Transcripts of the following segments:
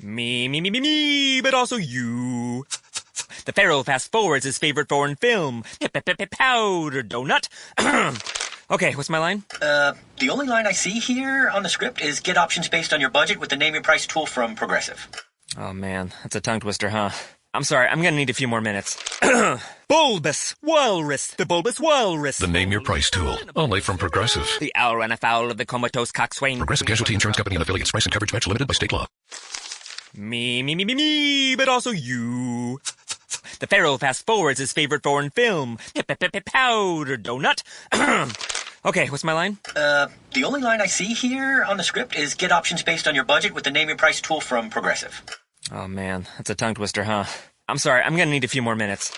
Me, but also you. The Pharaoh fast forwards his favorite foreign film, Powder Donut. Okay, what's my line? The only line I see here on the script is get options based on your budget with the Name Your Price tool from Progressive. Oh man, that's a tongue twister, huh? I'm sorry, I'm gonna need a few more minutes. Bulbous Walrus, the Bulbous Walrus. The Name Your Price tool, only from Progressive. The owl ran afoul of the comatose coxswain. Progressive Casualty Insurance Company and affiliates. Price and coverage match limited by state law. Me, but also you. The Pharaoh fast forwards his favorite foreign film, Powder Donut. Okay, what's my line? The only line I see here on the script is get options based on your budget with the Name Your Price tool from Progressive. Oh man, that's a tongue twister, huh? I'm sorry, I'm gonna need a few more minutes.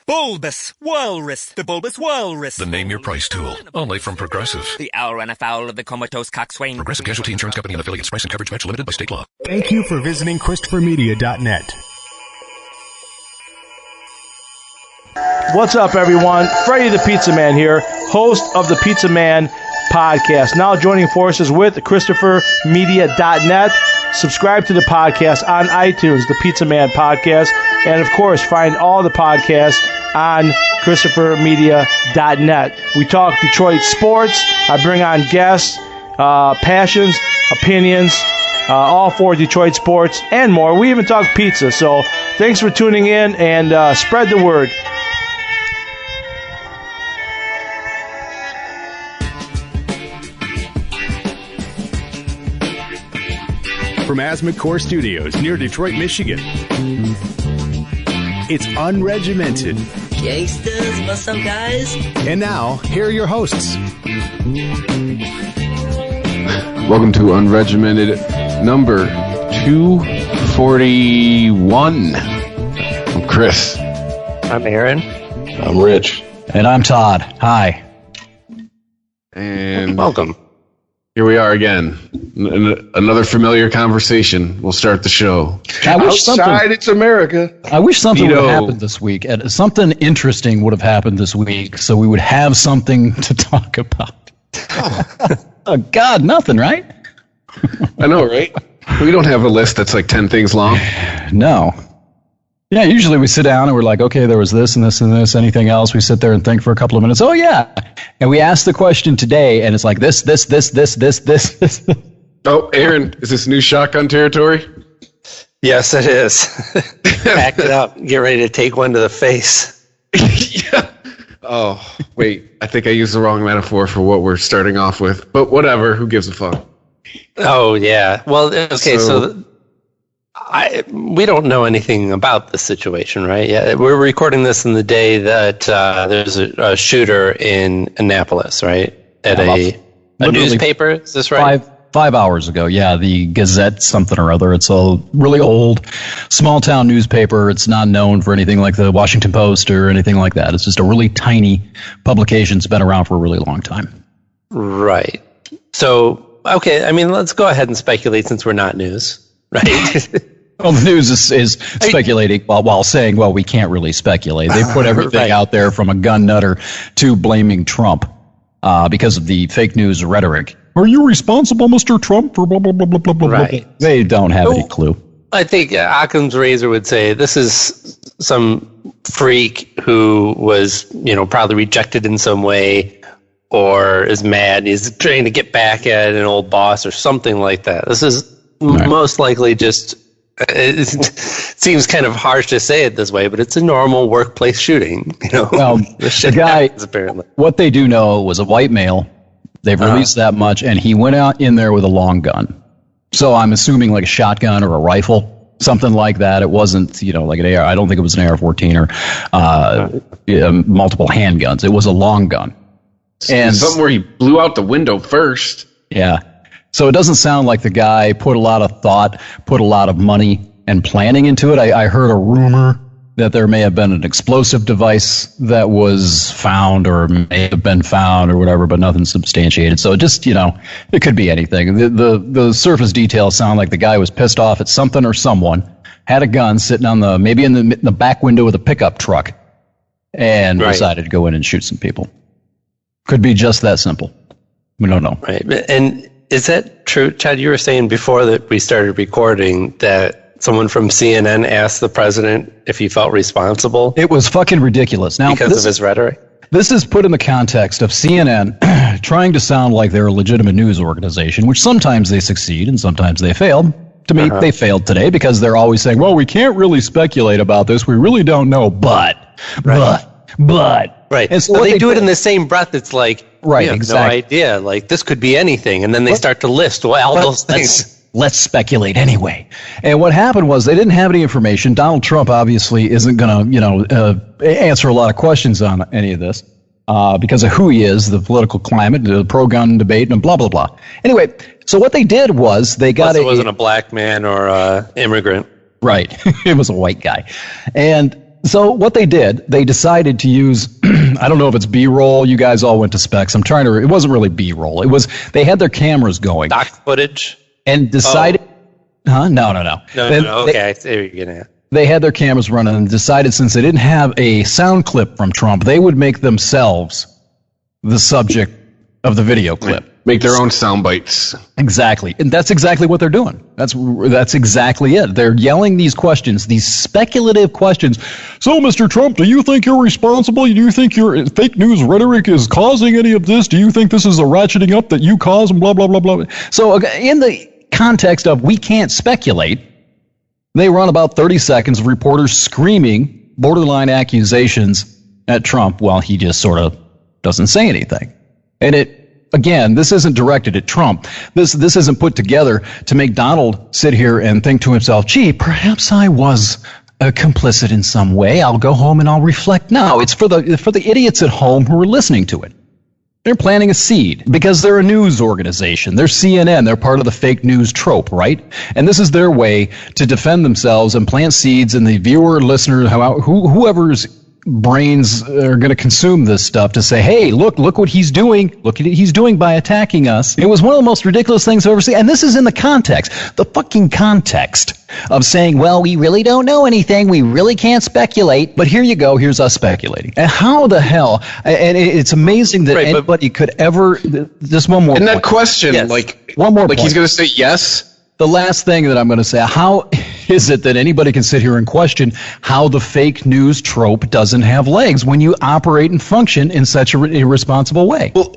Bulbous Walrus, the Bulbous Walrus. The Name Your Price tool, only from Progressive. The owl ran afoul of the comatose coxswain. Progressive Casualty Insurance Company and affiliates. Price and coverage match limited by state law. Thank you for visiting ChristopherMedia.net. What's up, everyone? Freddie the Pizza Man here, host of the Pizza Man podcast. Now joining forces with ChristopherMedia.net. Subscribe to the podcast on iTunes, the Pizza Man podcast. And, of course, find all the podcasts on ChristopherMedia.net. We talk Detroit sports. I bring on guests, passions, opinions, all for Detroit sports and more. We even talk pizza. So thanks for tuning in and spread the word. From Asthmacore Studios near Detroit, Michigan, it's Unregimented. Gangsters, what's up, guys? And now, here are your hosts. Welcome to Unregimented number 241. I'm Chris. I'm Aaron. I'm Rich. And I'm Todd. Hi. And welcome. Here we are again. Another familiar conversation. We'll start the show. Outside, it's America. I wish something would have happened this week. Something interesting would have happened this week, so we would have something to talk about. Oh, God, nothing, right? I know, right? We don't have a list that's like 10 things long. No. Yeah, usually we sit down and we're like, okay, there was this and this and this. Anything else? We sit there and think for a couple of minutes. Oh, yeah. And we ask the question today, and it's like this. Oh, Aaron, is this new shotgun territory? Yes, it is. Pack it up. Get ready to take one to the face. Yeah. Oh, wait. I think I used the wrong metaphor for what we're starting off with. But whatever. Who gives a fuck? Oh, yeah. Well, okay, so we don't know anything about the situation, right? Yeah, we're recording this in the day that there's a shooter in Annapolis, right? At a newspaper. Is this right? 5 hours ago. Yeah, the Gazette something or other. It's a really old small town newspaper. It's not known for anything like the Washington Post or anything like that. It's just a really tiny publication. It's been around for a really long time. Right. So, okay, I mean, let's go ahead and speculate since we're not news, right? Well, the news is speculating while saying, well, we can't really speculate. They put everything out there from a gun nutter to blaming Trump because of the fake news rhetoric. Are you responsible, Mr. Trump, for blah, blah, blah, blah, blah, blah? Right. They don't have any clue. I think Occam's razor would say this is some freak who was, probably rejected in some way or is mad. He's trying to get back at an old boss or something like that. This is most likely just... It seems kind of harsh to say it this way, but it's a normal workplace shooting. Well, the guy, happens, apparently. What they do know was a white male. They've released that much, and he went out in there with a long gun. So I'm assuming like a shotgun or a rifle, something like that. It wasn't, like an AR. I don't think it was an AR-14 or multiple handguns. It was a long gun. And something where he blew out the window first. Yeah. So it doesn't sound like the guy put a lot of thought, put a lot of money and planning into it. I heard a rumor that there may have been an explosive device that was found or may have been found or whatever, but nothing substantiated. So just, it could be anything. The surface details sound like the guy was pissed off at something or someone, had a gun sitting on maybe in the back window of the pickup truck and decided to go in and shoot some people. Could be just that simple. We don't know. Right. And is that true, Chad? You were saying before that we started recording that someone from CNN asked the president if he felt responsible. It was fucking ridiculous. Now, because of his rhetoric. This is put in the context of CNN trying to sound like they're a legitimate news organization, which sometimes they succeed and sometimes they fail. To me, they failed today because they're always saying, well, we can't really speculate about this. We really don't know, but. Right. And so well, they do it in the same breath. It's like, right, we have exactly. no idea. Like, this could be anything. And then they start to list all those things. Let's speculate anyway. And what happened was they didn't have any information. Donald Trump obviously isn't going to, answer a lot of questions on any of this because of who he is, the political climate, the pro-gun debate, and blah, blah, blah. Anyway, so what they did was they got it wasn't a black man or an immigrant. Right. It was a white guy. And so what they did, they decided to use, I don't know if it's B-roll. You guys all went to specs. it wasn't really B-roll. It was, they had their cameras going. Stock footage? And decided, No. No, okay, I see what you're getting at. They had their cameras running and decided since they didn't have a sound clip from Trump, they would make themselves the subject of the video clip. Make their own sound bites. Exactly. And that's exactly what they're doing. That's exactly it. They're yelling these questions, these speculative questions. So, Mr. Trump, do you think you're responsible? Do you think your fake news rhetoric is causing any of this? Do you think this is a ratcheting up that you cause and blah, blah, blah, blah? So, in the context of we can't speculate, they run about 30 seconds of reporters screaming borderline accusations at Trump while he just sort of doesn't say anything. And again, this isn't directed at Trump. This isn't put together to make Donald sit here and think to himself, gee, perhaps I was complicit in some way. I'll go home and I'll reflect. No, it's for the idiots at home who are listening to it. They're planting a seed because they're a news organization. They're CNN. They're part of the fake news trope, right? And this is their way to defend themselves and plant seeds in the viewer, listener, whoever's brains are going to consume this stuff to say, hey, look what he's doing. Look at what he's doing by attacking us. It was one of the most ridiculous things I've ever seen. And this is in the fucking context of saying, well, we really don't know anything. We really can't speculate. But here you go. Here's us speculating. And how the hell? And it's amazing that anybody could ever. Just one more. And that question, one more. Like he's going to say yes. The last thing that I'm going to say, how is it that anybody can sit here and question how the fake news trope doesn't have legs when you operate and function in such a irresponsible way? Well,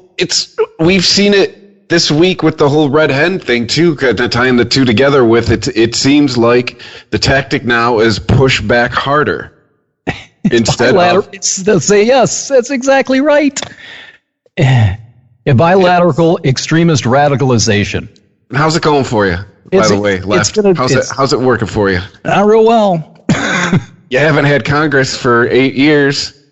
we've seen it this week with the whole red hen thing too, tying the two together with it. It seems like the tactic now is push back harder instead of they'll say yes. That's exactly right. A bilateral extremist radicalization. How's it going for you? By the way, left. How's it working for you? Not real well. You haven't had Congress for 8 years.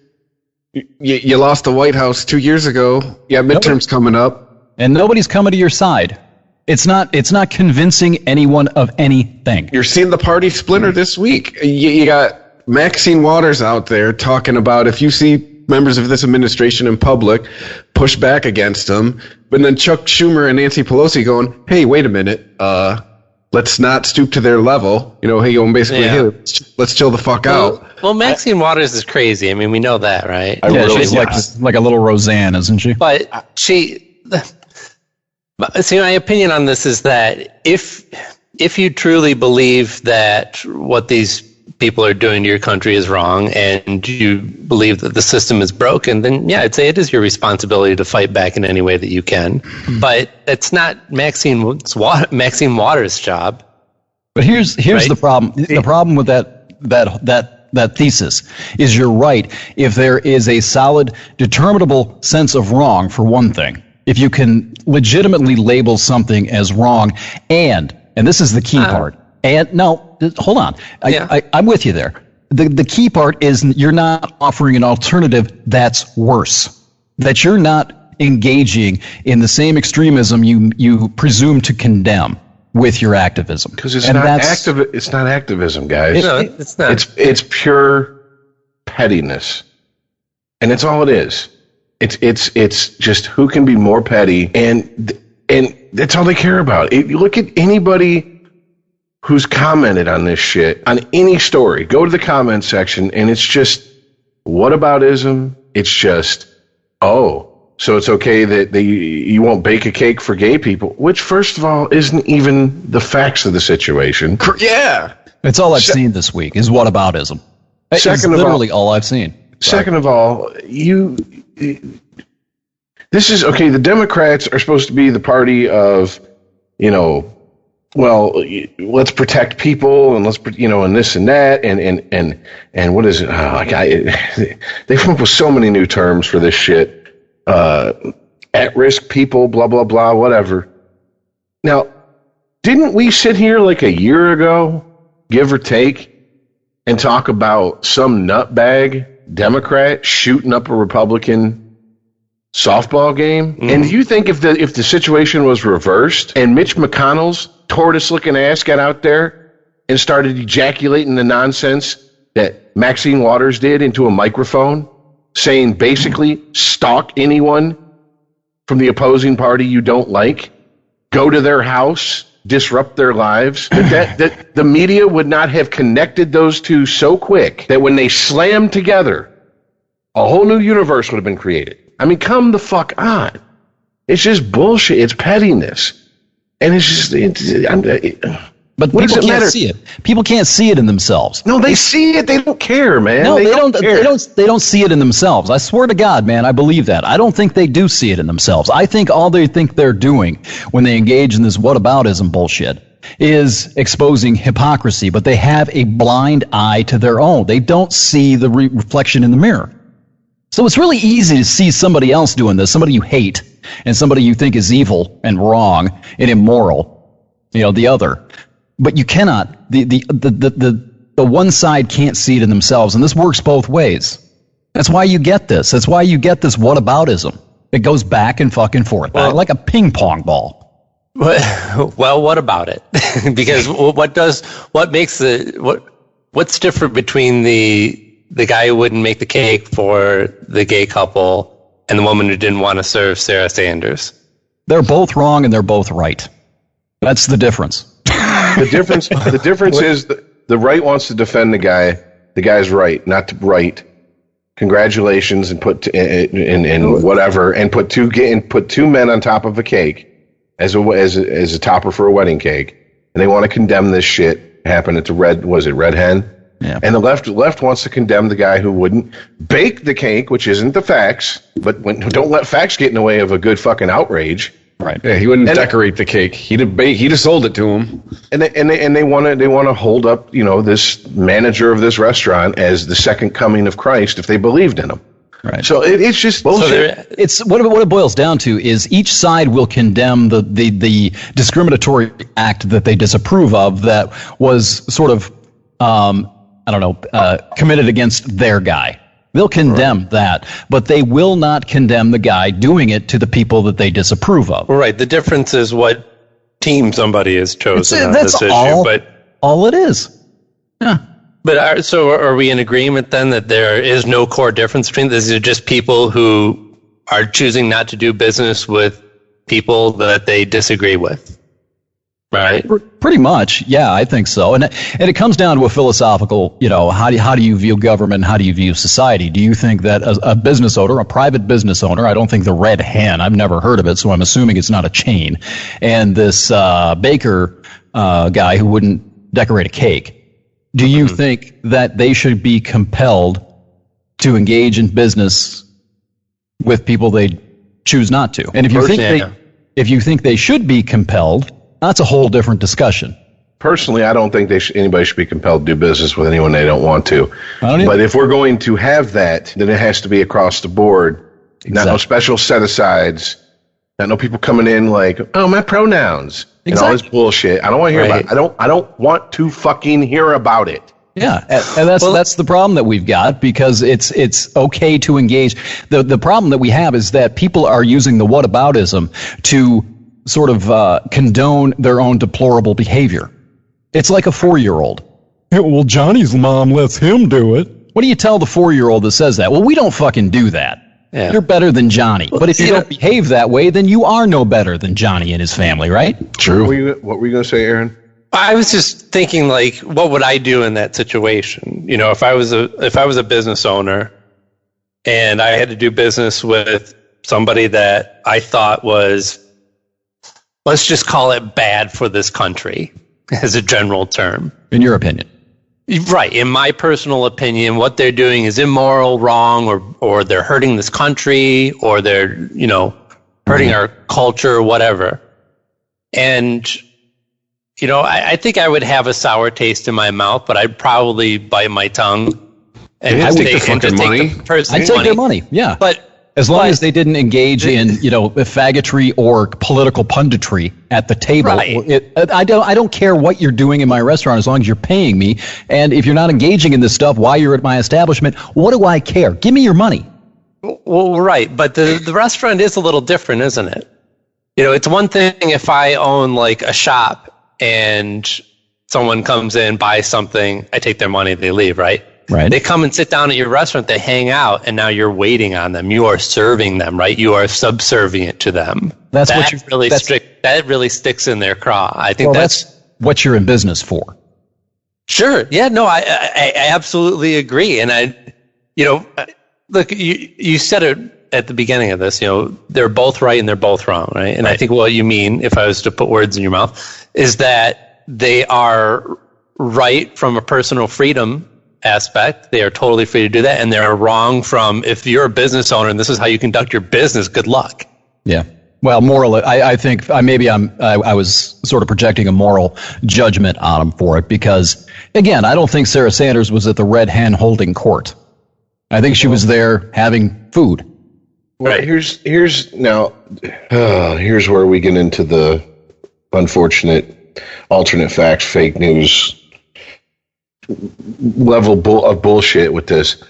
You lost the White House 2 years ago. You have midterms coming up, and nobody's coming to your side. It's not convincing anyone of anything. You're seeing the party splinter this week. You got Maxine Waters out there talking about if you see members of this administration in public, push back against them. But then Chuck Schumer and Nancy Pelosi going, hey, wait a minute, let's not stoop to their level. Basically, hey, let's chill the fuck out. Well, Maxine Waters is crazy. I mean, we know that, right? She's like a little Roseanne, isn't she? But my opinion on this is that if you truly believe that what these people are doing to your country is wrong and you believe that the system is broken, then yeah, I'd say it is your responsibility to fight back in any way that you can. But it's not Maxine Waters' job. But here's the problem. The problem with that thesis is you're right. If there is a solid, determinable sense of wrong, for one thing, if you can legitimately label something as wrong, and this is the key part. And no, hold on. I'm with you there. The key part is you're not offering an alternative that's worse. That you're not engaging in the same extremism you presume to condemn with your activism. Because it's not activism, guys. It's not. It's pure pettiness, and it's all it is. It's just who can be more petty, and that's all they care about. You look at anybody who's commented on this shit, on any story, go to the comment section, and it's just whataboutism. It's just, so it's okay that you won't bake a cake for gay people, which, first of all, isn't even the facts of the situation. Yeah. It's all I've seen this week is whataboutism. It's literally all I've seen. Second of all, this is okay. The Democrats are supposed to be the party of, well, let's protect people and let's, and this and that and what is it? They come up with so many new terms for this shit. At-risk people, blah blah blah, whatever. Now, didn't we sit here like a year ago, give or take, and talk about some nutbag Democrat shooting up a Republican softball game? Mm. And do you think if the situation was reversed and Mitch McConnell's tortoise-looking ass got out there and started ejaculating the nonsense that Maxine Waters did into a microphone, saying basically stalk anyone from the opposing party you don't like, go to their house, disrupt their lives, that the media would not have connected those two so quick that when they slammed together, a whole new universe would have been created. I mean, come the fuck on. It's just bullshit. It's pettiness. And it's just... But what people does it can't matter? see it. People can't see it in themselves. No, they see it. They don't care, man. No, they don't. care. They don't see it in themselves. I swear to God, man, I believe that. I don't think they do see it in themselves. I think all they think they're doing when they engage in this whataboutism bullshit is exposing hypocrisy, but they have a blind eye to their own. They don't see the reflection in the mirror. So it's really easy to see somebody else doing this, somebody you hate, and somebody you think is evil and wrong and immoral, the other. But you cannot, the one side can't see it in themselves, and this works both ways. That's why you get this. That's why you get this whataboutism. It goes back and fucking forth, like a ping pong ball. Well, what about it? Because what's different between the guy who wouldn't make the cake for the gay couple and the woman who didn't want to serve Sarah Sanders? They're both wrong and they're both right. That's the difference. The difference is the right wants to defend the guy. The guy's right, not to right. Congratulations, and put and whatever, and put two men on top of a cake as a topper for a wedding cake, and they want to condemn this shit. Happened at the Red Hen? Yeah. And the left wants to condemn the guy who wouldn't bake the cake, which isn't the facts, but don't let facts get in the way of a good fucking outrage. Right. Yeah, he wouldn't decorate the cake. He'd have sold it to him. And they want to hold up, this manager of this restaurant as the second coming of Christ if they believed in him. Right. So it's just bullshit. So it's what it boils down to is each side will condemn the discriminatory act that they disapprove of that was sort of committed against their guy. They'll condemn that, but they will not condemn the guy doing it to the people that they disapprove of. Right. The difference is what team somebody has chosen on that's this all, issue. But all it is. Yeah. But are we in agreement then that there is no core difference between these? Are just people who are choosing not to do business with people that they disagree with? Right. Pretty much. Yeah, I think so. And it comes down to a philosophical, how do you view government? How do you view society? Do you think that a business owner, a private business owner, I don't think the Red Hen, I've never heard of it, so I'm assuming it's not a chain, and this baker guy who wouldn't decorate a cake, do you think that they should be compelled to engage in business with people they choose not to? And if you think they should be compelled, that's a whole different discussion. Personally, I don't think anybody should be compelled to do business with anyone they don't want to. But if we're going to have that, then it has to be across the board. Exactly. Not no special set-asides. Not no people coming in like, oh, my pronouns. Exactly. And all this bullshit. I don't want to hear about it. I don't want to fucking hear about it. Yeah, and that's the problem that we've got, because it's okay to engage. The problem that we have is that people are using the whataboutism to sort of condone their own deplorable behavior. It's like a 4-year-old. Yeah, well, Johnny's mom lets him do it. What do you tell the 4-year-old that says that? Well, we don't fucking do that. Yeah. You're better than Johnny. But if you don't behave that way, then you are no better than Johnny and his family, right? True. What were you going to say, Aaron? I was just thinking, like, what would I do in that situation? If I was a business owner and I had to do business with somebody that I thought was, let's just call it bad for this country as a general term. In your opinion? Right. In my personal opinion, what they're doing is immoral, wrong, or they're hurting this country, or they're, hurting our culture, whatever. And, I think I would have a sour taste in my mouth, but I'd probably bite my tongue and I'd just take the money. I'd take their money, yeah. But as long as they didn't engage in, faggotry or political punditry at the table. Right. I don't care what you're doing in my restaurant as long as you're paying me. And if you're not engaging in this stuff while you're at my establishment, what do I care? Give me your money. Well, right. But the restaurant is a little different, isn't it? It's one thing if I own like a shop and someone comes in, buys something, I take their money, they leave, right? Right. They come and sit down at your restaurant, they hang out, and now you're waiting on them. You are serving them, right? You are subservient to them. That really sticks in their craw. I think that's what you're in business for. Sure. Yeah, no, I absolutely agree. And look, you said it at the beginning of this, they're both right and they're both wrong, right? And I think what you mean, if I was to put words in your mouth, is that they are right from a personal freedom aspect. They are totally free to do that. And they're wrong from, if you're a business owner and this is how you conduct your business, good luck. Yeah. Well, morally, I think I was sort of projecting a moral judgment on them for it because, again, I don't think Sarah Sanders was at the Red Hen holding court. I think she was there having food. Well, right. Here's where we get into the unfortunate alternate facts, fake news level of bullshit with this.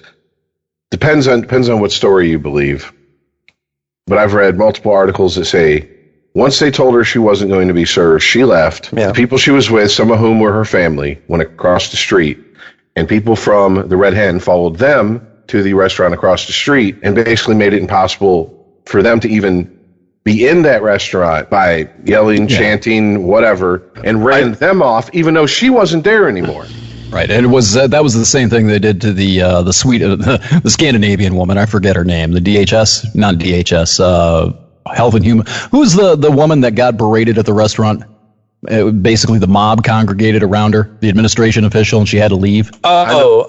Depends on what story you believe. But I've read multiple articles that say once they told her she wasn't going to be served, she left. Yeah. The people she was with, some of whom were her family, went across the street, and people from the Red Hen followed them to the restaurant across the street and basically made it impossible for them to even be in that restaurant by yelling, chanting, whatever, and ran them off, even though she wasn't there anymore. Right, and it was that was the same thing they did to the the Scandinavian woman. I forget her name. The not DHS, Health and Human. Who's the woman that got berated at the restaurant? Basically, the mob congregated around her, the administration official, and she had to leave. The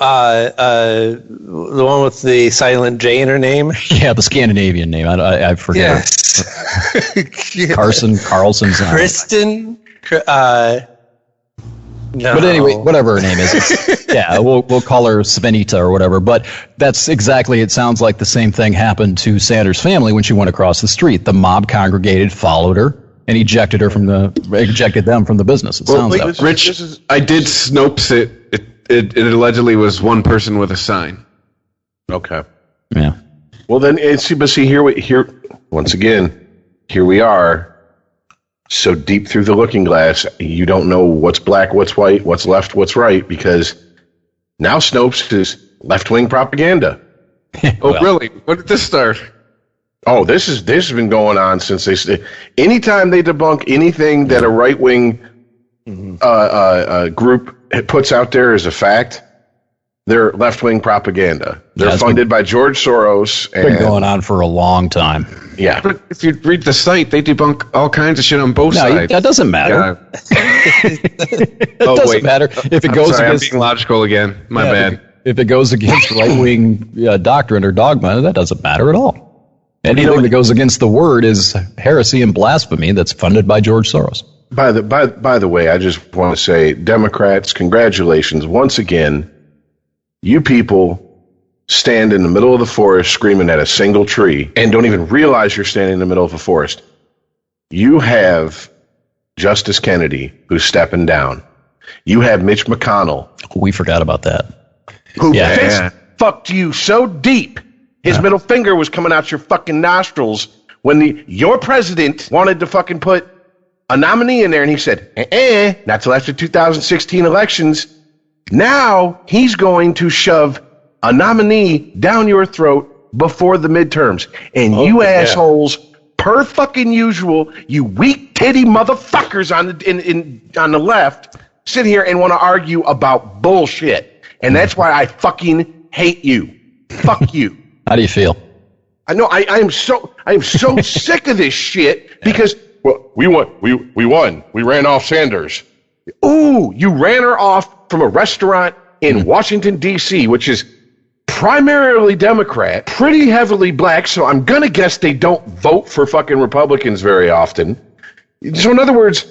one with the silent J in her name? Yeah, the Scandinavian name. I forget. Yes. Carlson's. Kristen. No. But anyway, whatever her name is, we'll call her Svenita or whatever. But that's exactly. It sounds like the same thing happened to Sanders' family when she went across the street. The mob congregated, followed her, and ejected them from the business. It sounds like Rich. I did Snopes it. It allegedly was one person with a sign. Okay. Yeah. Well, then see here once again. Here we are. So deep through the looking glass, you don't know what's black, what's white, what's left, what's right, because now Snopes is left-wing propaganda. Oh, really? When did this start? Oh, this has been going on since anytime they debunk anything that a right-wing group puts out there as a fact, they're left-wing propaganda. They're funded by George Soros. It's been going on for a long time. Yeah. But if you read the site, they debunk all kinds of shit on both sides. That doesn't matter. It doesn't matter. If it goes against... I'm being logical again. My bad. If it goes against right-wing doctrine or dogma, that doesn't matter at all. Anything that goes against the word is heresy and blasphemy that's funded by George Soros. By the way, I just want to say, Democrats, congratulations. Once again, you people stand in the middle of the forest screaming at a single tree and don't even realize you're standing in the middle of a forest. You have Justice Kennedy who's stepping down. You have Mitch McConnell. We forgot about that. Who fist fucked you so deep, his middle finger was coming out your fucking nostrils when your president wanted to fucking put a nominee in there, and he said, not till after 2016 elections. Now he's going to shove a nominee down your throat before the midterms. And you assholes, per fucking usual, you weak titty motherfuckers on the left sit here and want to argue about bullshit. And that's why I fucking hate you. Fuck you. How do you feel? I know. I am so sick of this shit because we won. We won. We ran off Sanders. Ooh, you ran her off from a restaurant in Washington, D.C., which is primarily Democrat, pretty heavily black, so I'm going to guess they don't vote for fucking Republicans very often. So in other words,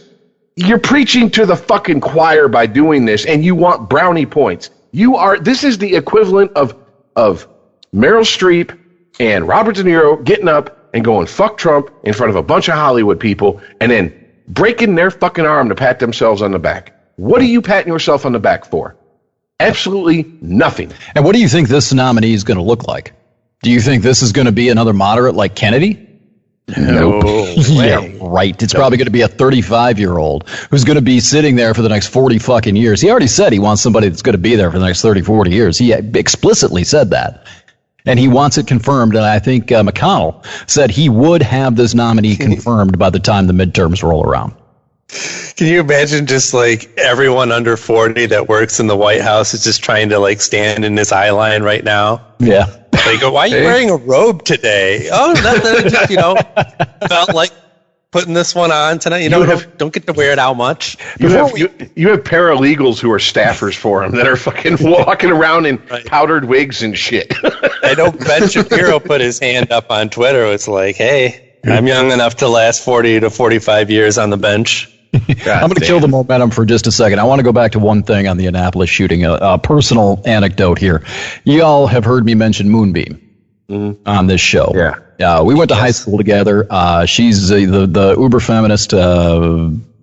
you're preaching to the fucking choir by doing this, and you want brownie points. This is the equivalent of Meryl Streep and Robert De Niro getting up and going fuck Trump in front of a bunch of Hollywood people and then breaking their fucking arm to pat themselves on the back. What are you patting yourself on the back for? Absolutely nothing. And what do you think this nominee is going to look like? Do you think this is going to be another moderate like Kennedy? Nope. Yeah, right. It's probably going to be a 35-year-old who's going to be sitting there for the next 40 fucking years. He already said he wants somebody that's going to be there for the next 30, 40 years. He explicitly said that. And he wants it confirmed. And I think McConnell said he would have this nominee confirmed by the time the midterms roll around. Can you imagine just like everyone under 40 that works in the White House is just trying to like stand in this eye line right now? Yeah. Like, why are you wearing a robe today? Oh, that just, felt like putting this one on tonight. Don't get to wear it out much. You have paralegals who are staffers for him that are fucking walking around in powdered wigs and shit. I know Ben Shapiro put his hand up on Twitter. It's like, hey, I'm young enough to last 40 to 45 years on the bench. I'm going to kill the momentum for just a second. I want to go back to one thing on the Annapolis shooting, a personal anecdote here. You all have heard me mention Moonbeam on this show. Yeah. We went to high school together. She's the uber feminist,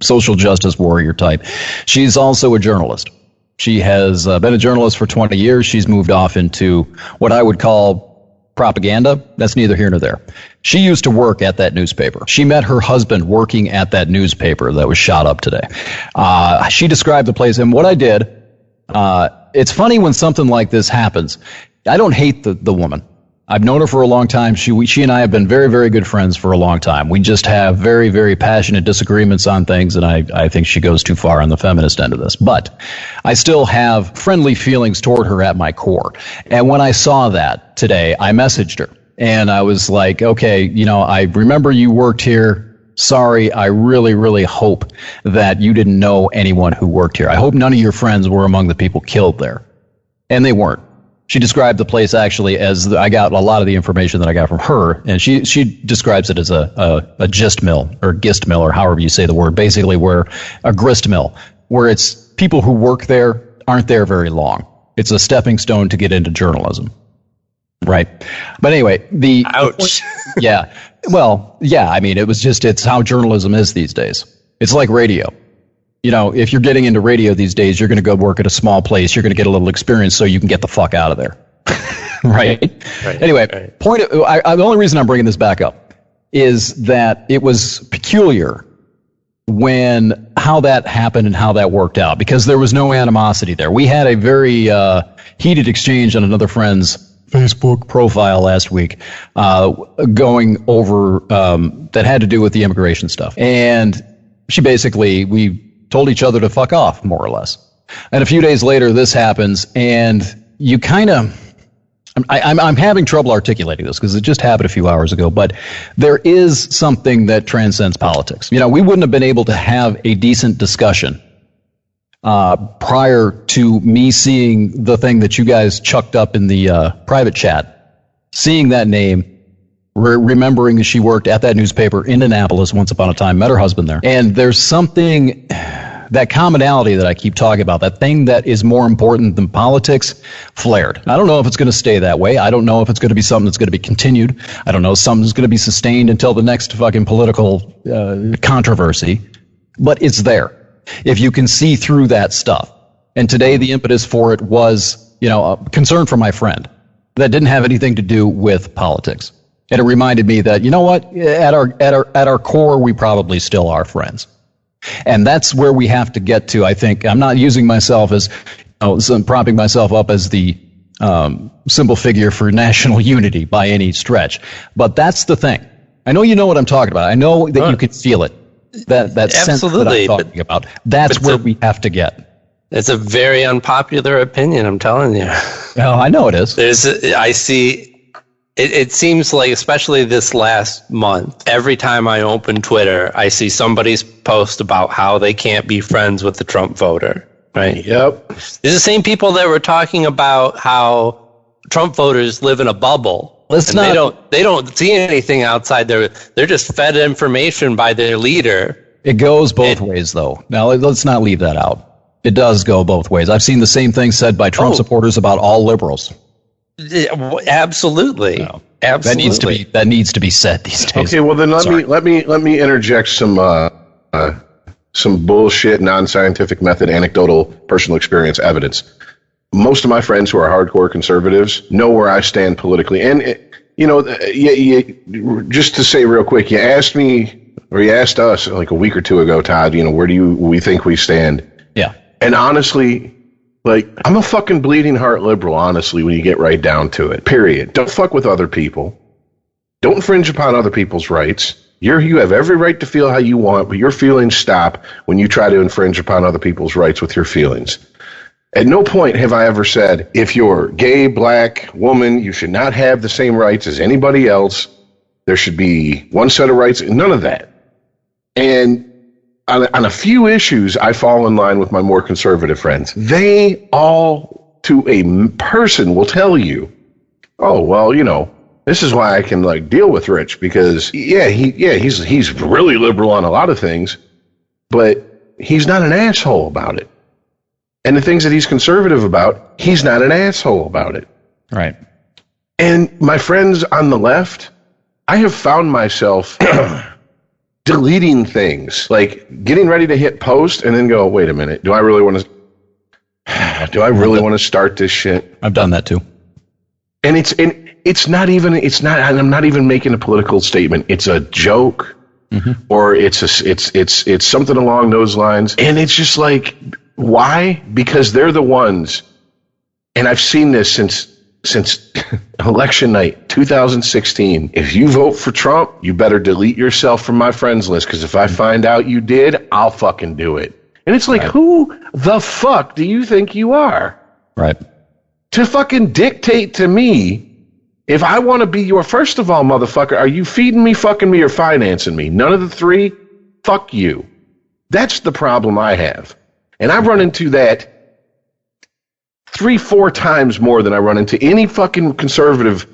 social justice warrior type. She's also a journalist. She has been a journalist for 20 years. She's moved off into what I would call propaganda. That's neither here nor there. She used to work at that newspaper. She met her husband working at that newspaper that was shot up today. She described the place, and what I did, it's funny when something like this happens. I don't hate the woman. I've known her for a long time. She and I have been very, very good friends for a long time. We just have very, very passionate disagreements on things, and I think she goes too far on the feminist end of this. But I still have friendly feelings toward her at my core. And when I saw that today, I messaged her. And I was like, okay, I remember you worked here. Sorry, I really, really hope that you didn't know anyone who worked here. I hope none of your friends were among the people killed there. And they weren't. She described the place actually as, I got a lot of the information that I got from her, and she describes it as a gist mill, or gist mill, or however you say the word, basically where a grist mill, where it's people who work there aren't there very long. It's a stepping stone to get into journalism. Right. But anyway, ouch. Yeah. Well, yeah, I mean, it's how journalism is these days. It's like radio. If you're getting into radio these days, you're going to go work at a small place. You're going to get a little experience so you can get the fuck out of there. Right? Anyway, the only reason I'm bringing this back up is that it was peculiar how that happened and how that worked out, because there was no animosity there. We had a very heated exchange on another friend's Facebook profile last week, going over that had to do with the immigration stuff. And we told each other to fuck off, more or less. And a few days later, this happens, and you kind of... I'm having trouble articulating this because it just happened a few hours ago, but there is something that transcends politics. We wouldn't have been able to have a decent discussion prior to me seeing the thing that you guys chucked up in the private chat, seeing that name, remembering that she worked at that newspaper in Annapolis once upon a time, met her husband there. And there's something, that commonality that I keep talking about, that thing that is more important than politics, flared. I don't know if it's going to stay that way. I don't know if it's going to be something that's going to be continued. I don't know if something's going to be sustained until the next fucking political controversy. But it's there. If you can see through that stuff. And today the impetus for it was, a concern for my friend that didn't have anything to do with politics. And it reminded me that, at our core, we probably still are friends. And that's where we have to get to, I think. I'm not using myself as, propping myself up as the symbol figure for national unity by any stretch. But that's the thing. I know you know what I'm talking about. I know that you can feel it. That sense that I'm talking about. That's where we have to get. It's a very unpopular opinion, I'm telling you. Oh, I know it is. I see It seems like, especially this last month, every time I open Twitter, I see somebody's post about how they can't be friends with the Trump voter, right? Yep. It's the same people that were talking about how Trump voters live in a bubble. They don't see anything outside there. They're just fed information by their leader. It goes both ways, though. Now, let's not leave that out. It does go both ways. I've seen the same thing said by Trump supporters about all liberals. Absolutely. No. Absolutely. That needs to be said these days. Okay, well then let me interject some bullshit, non-scientific method, anecdotal, personal experience evidence. Most of my friends who are hardcore conservatives know where I stand politically, and just to say real quick, you asked me, or you asked us like a week or two ago, Todd. Where do we think we stand? Yeah. And honestly, like, I'm a fucking bleeding heart liberal, honestly, when you get right down to it. Period. Don't fuck with other people. Don't infringe upon other people's rights. You have every right to feel how you want, but your feelings stop when you try to infringe upon other people's rights with your feelings. At no point have I ever said, if you're gay, black, woman, you should not have the same rights as anybody else. There should be one set of rights. None of that. And on a few issues, I fall in line with my more conservative friends. They all, to a person, will tell you, oh, well, this is why I can deal with Rich, because he's really liberal on a lot of things, but he's not an asshole about it. And the things that he's conservative about, he's not an asshole about it. Right. And my friends on the left, I have found myself deleting things, like getting ready to hit post and then go, wait a minute, do I really want to start this shit? I've done that too. And I'm not even making a political statement. It's a joke, or it's something along those lines. And it's just like, why? Because they're the ones, and I've seen this since election night 2016. If you vote for Trump, you better delete yourself from my friends list, because if I find out you did, I'll fucking do it. And it's like, who the fuck do you think you are? Right. To fucking dictate to me if I want to be your, first of all, motherfucker, are you feeding me, fucking me, or financing me? None of the three? Fuck you. That's the problem I have. And I've run into that 3-4 times more than I run into any fucking conservative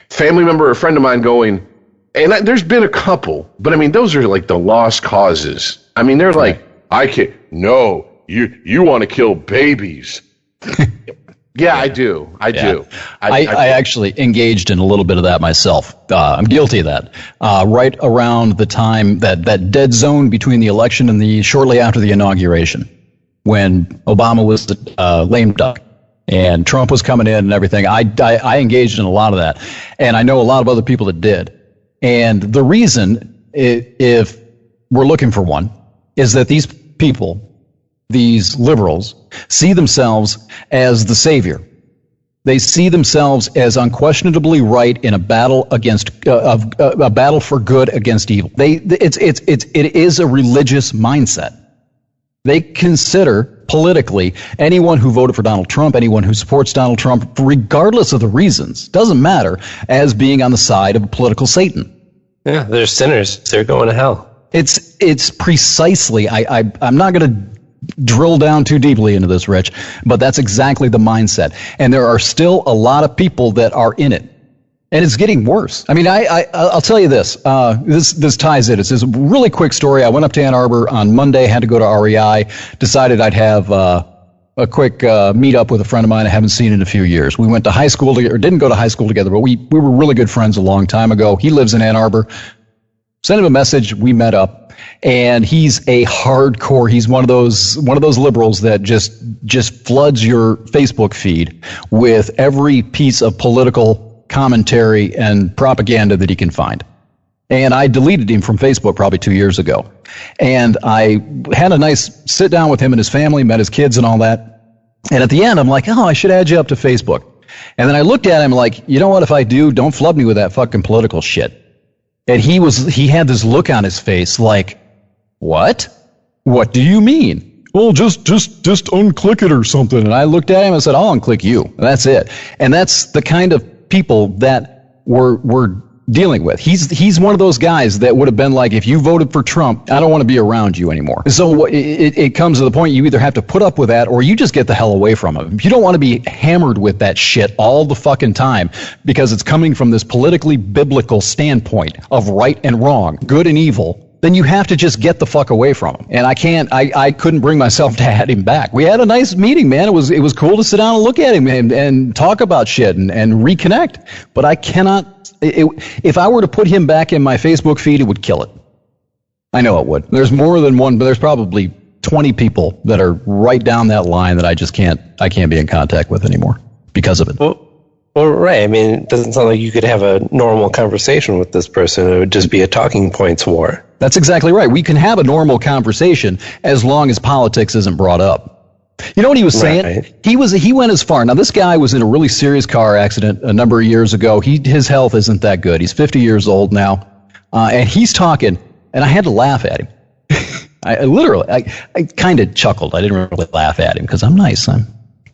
family member or friend of mine going, and there's been a couple, but I mean, those are like the lost causes. I mean, they're like, I can't, no, you want to kill babies. Yeah, I do. I do. I actually engaged in a little bit of that myself. I'm guilty of that. Right around the time that dead zone between the election and shortly after the inauguration, when Obama was the lame duck and Trump was coming in and everything, I engaged in a lot of that. And I know a lot of other people that did. And the reason, if we're looking for one, is that these people, these liberals, see themselves as the savior. They see themselves as unquestionably right in a battle against a battle for good against evil. It is a religious mindset. They consider politically anyone who voted for Donald Trump, anyone who supports Donald Trump, regardless of the reasons, doesn't matter, as being on the side of political Satan. Yeah, they're sinners. They're going to hell. It's precisely. I'm not going to drill down too deeply into this, Rich, but that's exactly the mindset. And there are still a lot of people that are in it. And it's getting worse. I mean, I'll tell you this. This ties in. It's a really quick story. I went up to Ann Arbor on Monday, had to go to REI, decided I'd have a quick meet up with a friend of mine I haven't seen in a few years. We went to high school together, or didn't go to high school together, but we were really good friends a long time ago. He lives in Ann Arbor. Sent him a message. We met up, and he's a hardcore. He's one of those liberals that just floods your Facebook feed with every piece of political commentary and propaganda that he can find. And I deleted him from Facebook probably 2 years ago. And I had a nice sit down with him and his family, met his kids and all that. And at the end, I'm like, oh, I should add you up to Facebook. And then I looked at him like, you know what, if I do, don't flood me with that fucking political shit. And he had this look on his face like, what? What do you mean? Well, just unclick it or something. And I looked at him and said, I'll unclick you. And that's it. And that's the kind of people that we're dealing with. He's one of those guys that would have been like, if you voted for Trump, I don't want to be around you anymore. So it comes to the point you either have to put up with that or you just get the hell away from him. You don't want to be hammered with that shit all the fucking time because it's coming from this politically biblical standpoint of right and wrong, good and evil. Then you have to just get the fuck away from him. And I couldn't bring myself to add him back. We had a nice meeting, man. It was cool to sit down and look at him and talk about shit and reconnect. But I cannot, if I were to put him back in my Facebook feed, it would kill it. I know it would. There's more than one, but there's probably 20 people that are right down that line that I can't be in contact with anymore because of it. Well, right. I mean, it doesn't sound like you could have a normal conversation with this person. It would just be a talking points war. That's exactly right. We can have a normal conversation as long as politics isn't brought up. You know what he was saying? Right. He went as far. Now, this guy was in a really serious car accident a number of years ago. His health isn't that good. He's 50 years old now. And he's talking, and I had to laugh at him. I kind of chuckled. I didn't really laugh at him because I'm nice. I'm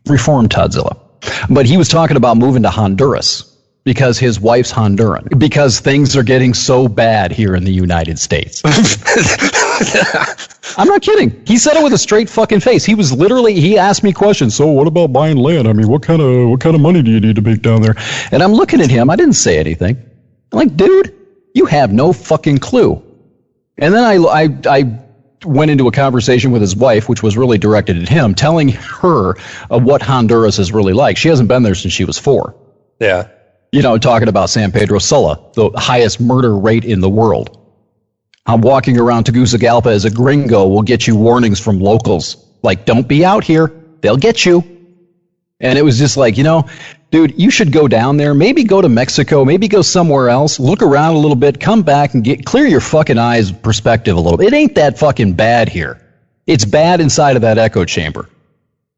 reformed Todzilla. But he was talking about moving to Honduras because his wife's Honduran, because things are getting so bad here in the United States. I'm not kidding. He said it with a straight fucking face. He asked me questions. So what about buying land? I mean, what kind of money do you need to make down there? And I'm looking at him. I didn't say anything. I'm like, dude, you have no fucking clue. And then I went into a conversation with his wife, which was really directed at him, telling her what Honduras is really like. She hasn't been there since she was 4. Yeah. You know, talking about San Pedro Sula, the highest murder rate in the world. I'm walking around Tegucigalpa as a gringo will get you warnings from locals. Like, don't be out here. They'll get you. And it was just like, dude, you should go down there, maybe go to Mexico, maybe go somewhere else, look around a little bit, come back and clear your fucking eyes perspective a little bit. It ain't that fucking bad here. It's bad inside of that echo chamber.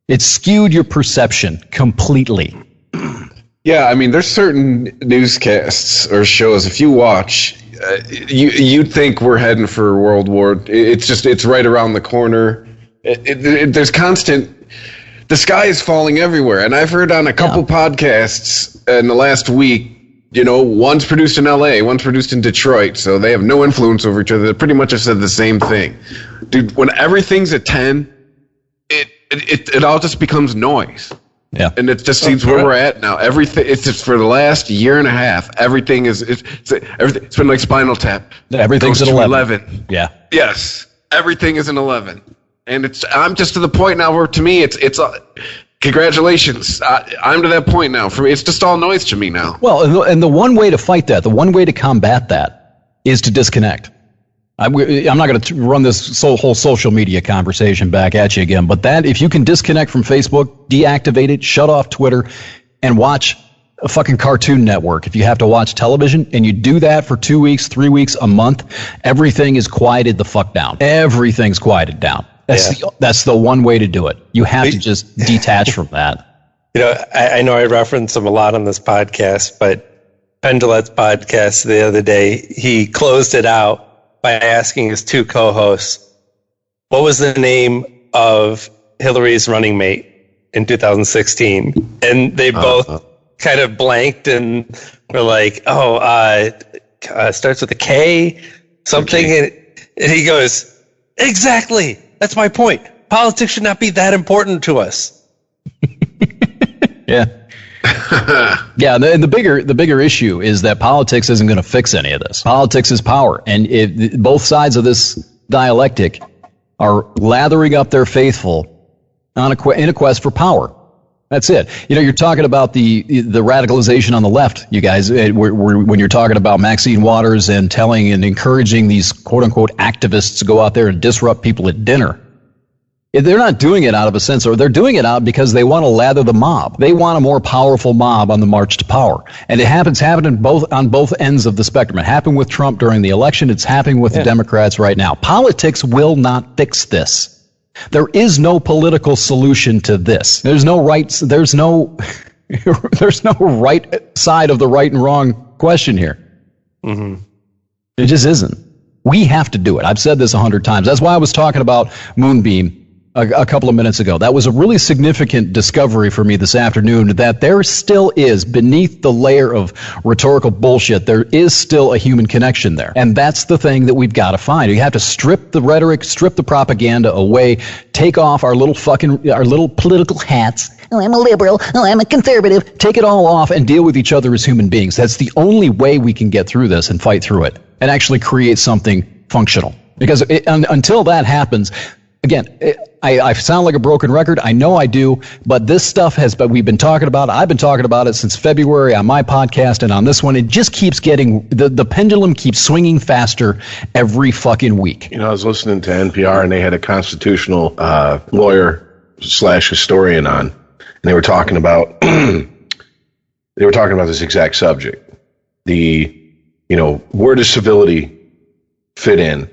It's skewed your perception completely. Yeah, I mean, there's certain newscasts or shows, if you watch, you'd think we're heading for World War. It's right around the corner. There's constant... The sky is falling everywhere, and I've heard on a couple podcasts in the last week, one's produced in LA, one's produced in Detroit, so they have no influence over each other. They pretty much have said the same thing. Dude, when everything's at 10, it all just becomes noise. Yeah. And it just seems where we're at now. Everything, it's just for the last year and a half, everything it's been like Spinal Tap. Everything's at 11. Yeah. Yes. Everything is an 11. And I'm just to the point now where, to me, it's congratulations. I'm to that point now. For me, it's just all noise to me now. Well, and the one way to fight that, the one way to combat that, is to disconnect. I'm not going to run this whole social media conversation back at you again, but that, if you can disconnect from Facebook, deactivate it, shut off Twitter, and watch a fucking Cartoon Network. If you have to watch television and you do that for 2 weeks, 3 weeks, a month, everything is quieted the fuck down. Everything's quieted down. That's the one way to do it. You have to just detach from that. I know I reference him a lot on this podcast, but Pendulette's podcast the other day, he closed it out by asking his 2 co-hosts, what was the name of Hillary's running mate in 2016? And they both kind of blanked and were like, starts with a K, something. Okay. And he goes, exactly. That's my point. Politics should not be that important to us. Yeah. Yeah, and the bigger issue is that politics isn't going to fix any of this. Politics is power, and both sides of this dialectic are lathering up their faithful in a quest for power. That's it. You're talking about the radicalization on the left, you guys, when you're talking about Maxine Waters and telling and encouraging these quote-unquote activists to go out there and disrupt people at dinner. They're not doing it out of a sense, or they're doing it out because they want to lather the mob. They want a more powerful mob on the march to power. And it's happening on both ends of the spectrum. It happened with Trump during the election. It's happening with the Democrats right now. Politics will not fix this. There is no political solution to this. There's no right side of the right and wrong question here. Mm-hmm. It just isn't. We have to do it. I've said this 100 times. That's why I was talking about Moonbeam a couple of minutes ago. That was a really significant discovery for me this afternoon, that there still is, beneath the layer of rhetorical bullshit, there is still a human connection there. And that's the thing that we've got to find. You have to strip the rhetoric, strip the propaganda away, take off our little political hats. Oh, I'm a liberal. Oh, I'm a conservative. Take it all off and deal with each other as human beings. That's the only way we can get through this and fight through it and actually create something functional. Because until that happens, again, I sound like a broken record. I know I do, but this stuff we've been talking about. I've been talking about it since February on my podcast and on this one. It just keeps getting, the pendulum keeps swinging faster every fucking week. I was listening to NPR and they had a constitutional lawyer / historian on, and they were talking about this exact subject. Where does civility fit in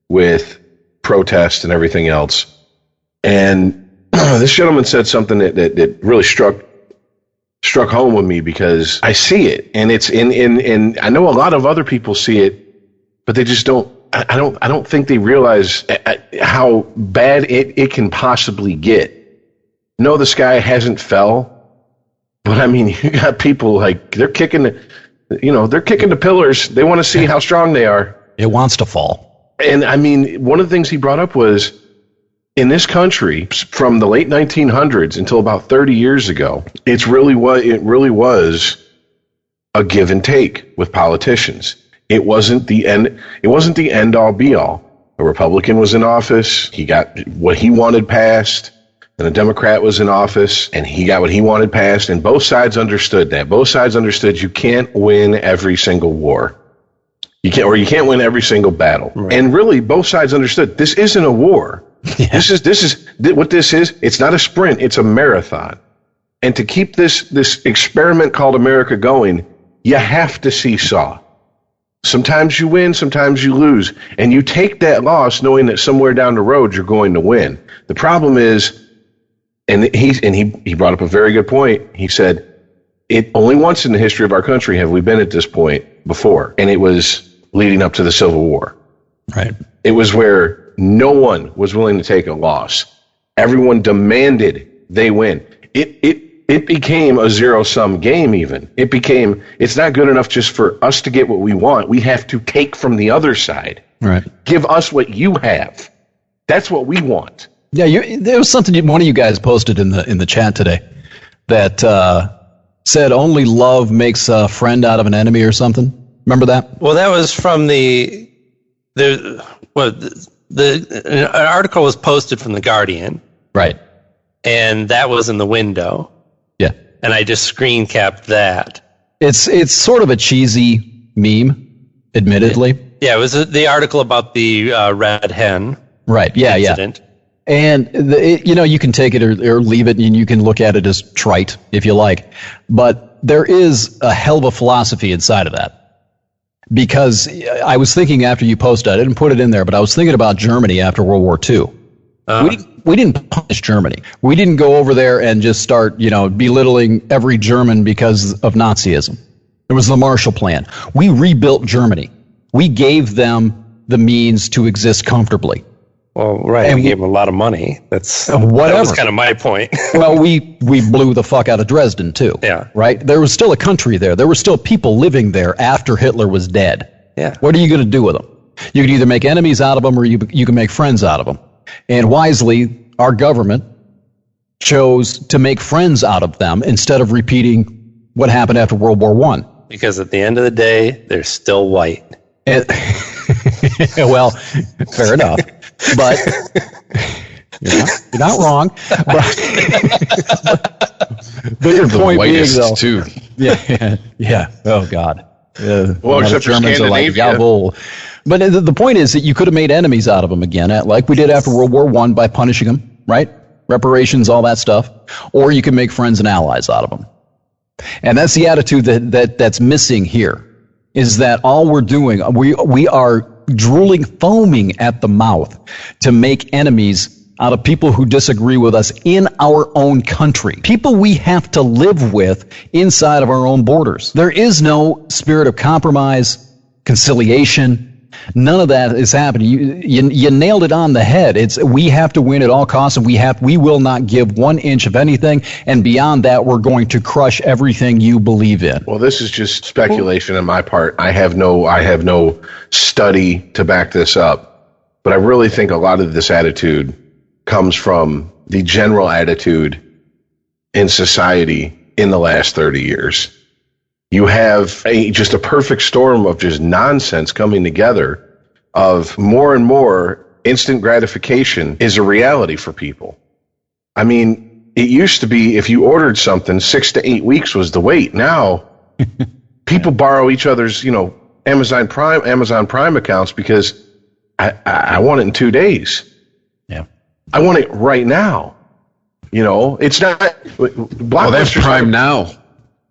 with protest and everything else? And this gentleman said something that really struck home with me, because I see it, and it's in I know a lot of other people see it, but they just don't. I don't think they realize how bad it can possibly get. No, the sky hasn't fell, but I mean, you got people like they're kicking the pillars. They want to see how strong they are. It wants to fall. And I mean, one of the things he brought up was, in this country, from the late 1900s until about 30 years ago, it really was a give and take with politicians. It wasn't the end all be all. A Republican was in office, he got what he wanted passed, and a Democrat was in office and he got what he wanted passed, and both sides understood that. Both sides understood you can't win every single war. You can't win every single battle. Right. And really, both sides understood this isn't a war. Yeah. This is what this is. It's not a sprint. It's a marathon. And to keep this experiment called America going, you have to seesaw. Sometimes you win, sometimes you lose, and you take that loss knowing that somewhere down the road you're going to win. The problem is, and he brought up a very good point. He said, it only once in the history of our country have we been at this point before, and it was leading up to the Civil War. Right. It was where no one was willing to take a loss. Everyone demanded they win. It became a zero-sum game even. It's not good enough just for us to get what we want. We have to take from the other side. Right. Give us what you have. That's what we want. Yeah, there was something one of you guys posted in the chat today that said only love makes a friend out of an enemy or something. Remember that? Well, that was from an article was posted from The Guardian. Right. And that was in the window. Yeah. And I just screen capped that. It's sort of a cheesy meme, admittedly. Yeah, it was the article about the red hen. Right. Yeah, incident. Yeah. And you can take it or leave it, and you can look at it as trite if you like. But there is a hell of a philosophy inside of that. Because I was thinking after you posted, I didn't put it in there, but I was thinking about Germany after World War II. We didn't punish Germany. We didn't go over there and just start, belittling every German because of Nazism. It was the Marshall Plan. We rebuilt Germany. We gave them the means to exist comfortably. Well, right. And we gave them a lot of money. That was kind of my point. Well, we blew the fuck out of Dresden too. Yeah. Right. There was still a country there. There were still people living there after Hitler was dead. Yeah. What are you going to do with them? You can either make enemies out of them or you can make friends out of them. And wisely, our government chose to make friends out of them instead of repeating what happened after World War I. Because at the end of the day, they're still white. Well, fair enough. But you're not wrong. But your point being, though, too. Yeah. Oh God. Well, except Germans are like jawohl. But the point is that you could have made enemies out of them again, like we did after World War I by punishing them, right? Reparations, all that stuff. Or you can make friends and allies out of them. And that's the attitude that's missing here. Is that all we're doing? We are drooling, foaming at the mouth to make enemies out of people who disagree with us in our own country. People we have to live with inside of our own borders. There is no spirit of compromise, conciliation, None of that is happening. You nailed it on the head. We have to win at all costs, and we will not give 1 inch of anything. And beyond that, we're going to crush everything you believe in. Well, this is just speculation on my part. I have no study to back this up, but I really think a lot of this attitude comes from the general attitude in society in the last 30 years. You have just a perfect storm of just nonsense coming together of more and more instant gratification is a reality for people. I mean, it used to be if you ordered something, 6 to 8 weeks was the wait. Now, people borrow each other's, Amazon Prime accounts because I want it in 2 days. Yeah. I want it right now. It's not Blockbuster's that's Prime now.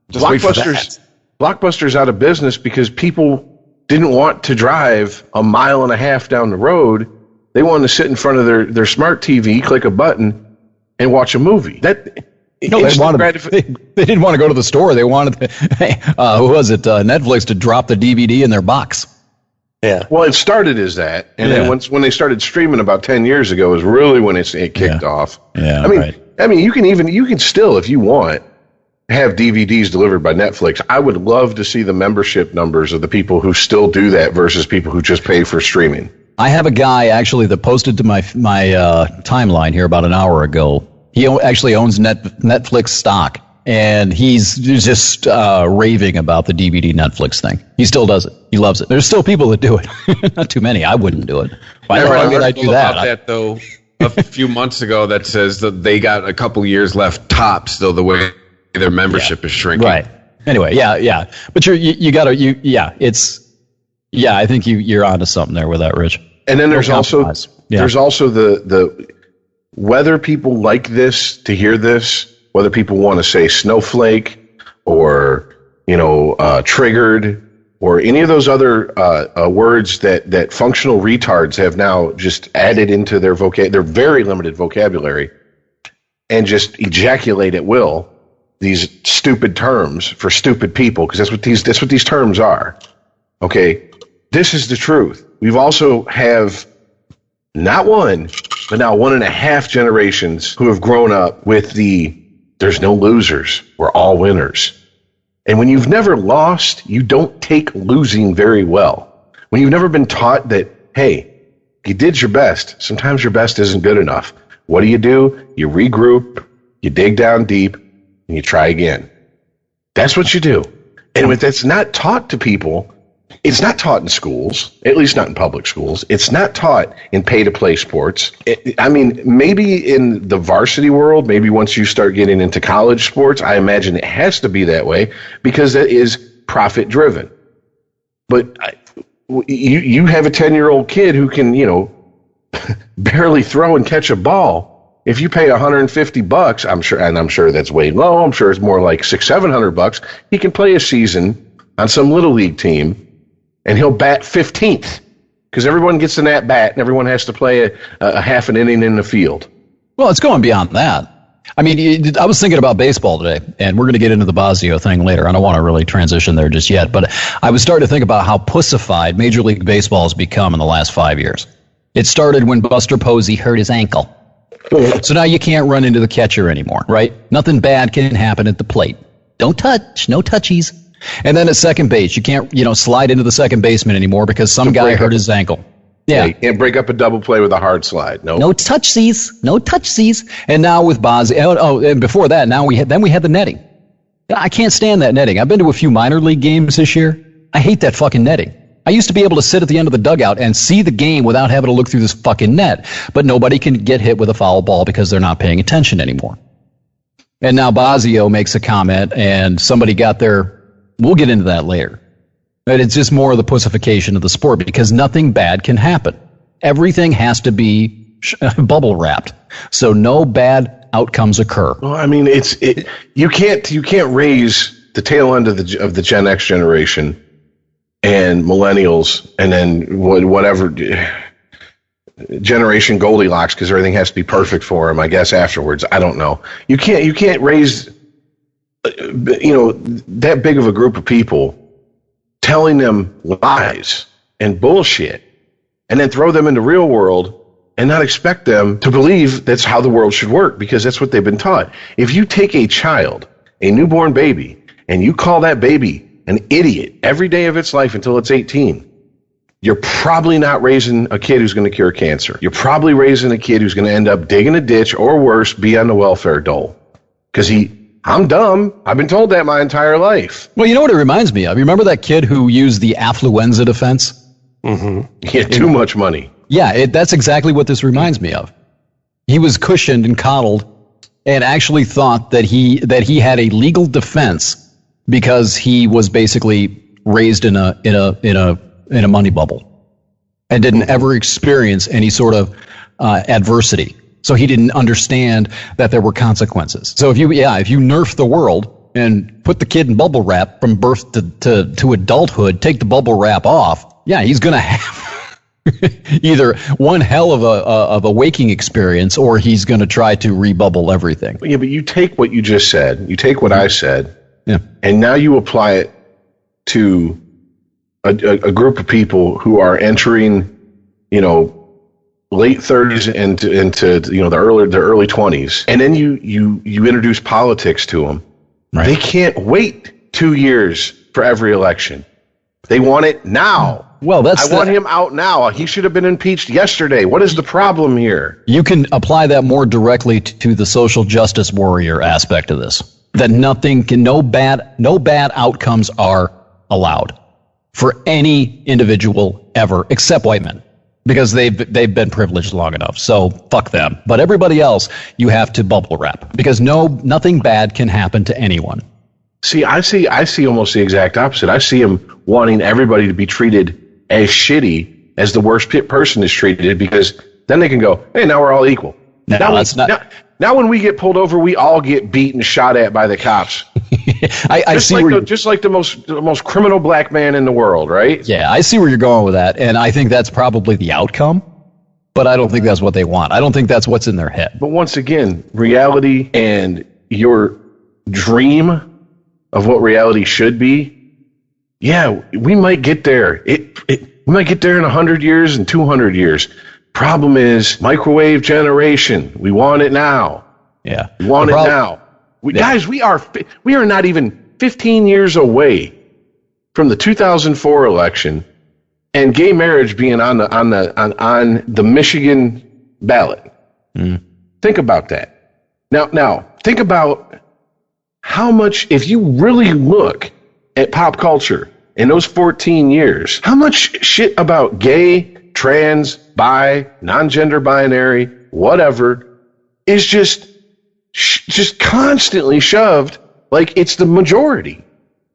Just wait for that. Blockbuster's out of business because people didn't want to drive a mile and a half down the road. They wanted to sit in front of their smart TV, click a button, and watch a movie. They didn't want to go to the store. They wanted, Netflix to drop the DVD in their box. Yeah. Well, it started as that, and then when they started streaming about 10 years ago, is really when it kicked off. Yeah. I mean, you can still, if you want, have DVDs delivered by Netflix. I would love to see the membership numbers of the people who still do that versus people who just pay for streaming. I have a guy actually that posted to my timeline here about an hour ago. He actually owns Netflix stock, and he's just raving about the DVD Netflix thing. He still does it. He loves it. There's still people that do it. Not too many. I wouldn't do it. I do that though a few months ago that says that they got a couple years left tops, though the way their membership is shrinking. Right. Anyway, yeah. But I think you're onto something there with that, Rich. And then there's also the whether people like this to hear this, whether people want to say snowflake or triggered or any of those other words that functional retards have now just added into their their very limited vocabulary, and just ejaculate at will these stupid terms for stupid people, because that's what these terms are. Okay, this is the truth. We've also have not one, but now 1.5 generations who have grown up with there's no losers, we're all winners. And when you've never lost, you don't take losing very well. When you've never been taught that, hey, you did your best, sometimes your best isn't good enough. What do? You regroup, you dig down deep, and you try again. That's what you do. And when that's not taught to people, it's not taught in schools, at least not in public schools. It's not taught in pay-to-play sports. Maybe in the varsity world, maybe once you start getting into college sports, I imagine it has to be that way because that is profit-driven. But you have a 10-year-old kid who can, barely throw and catch a ball. If you pay $150, I'm sure that's way low. I'm sure it's more like $600-700. He can play a season on some little league team, and he'll bat 15th because everyone gets an at bat and everyone has to play a half an inning in the field. Well, it's going beyond that. I mean, I was thinking about baseball today, and we're going to get into the Bosio thing later. I don't want to really transition there just yet, but I was starting to think about how pussified Major League Baseball has become in the last 5 years. It started when Buster Posey hurt his ankle. So now you can't run into the catcher anymore, right? Nothing bad can happen at the plate. Don't touch, no touchies. And then at second base, you can't, slide into the second baseman anymore because some guy hurt his ankle. Yeah, you can't break up a double play with a hard slide. No. No touch-sies. And now with Bosio, and before that, we had the netting. I can't stand that netting. I've been to a few minor league games this year. I hate that fucking netting. I used to be able to sit at the end of the dugout and see the game without having to look through this fucking net. But nobody can get hit with a foul ball because they're not paying attention anymore. And now Bosio makes a comment, and somebody got their... We'll get into that later. But it's just more of the pussification of the sport because nothing bad can happen. Everything has to be bubble wrapped, so no bad outcomes occur. Well, I mean, you can't raise the tail end of the Gen X generation and millennials, and then whatever generation Goldilocks, because everything has to be perfect for them. I guess afterwards, I don't know. You can't raise that big of a group of people telling them lies and bullshit, and then throw them into real world and not expect them to believe that's how the world should work, because that's what they've been taught. If you take a child, a newborn baby, and you call that baby an idiot every day of its life until it's 18, you're probably not raising a kid who's going to cure cancer. You're probably raising a kid who's going to end up digging a ditch, or worse, be on the welfare dole. Because I'm dumb. I've been told that my entire life. Well, you know what it reminds me of? You remember that kid who used the affluenza defense? Mm-hmm. He had too much money. Yeah, that's exactly what this reminds me of. He was cushioned and coddled and actually thought that he had a legal defense because he was basically raised in a money bubble and didn't ever experience any sort of adversity. So he didn't understand that there were consequences. So if you nerf the world and put the kid in bubble wrap from birth to adulthood, take the bubble wrap off, yeah, he's going to have either one hell of a waking experience, or he's going to try to rebubble everything. Yeah, but you take what you just said, you take what I said, yeah, and now you apply it to a group of people who are entering, late 30s into the early 20s, and then you introduce politics to them. Right. They can't wait 2 years for every election. They want it now. Well, I want him out now. He should have been impeached yesterday. What is the problem here? You can apply that more directly to the social justice warrior aspect of this. That no bad outcomes are allowed for any individual ever, except white men, because they've been privileged long enough. So fuck them. But everybody else, you have to bubble wrap, because nothing bad can happen to anyone. See, I see almost the exact opposite. I see him wanting everybody to be treated as shitty as the worst person is treated, because then they can go, hey, now we're all equal. Now when we get pulled over, we all get beat and shot at by the cops. Just like the most criminal black man in the world, right? Yeah, I see where you're going with that, and I think that's probably the outcome, but I don't think that's what they want. I don't think that's what's in their head. But once again, reality and your dream of what reality should be, yeah, we might get there. We might get there in 100 years and 200 years. Problem is, microwave generation. We want it now. Yeah, we want it now. Guys, we are not even 15 years away from the 2004 election and gay marriage being on the Michigan ballot. Mm. Think about that. Now think about how much, if you really look at pop culture in those 14 years, how much shit about gay, trans, bi, non-gender binary, whatever, is just constantly shoved like it's the majority.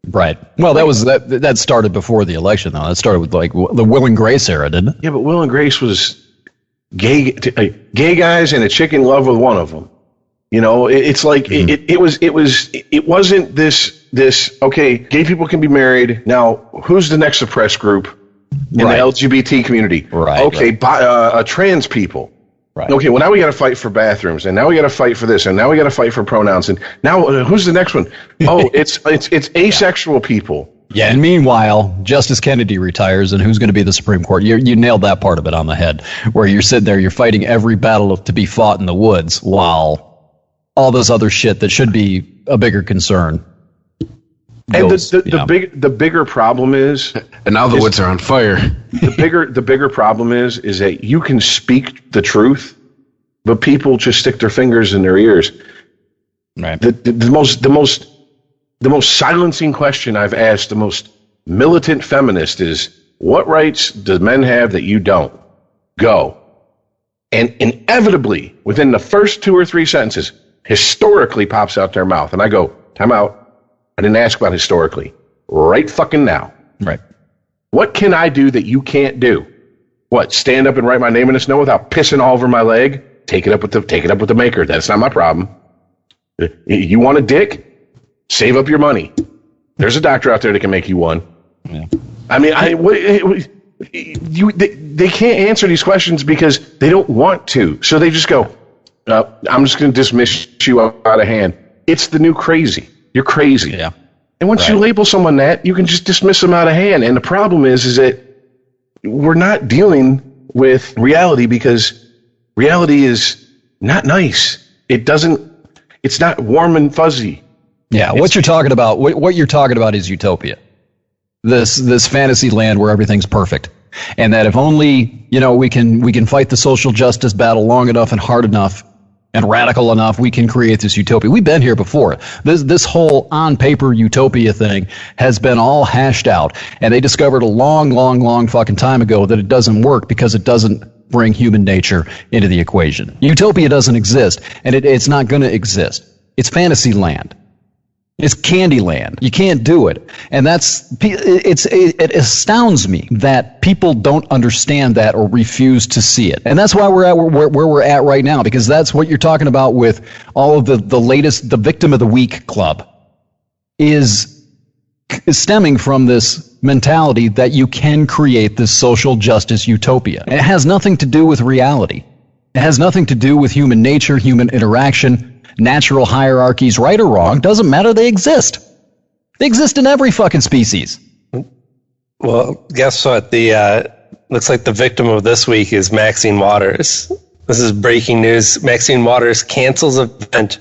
Right. Well, that started before the election, though. That started with like the Will and Grace era, didn't it? Yeah, but Will and Grace was gay guys and a chick in love with one of them. It's like mm-hmm. it wasn't this. Okay, gay people can be married. Now, who's the next suppressed group in the LGBT community? Right. Okay, trans people. Right. Okay, well, now we got to fight for bathrooms, and now we got to fight for this, and now we got to fight for pronouns, and now who's the next one? Oh, it's asexual people. Yeah, and meanwhile, Justice Kennedy retires, and who's going to be the Supreme Court? You nailed that part of it on the head, where you're sitting there, you're fighting every battle to be fought in the woods, while all this other shit that should be a bigger concern. And the bigger problem is, and now the woods are on fire. The bigger problem is that you can speak the truth, but people just stick their fingers in their ears. Right. The most silencing question I've asked the most militant feminist is, what rights do men have that you don't? Go. And inevitably, within the first 2 or 3 sentences, historically pops out their mouth. And I go, time out. I didn't ask about historically. Right fucking now. Right. What can I do that you can't do? What? Stand up and write my name in the snow without pissing all over my leg? Take it up with the maker. That's not my problem. You want a dick? Save up your money. There's a doctor out there that can make you one. Yeah. I mean, they can't answer these questions because they don't want to. So they just go, I'm just going to dismiss you out of hand. It's the new crazy. You're crazy. Yeah. And once you label someone that, you can just dismiss them out of hand. And the problem is that we're not dealing with reality because reality is not nice. It's not warm and fuzzy. Yeah, what you're talking about is utopia. This fantasy land where everything's perfect. And that if only, we can fight the social justice battle long enough and hard enough and radical enough, we can create this utopia. We've been here before. This whole on paper utopia thing has been all hashed out. And they discovered a long fucking time ago that it doesn't work because it doesn't bring human nature into the equation. Utopia doesn't exist, and it's not going to exist. It's fantasy land. It's Candyland. You can't do it. And it astounds me that people don't understand that or refuse to see it. And that's why we're at where we're at right now, because that's what you're talking about with all of the latest, the victim of the week club is stemming from this mentality that you can create this social justice utopia. And it has nothing to do with reality. It has nothing to do with human nature, human interaction, natural hierarchies, right or wrong, doesn't matter. They exist. They exist in every fucking species. Well, guess what? Looks like the victim of this week is Maxine Waters. This is breaking news. Maxine Waters cancels event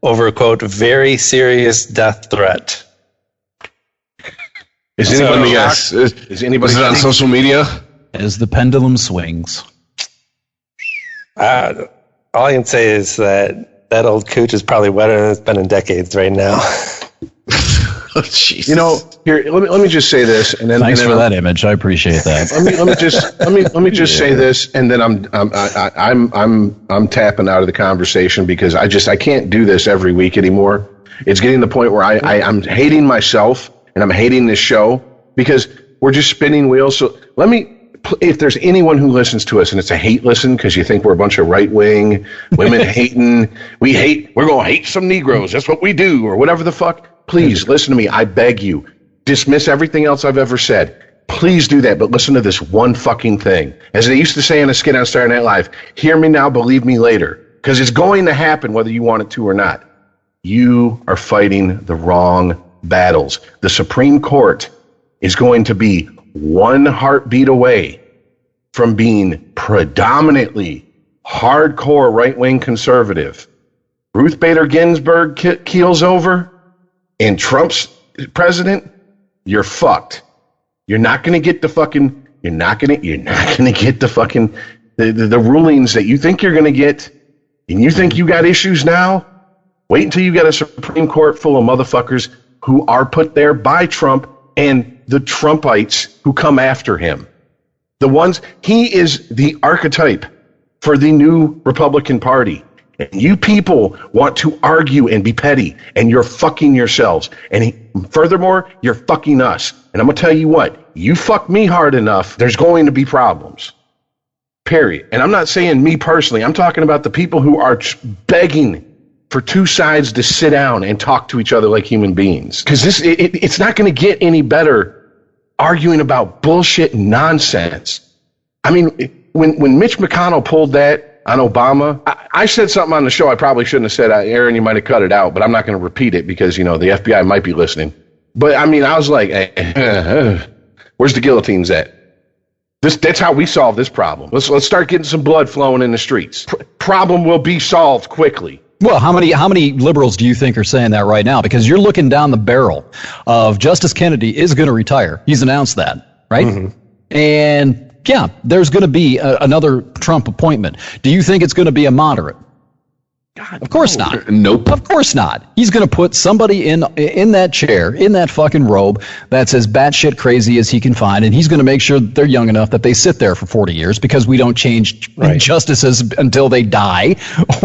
over a, quote, very serious death threat. Is anybody on social media? As the pendulum swings. All I can say is that old cooch is probably wetter than it's been in decades right now. Oh, here, let me just say this, and then thanks for that image. I appreciate that. Let me just say this, and then I'm tapping out of the conversation because I can't do this every week anymore. It's getting to the point where I'm hating myself and I'm hating this show because we're just spinning wheels. So if there's anyone who listens to us and it's a hate listen because you think we're a bunch of right-wing women hating, we're going to hate some Negroes, that's what we do, or whatever the fuck, please listen to me. I beg you. Dismiss everything else I've ever said. Please do that, but listen to this one fucking thing. As they used to say in a skit on Saturday Night Live, hear me now, believe me later, because it's going to happen whether you want it to or not. You are fighting the wrong battles. The Supreme Court is going to be one heartbeat away from being predominantly hardcore right-wing conservative. Ruth Bader Ginsburg keels over and Trump's president, you're fucked. You're not going to get the fucking, you're not going to get the fucking, the rulings that you think you're going to get, and you think you got issues now? Wait until you get a Supreme Court full of motherfuckers who are put there by Trump and the Trumpites who come after him. He is the archetype for the new Republican Party. And you people want to argue and be petty, and you're fucking yourselves. And furthermore, you're fucking us. And I'm going to tell you what, you fuck me hard enough, there's going to be problems. Period. And I'm not saying me personally, I'm talking about the people who are begging for two sides to sit down and talk to each other like human beings. Because it's not going to get any better arguing about bullshit nonsense. I mean, when Mitch McConnell pulled that on Obama, I said something on the show I probably shouldn't have said. Aaron, you might have cut it out, but I'm not going to repeat it because, the FBI might be listening. But, I mean, I was like, where's the guillotines at? That's how we solve this problem. Let's start getting some blood flowing in the streets. Problem will be solved quickly. Well, how many liberals do you think are saying that right now? Because you're looking down the barrel of Justice Kennedy is going to retire. He's announced that, right? Mm-hmm. And yeah, there's going to be another Trump appointment. Do you think it's going to be a moderate? God, of course not. Nope. Of course not. He's going to put somebody in that chair, in that fucking robe, that's as batshit crazy as he can find, and he's going to make sure that they're young enough that they sit there for 40 years because we don't change justices until they die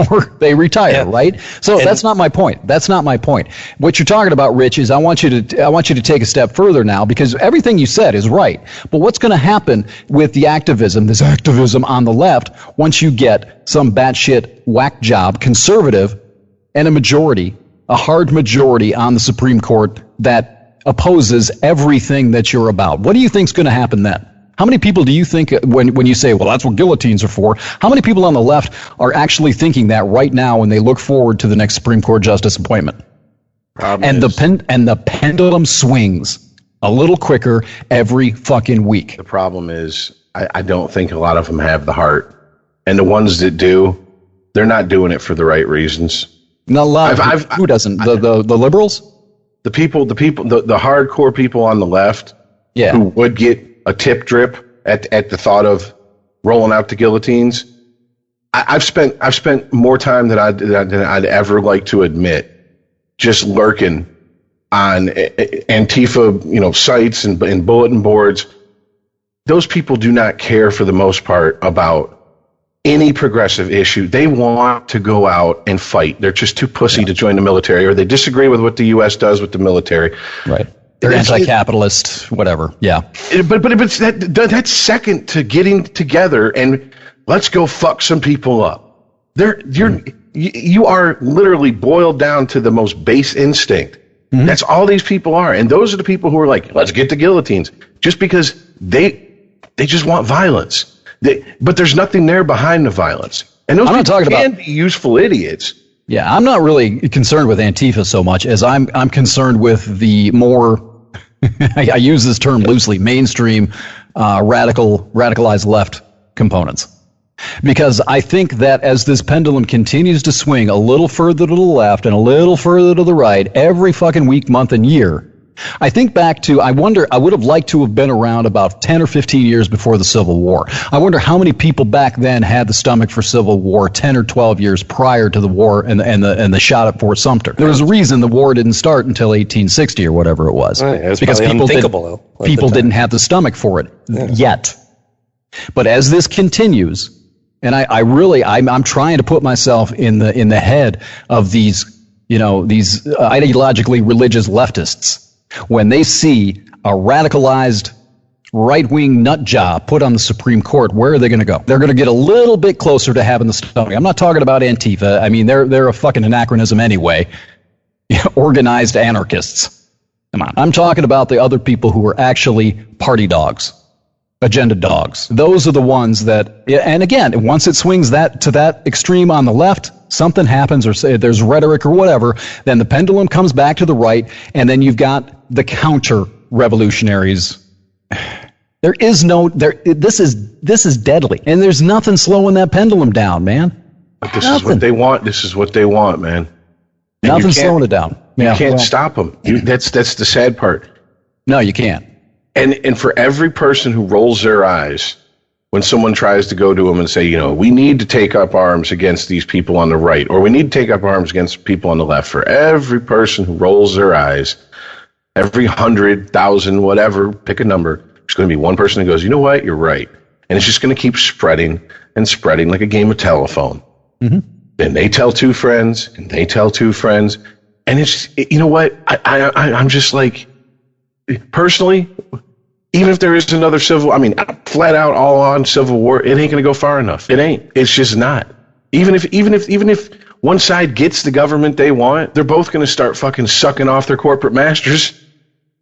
or they retire, right? So that's not my point. That's not my point. What you're talking about, Rich, is I want you to take a step further now because everything you said is right. But what's going to happen with the activism, this activism on the left, once you get some batshit whack job conservative and a hard majority on the Supreme Court that opposes everything that you're about? What do you think's going to happen then? How many people do you think when you say, well, that's what guillotines are for, how many people on the left are actually thinking that right now when they look forward to the next Supreme Court justice appointment? The pendulum swings a little quicker every fucking week. The problem is, I don't think a lot of them have the heart. And the ones that do, they're not doing it for the right reasons. Not a lot. Who doesn't? The liberals? The hardcore people on the left, who would get a tip drip at the thought of rolling out the guillotines. I've spent more time than I'd ever like to admit just lurking on Antifa, sites and bulletin boards. Those people do not care for the most part about any progressive issue. They want to go out and fight. They're just too pussy to join the military, or they disagree with what the U.S. does with the military. Right. They're anti-capitalist, whatever. Yeah. But that's second to getting together and let's go fuck some people up. You are literally boiled down to the most base instinct. Mm-hmm. That's all these people are. And those are the people who are like, let's get the guillotines, just because they just want violence. But there's nothing there behind the violence. And those people can be useful idiots. Yeah, I'm not really concerned with Antifa so much as I'm concerned with the more, I use this term loosely, mainstream, radicalized left components. Because I think that as this pendulum continues to swing a little further to the left and a little further to the right every fucking week, month, and year, I think back to, I wonder, I would have liked to have been around about 10 or 15 years before the Civil War. I wonder how many people back then had the stomach for Civil War 10 or 12 years prior to the war and the shot at Fort Sumter. There was a reason the war didn't start until 1860 or whatever it was. Right, it was because people didn't have the stomach for it yet. But as this continues, and I'm trying to put myself in the head of these ideologically religious leftists. When they see a radicalized right-wing nut job put on the Supreme Court, where are they going to go? They're going to get a little bit closer to having the stomach. I'm not talking about Antifa. I mean, they're a fucking anachronism anyway. Organized anarchists. Come on. I'm talking about the other people who are actually party dogs, agenda dogs. Those are the ones that, and again, once it swings to that extreme on the left, something happens, or say there's rhetoric or whatever, then the pendulum comes back to the right, and then you've got the counter revolutionaries. This is deadly, and there's nothing slowing that pendulum down, man. But this is what they want. This is what they want, man. And nothing slowing it down. You can't stop them. That's the sad part. No, you can't. And for every person who rolls their eyes when someone tries to go to them and say, we need to take up arms against these people on the right, or we need to take up arms against people on the left, for every person who rolls their eyes, every 100,000, whatever, pick a number, there's going to be one person who goes, you know what, you're right. And it's just going to keep spreading and spreading like a game of telephone. Mm-hmm. And they tell two friends, and they tell two friends. And it's, you know what, I'm just like, personally, even if there is another flat out all on civil war, it ain't going to go far enough. It ain't. It's just not. Even if one side gets the government they want, they're both going to start fucking sucking off their corporate masters.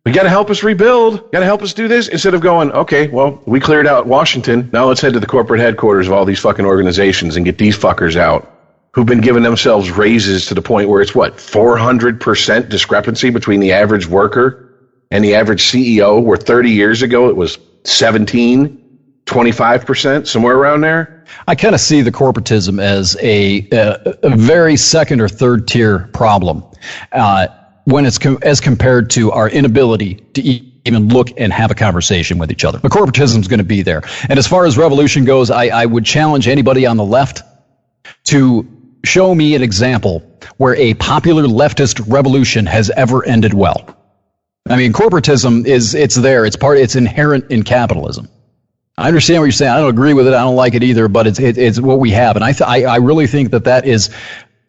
We got to help us rebuild. Got to help us do this, instead of going, okay, well, we cleared out Washington. Now let's head to the corporate headquarters of all these fucking organizations and get these fuckers out who've been giving themselves raises to the point where it's 400% discrepancy between the average worker and the average CEO, where 30 years ago it was 25%, somewhere around there. I kind of see the corporatism as a very second or third tier problem when it's as compared to our inability to even look and have a conversation with each other. The corporatism is going to be there. And as far as revolution goes, I would challenge anybody on the left to show me an example where a popular leftist revolution has ever ended well. I mean, corporatism it's there. It's inherent in capitalism. I understand what you're saying. I don't agree with it. I don't like it either, but it's what we have. And I really think that is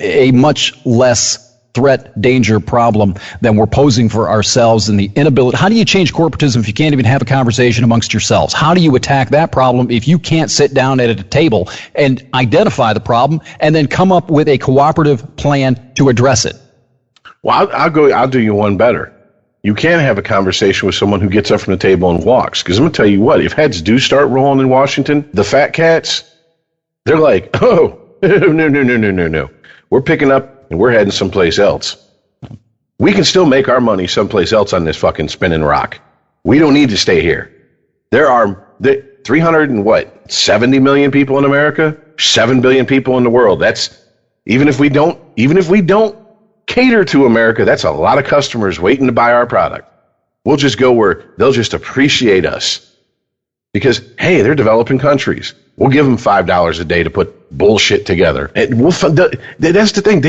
a much less threat, danger, problem than we're posing for ourselves, and the inability. How do you change corporatism if you can't even have a conversation amongst yourselves? How do you attack that problem if you can't sit down at a table and identify the problem and then come up with a cooperative plan to address it? Well, I'll do you one better. You can have a conversation with someone who gets up from the table and walks. Because I'm going to tell you what, if heads do start rolling in Washington, the fat cats, they're like, oh, no. We're picking up and we're heading someplace else. We can still make our money someplace else on this fucking spinning rock. We don't need to stay here. 70 million people in America, 7 billion people in the world. That's even if we don't cater to America, that's a lot of customers waiting to buy our product. We'll just go where they'll just appreciate us because, hey, they're developing countries. We'll give them $5 a day to put bullshit together. And that's the thing.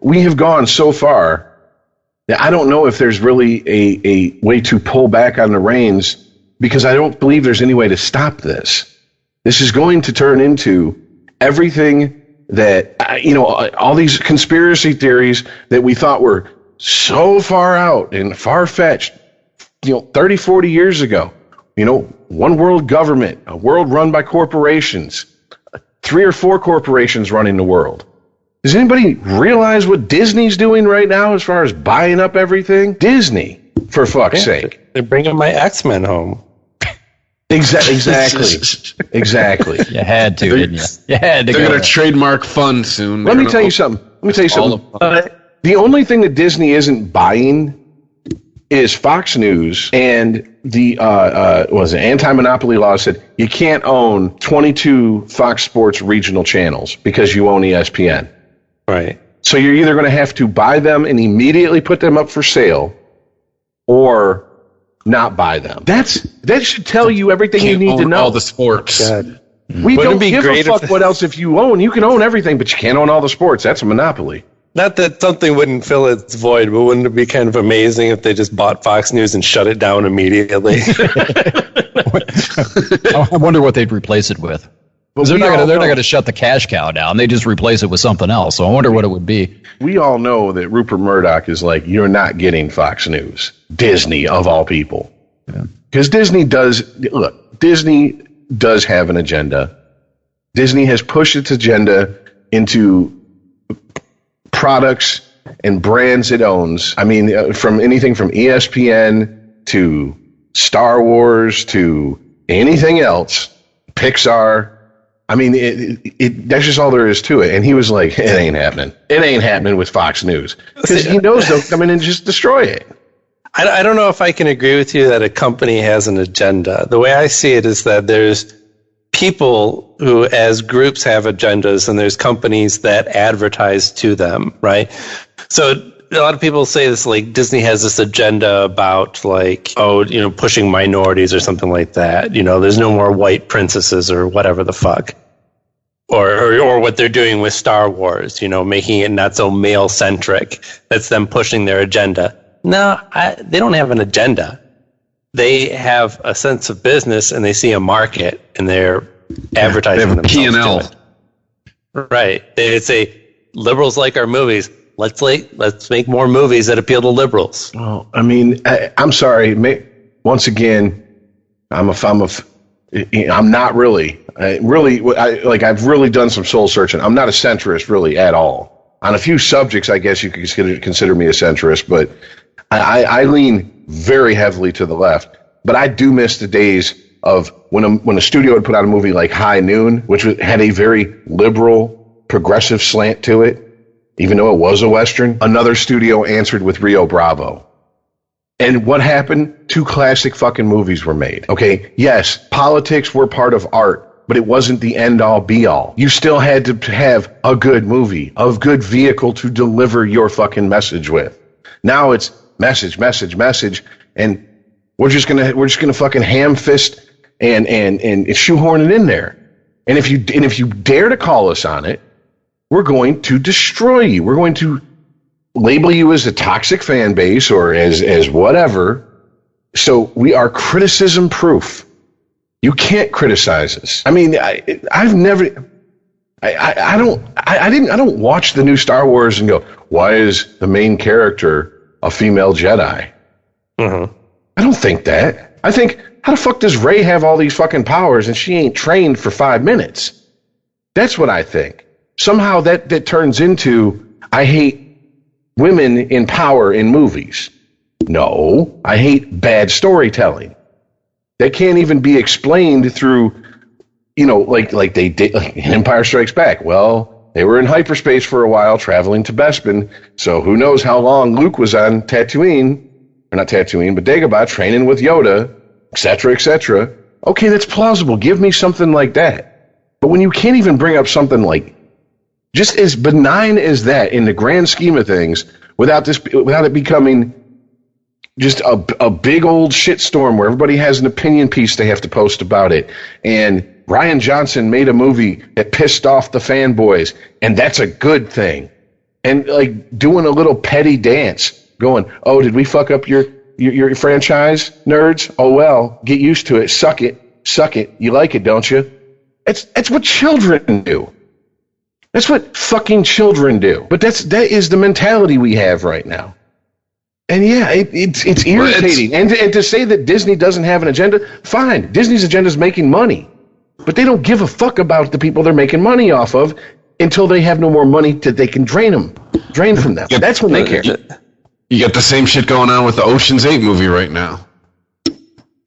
We have gone so far that I don't know if there's really a way to pull back on the reins because I don't believe there's any way to stop this. This is going to turn into everything that, all these conspiracy theories that we thought were so far out and far-fetched, 30, 40 years ago. One world government, a world run by corporations, 3 or 4 corporations running the world. Does anybody realize what Disney's doing right now as far as buying up everything? Disney, for fuck's sake. They're bringing my X-Men home. Exactly. You had to, didn't you? You had to. They're going to trademark fun soon. Let me tell you something. The only thing that Disney isn't buying is Fox News, and the anti-monopoly law said you can't own 22 Fox Sports regional channels because you own ESPN. Right. So you're either going to have to buy them and immediately put them up for sale, or not buy them. That should tell you everything you need to know. All the sports. God. We don't give a fuck what else if you own. You can own everything, but you can't own all the sports. That's a monopoly. Not that something wouldn't fill its void, but wouldn't it be kind of amazing if they just bought Fox News and shut it down immediately? I wonder what they'd replace it with. Because they're not going to shut the cash cow down. They just replace it with something else. So I wonder what it would be. We all know that Rupert Murdoch is like, you're not getting Fox News. Disney, of all people. Because Disney does have an agenda. Disney has pushed its agenda into products and brands it owns. I mean, from anything from ESPN to Star Wars to anything else, Pixar. I mean, that's just all there is to it. And he was like, it ain't happening. It ain't happening with Fox News. Because he knows they'll come in and just destroy it. I don't know if I can agree with you that a company has an agenda. The way I see it is that there's people who, as groups, have agendas, and there's companies that advertise to them, right? So a lot of people say this, like Disney has this agenda about pushing minorities or something like that. There's no more white princesses or whatever the fuck. Or what they're doing with Star Wars, making it not so male centric. That's them pushing their agenda. No, they don't have an agenda. They have a sense of business and they see a market and they're advertising themselves. P&L. To it. Right. They say liberals like our movies. Let's make more movies that appeal to liberals. Well, I mean, I'm sorry. Once again, I'm not really. I've really done some soul searching. I'm not a centrist really at all. On a few subjects, I guess you could consider me a centrist, but I lean very heavily to the left. But I do miss the days of when a studio would put out a movie like High Noon, which had a very liberal, progressive slant to it. Even though it was a Western, another studio answered with Rio Bravo. And what happened? 2 classic fucking movies were made. Okay, yes, politics were part of art, but it wasn't the end-all, be-all. You still had to have a good movie, a good vehicle to deliver your fucking message with. Now it's message, and we're just gonna fucking ham fist and shoehorn it in there. And if you dare to call us on it, we're going to destroy you. We're going to label you as a toxic fan base or as whatever. So we are criticism proof. You can't criticize us. I mean, I don't watch the new Star Wars and go, why is the main character a female Jedi? Mm-hmm. I don't think that. I think, how the fuck does Rey have all these fucking powers and she ain't trained for 5 minutes? That's what I think. Somehow that turns into, I hate women in power in movies. No, I hate bad storytelling. That can't even be explained through, like they did in Empire Strikes Back. Well, they were in hyperspace for a while, traveling to Bespin, so who knows how long Luke was on Tatooine, or not Tatooine, but Dagobah, training with Yoda, et cetera, okay, that's plausible. Give me something like that. But when you can't even bring up something like just as benign as that in the grand scheme of things, without it becoming just a big old shitstorm where everybody has an opinion piece they have to post about it, and Rian Johnson made a movie that pissed off the fanboys, and that's a good thing. And like doing a little petty dance, going, "Oh, did we fuck up your franchise, nerds? Oh well, get used to it. Suck it. You like it, don't you?" That's what children do. That's what fucking children do. But that is the mentality we have right now. And yeah, it's irritating. And to say that Disney doesn't have an agenda, fine. Disney's agenda is making money. But they don't give a fuck about the people they're making money off of until they have no more money that they can drain from them. That's when they care. You got the same shit going on with the Ocean's 8 movie right now.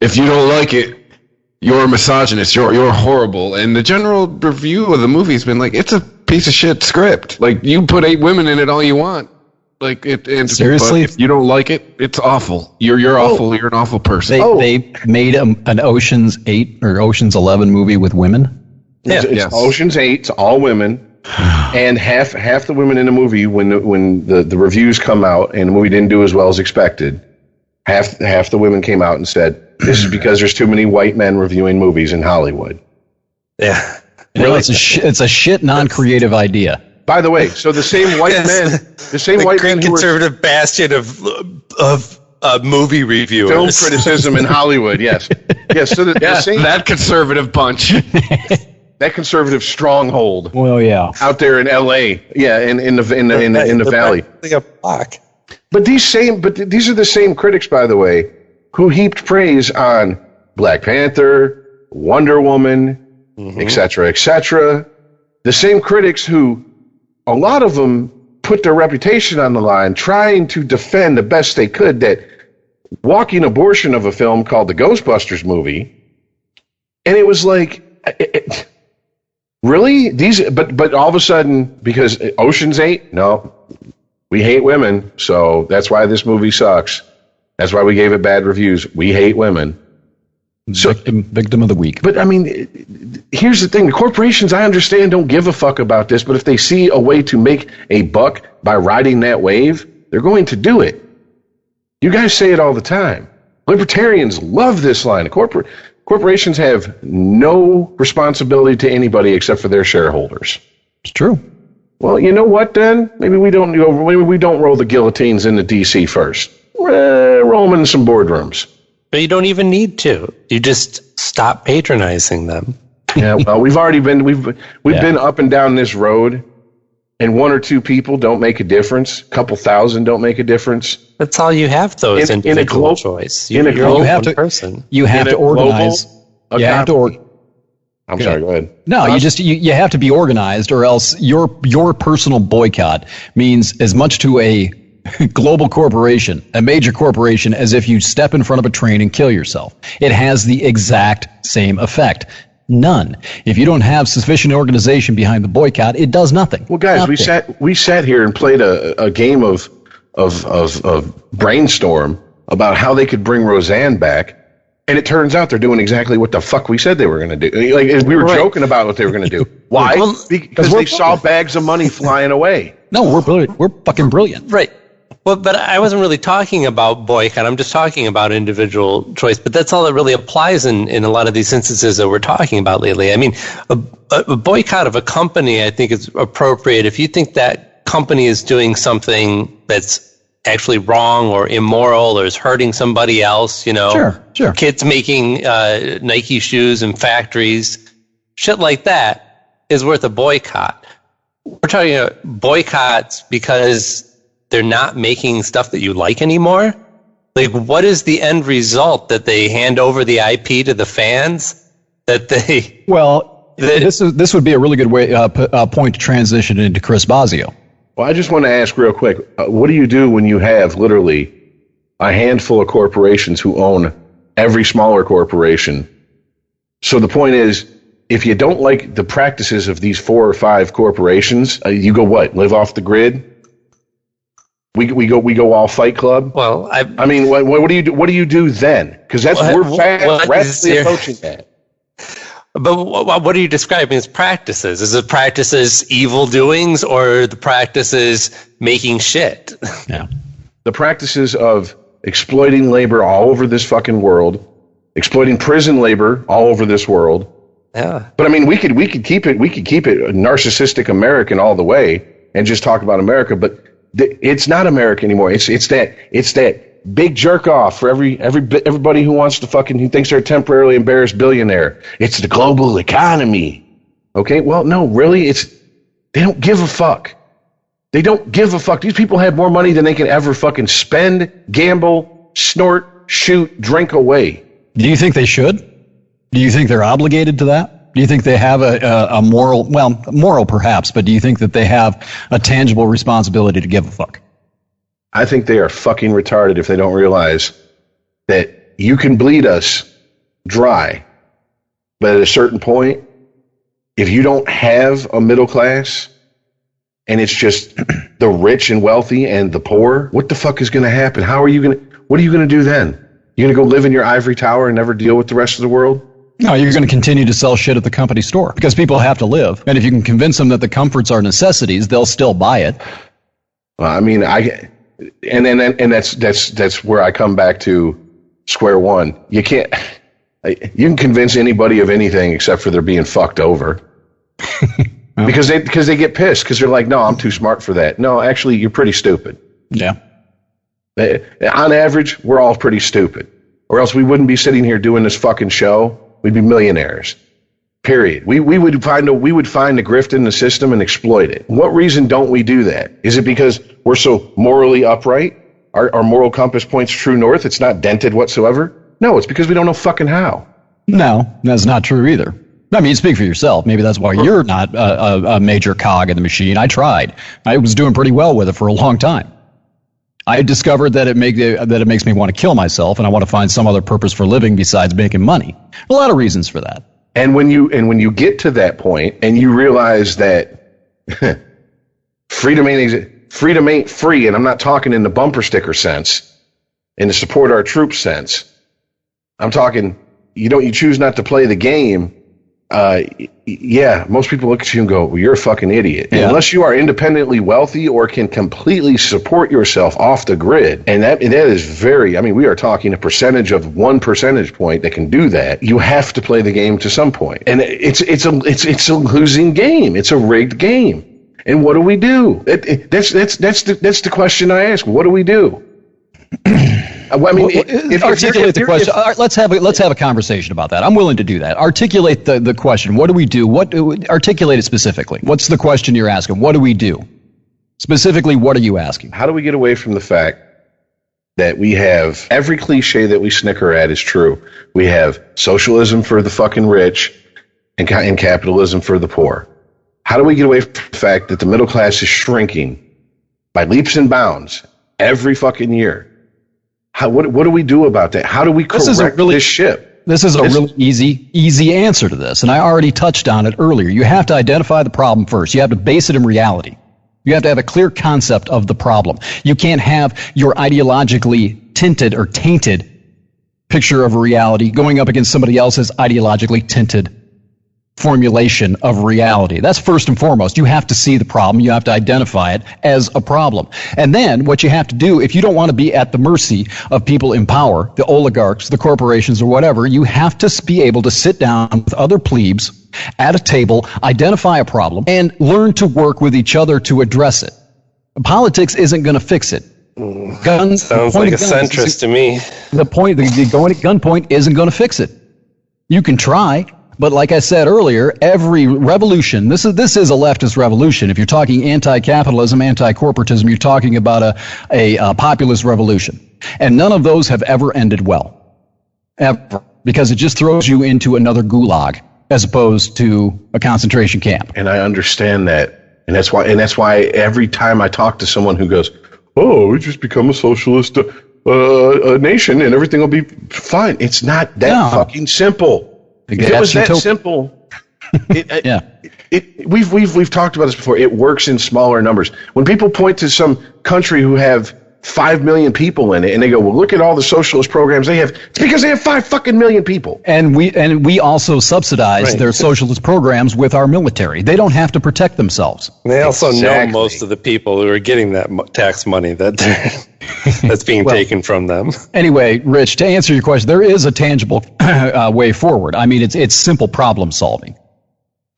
If you don't like it, you're a misogynist. You're horrible. And the general review of the movie has been like, it's a piece of shit script. Like, you put 8 women in it all you want. Like Seriously? If you don't like it, it's awful. You're awful. You're an awful person. They made an Ocean's 8 or Ocean's 11 movie with women. Yeah, it's Ocean's 8. It's all women, and half the women in the movie when the reviews come out and the movie didn't do as well as expected, half the women came out and said, "This is because there's too many white men reviewing movies in Hollywood." Yeah, really, it's a shit non-creative idea. By the way, so the same white men, conservative bastion of movie reviewers, film criticism in Hollywood. Yes. So the same, that conservative bunch, that conservative stronghold. Well, yeah, out there in L.A. Yeah, in the valley. But these are the same critics, by the way, who heaped praise on Black Panther, Wonder Woman, et cetera. The same critics who, a lot of them put their reputation on the line trying to defend the best they could that walking abortion of a film called the Ghostbusters movie. And it was like, really? But all of a sudden, because Ocean's 8, no, we hate women, so that's why this movie sucks. That's why we gave it bad reviews. We hate women. So, victim of the week. But I mean, here's the thing: the corporations, I understand, don't give a fuck about this. But if they see a way to make a buck by riding that wave, they're going to do it. You guys say it all the time. Libertarians love this line. Corporations have no responsibility to anybody except for their shareholders. It's true. Well, you know what? Then maybe we don't roll the guillotines into D.C. first. Roll them in some boardrooms. But you don't even need to. You just stop patronizing them. Yeah, well, we've been up and down this road, and 1 or 2 people don't make a difference. A couple thousand don't make a difference. That's all you have, though, is individual choice. You're you have to person. You have to organize. You have to I'm sorry, go ahead. No, you have to be organized, or else your personal boycott means as much to a global corporation, a major corporation, as if you step in front of a train and kill yourself. It has the exact same effect. None. If you don't have sufficient organization behind the boycott, it does nothing. Well, guys, we sat here and played a game of brainstorm about how they could bring Roseanne back, and it turns out they're doing exactly what the fuck we said they were going to do. Like, we were joking about what they were going to do. Why? Because they saw bags of money flying away. No, we're brilliant. We're fucking brilliant. Right. Well, but I wasn't really talking about boycott. I'm just talking about individual choice. But that's all that really applies in a lot of these instances that we're talking about lately. I mean, a boycott of a company, I think, is appropriate if you think that company is doing something that's actually wrong or immoral or is hurting somebody else. You know, sure. Kids making Nike shoes in factories, shit like that is worth a boycott. We're talking about boycotts because they're not making stuff that you like anymore. Like, what is the end result? That they hand over the IP to the fans? That they... Well, this would be a really good way point to transition into Chris Bosio. Well, I just want to ask real quick, what do you do when you have literally a handful of corporations who own every smaller corporation? So the point is, if you don't like the practices of these 4 or 5 corporations, you go what? Live off the grid? We go all Fight Club. Well, I mean, what do you do? What do you do then? Because we're rapidly approaching that. But what are you describing as practices? Is it practices evil doings or the practices making shit? Yeah. The practices of exploiting labor all over this fucking world, exploiting prison labor all over this world. Yeah. But I mean, we could keep it narcissistic American all the way and just talk about America, but it's not America anymore. It's that big jerk off for everybody who thinks they're a temporarily embarrassed billionaire. It's the global economy. Okay? Well, no, really, they don't give a fuck. They don't give a fuck. These people have more money than they can ever fucking spend, gamble, snort, shoot, drink away. Do you think they should? Do you think they're obligated to that? Do you think they have a moral perhaps, but do you think that they have a tangible responsibility to give a fuck? I think they are fucking retarded if they don't realize that you can bleed us dry, but at a certain point, if you don't have a middle class and it's just the rich and wealthy and the poor, what the fuck is going to happen? What are you going to do then? You're going to go live in your ivory tower and never deal with the rest of the world? No, you're going to continue to sell shit at the company store because people have to live. And if you can convince them that the comforts are necessities, they'll still buy it. Well, I mean, and that's where I come back to square one. You can convince anybody of anything except for they're being fucked over. because they get pissed because they're like, no, I'm too smart for that. No, actually, you're pretty stupid. Yeah. On average, we're all pretty stupid, or else we wouldn't be sitting here doing this fucking show. We'd be millionaires. Period. We would find a grift in the system and exploit it. What reason don't we do that? Is it because we're so morally upright? Our moral compass points true north. It's not dented whatsoever. No, it's because we don't know fucking how. No, that's not true either. I mean, speak for yourself. Maybe that's why you're not a major cog in the machine. I tried. I was doing pretty well with it for a long time. I discovered that it makes me want to kill myself, and I want to find some other purpose for living besides making money. A lot of reasons for that. And when you get to that point and you realize that freedom ain't free, and I'm not talking in the bumper sticker sense, in the support our troops sense. I'm talking you choose not to play the game. Yeah, most people look at you and go, well, you're a fucking idiot. Yeah. Unless you are independently wealthy or can completely support yourself off the grid. And that is we are talking a percentage of 1 percentage point that can do that. You have to play the game to some point. And it's a losing game. It's a rigged game. And what do we do? That's the question I ask. What do we do? Articulate the question. Let's have a conversation about that. I'm willing to do that. Articulate the question. What do we do? Articulate it specifically. What's the question you're asking? What do we do? Specifically, what are you asking? How do we get away from the fact that we have every cliche that we snicker at is true? We have socialism for the fucking rich and capitalism for the poor. How do we get away from the fact that the middle class is shrinking by leaps and bounds every fucking year? What do we do about that? How do we correct this ship? This is a really easy answer to this, and I already touched on it earlier. You have to identify the problem first. You have to base it in reality. You have to have a clear concept of the problem. You can't have your ideologically tinted or tainted picture of reality going up against somebody else's ideologically tinted formulation of reality. That's first and foremost. You have to see the problem. You have to identify it as a problem. And then what you have to do, if you don't want to be at the mercy of people in power, the oligarchs, the corporations, or whatever, you have to be able to sit down with other plebes at a table, identify a problem, and learn to work with each other to address it. Politics isn't going to fix it. Guns sounds like a centrist to me. The gun point isn't going to fix it. You can try. But like I said earlier, every revolution, this is a leftist revolution. If you're talking anti-capitalism, anti-corporatism, you're talking about a populist revolution. And none of those have ever ended well. Ever. Because it just throws you into another gulag as opposed to a concentration camp. And I understand that. And that's why every time I talk to someone who goes, oh, we just become a socialist nation and everything will be fine. It's not that fucking simple. If it was that simple, we've talked about this before. It works in smaller numbers. When people point to some country who have 5 million people in it, and they go, well, look at all the socialist programs they have. It's because they have 5 fucking million people. And we also subsidize their socialist programs with our military. They don't have to protect themselves. They also know most of the people who are getting that tax money that's being taken from them. Anyway, Rich, to answer your question, there is a tangible way forward. I mean, it's simple problem solving.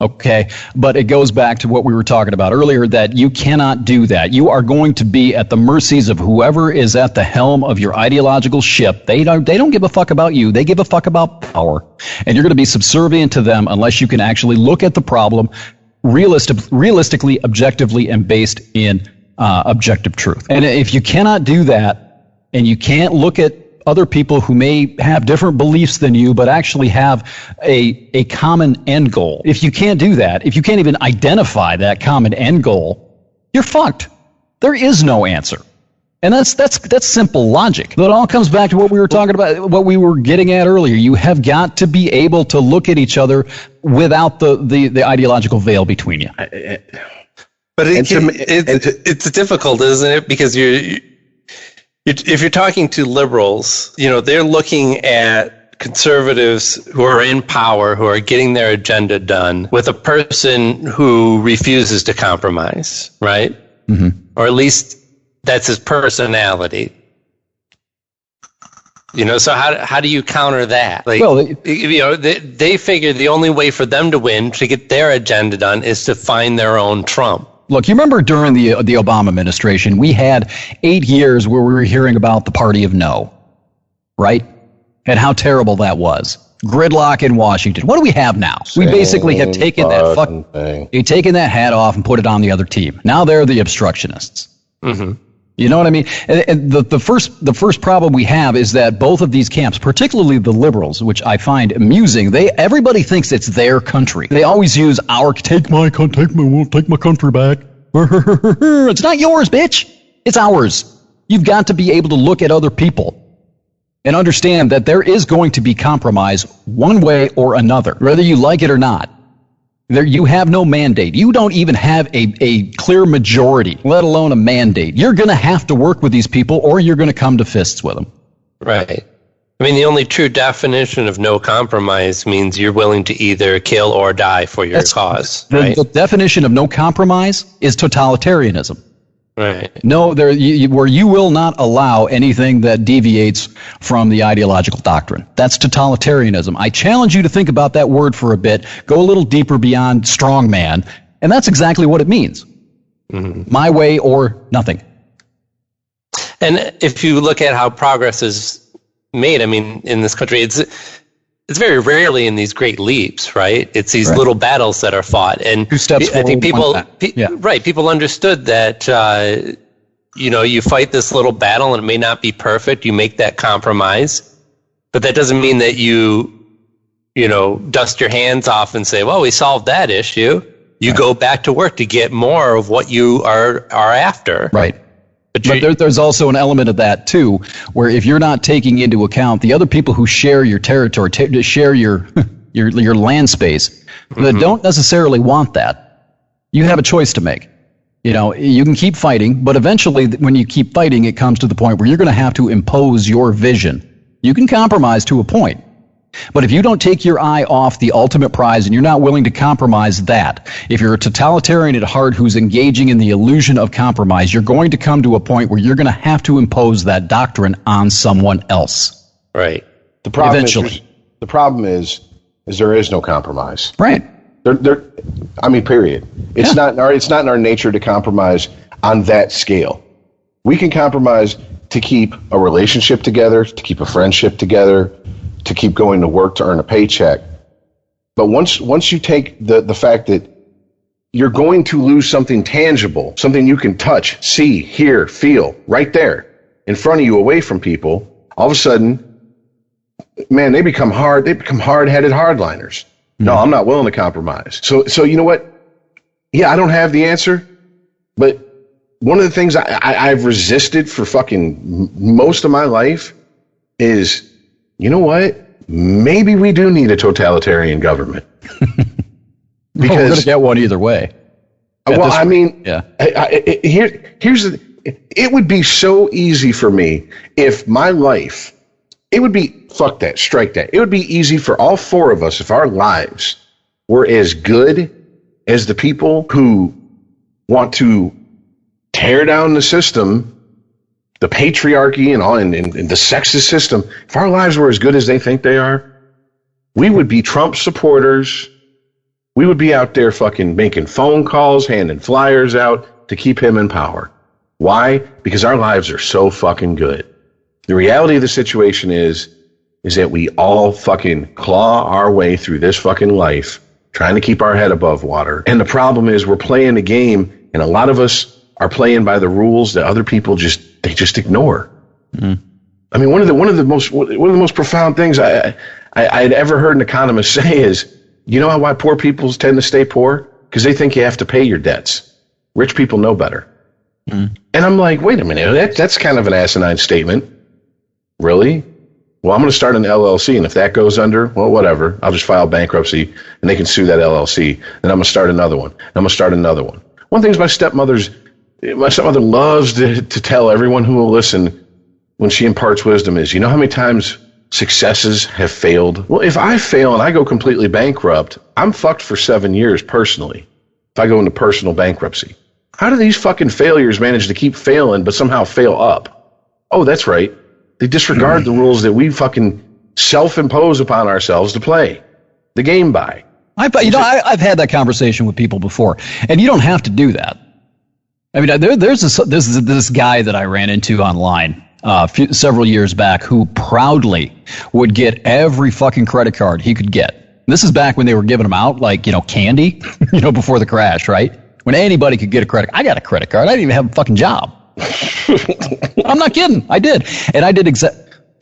Okay, but it goes back to what we were talking about earlier, that you cannot do that. You are going to be at the mercies of whoever is at the helm of your ideological ship. They don't give a fuck about you. They give a fuck about power. And you're going to be subservient to them unless you can actually look at the problem realistically, objectively, and based in objective truth. And if you cannot do that, and you can't look at other people who may have different beliefs than you, but actually have a common end goal. If you can't do that, if you can't even identify that common end goal, you're fucked. There is no answer. And that's simple logic. But it all comes back to what we were talking about, what we were getting at earlier. You have got to be able to look at each other without the ideological veil between you. But it's difficult, isn't it? Because if you're talking to liberals, they're looking at conservatives who are in power, who are getting their agenda done, with a person who refuses to compromise, right? Mm-hmm. Or at least that's his personality. So how do you counter that? Like, well, they figure the only way for them to win, to get their agenda done, is to find their own Trump. Look, you remember during the Obama administration, we had 8 years where we were hearing about the party of no, right? And how terrible that was. Gridlock in Washington. What do we have now? We basically have taken taken that hat off and put it on the other team. Now they're the obstructionists. Mm-hmm. You know what I mean? And the first problem we have is that both of these camps, particularly the liberals, which I find amusing, everybody thinks it's their country. They always use take my country back. It's not yours, bitch. It's ours. You've got to be able to look at other people and understand that there is going to be compromise one way or another, whether you like it or not. You have no mandate. You don't even have a clear majority, let alone a mandate. You're going to have to work with these people, or you're going to come to fists with them. Right. I mean, the only true definition of no compromise means you're willing to either kill or die for your cause. Right? The definition of no compromise is totalitarianism. Right. No, where you will not allow anything that deviates from the ideological doctrine. That's totalitarianism. I challenge you to think about that word for a bit. Go a little deeper beyond strongman, and that's exactly what it means. Mm-hmm. My way or nothing. And if you look at how progress is made, I mean, in this country, it's very rarely in these great leaps, right? It's these little battles that are fought, and 2 steps forward, I think people, right? People understood that you fight this little battle, and it may not be perfect. You make that compromise, but that doesn't mean that you dust your hands off and say, "Well, we solved that issue." You go back to work to get more of what you are after, right? But there's also an element of that, too, where if you're not taking into account the other people who share your territory, share your land space, that don't necessarily want that, you have a choice to make. You can keep fighting, but eventually when you keep fighting, it comes to the point where you're going to have to impose your vision. You can compromise to a point. But if you don't take your eye off the ultimate prize and you're not willing to compromise that, if you're a totalitarian at heart who's engaging in the illusion of compromise, you're going to come to a point where you're going to have to impose that doctrine on someone else. Right. The problem is there is no compromise. Right. Period. It's not in our nature to compromise on that scale. We can compromise to keep a relationship together, to keep a friendship together, to keep going to work to earn a paycheck. But once you take the fact that you're going to lose something tangible, something you can touch, see, hear, feel, right there in front of you, away from people, all of a sudden, man, they become hard-headed hardliners. Mm-hmm. No, I'm not willing to compromise. So you know what? Yeah, I don't have the answer, but one of the things I've resisted for fucking most of my life is, you know what? Maybe we do need a totalitarian government. Because we're going to get one either way. Here's it would be so easy for me if my life, it would be, fuck that, strike that. It would be easy for all four of us if our lives were as good as the people who want to tear down the system, the patriarchy and all, and the sexist system. If our lives were as good as they think they are, we would be Trump supporters. We would be out there fucking making phone calls, handing flyers out to keep him in power. Why? Because our lives are so fucking good. The reality of the situation is that we all fucking claw our way through this fucking life, trying to keep our head above water. And the problem is we're playing a game, and a lot of us are playing by the rules that other people just ignore. Mm. I mean, one of the most profound things I had ever heard an economist say is, you know why poor people tend to stay poor? Because they think you have to pay your debts. Rich people know better. Mm. And I'm like, wait a minute, that's kind of an asinine statement. Really? Well, I'm going to start an LLC, and if that goes under, well, whatever. I'll just file bankruptcy, and they can sue that LLC. Then I'm going to start another one. And I'm going to start another one. One thing is my stepmother loves to tell everyone who will listen when she imparts wisdom is, you know how many times successes have failed? Well, if I fail and I go completely bankrupt, I'm fucked for 7 years personally if I go into personal bankruptcy. How do these fucking failures manage to keep failing but somehow fail up? Oh, that's right. They disregard the rules that we fucking self-impose upon ourselves to play the game by. I've had that conversation with people before, and you don't have to do that. I mean, there's this guy that I ran into online several years back who proudly would get every fucking credit card he could get. This is back when they were giving them out like, candy, before the crash, right? When anybody could get a credit card. I got a credit card. I didn't even have a fucking job. I'm not kidding. I did. And I did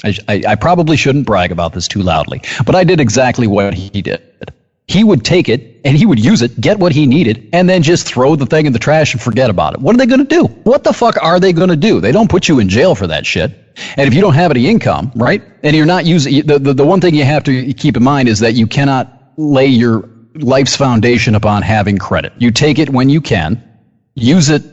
I probably shouldn't brag about this too loudly, but I did exactly what he did. He would take it and he would use it, get what he needed, and then just throw the thing in the trash and forget about it. What are they going to do? What the fuck are they going to do? They don't put you in jail for that shit. And if you don't have any income, right, and you're not using the one thing you have to keep in mind is that you cannot lay your life's foundation upon having credit. You take it when you can, use it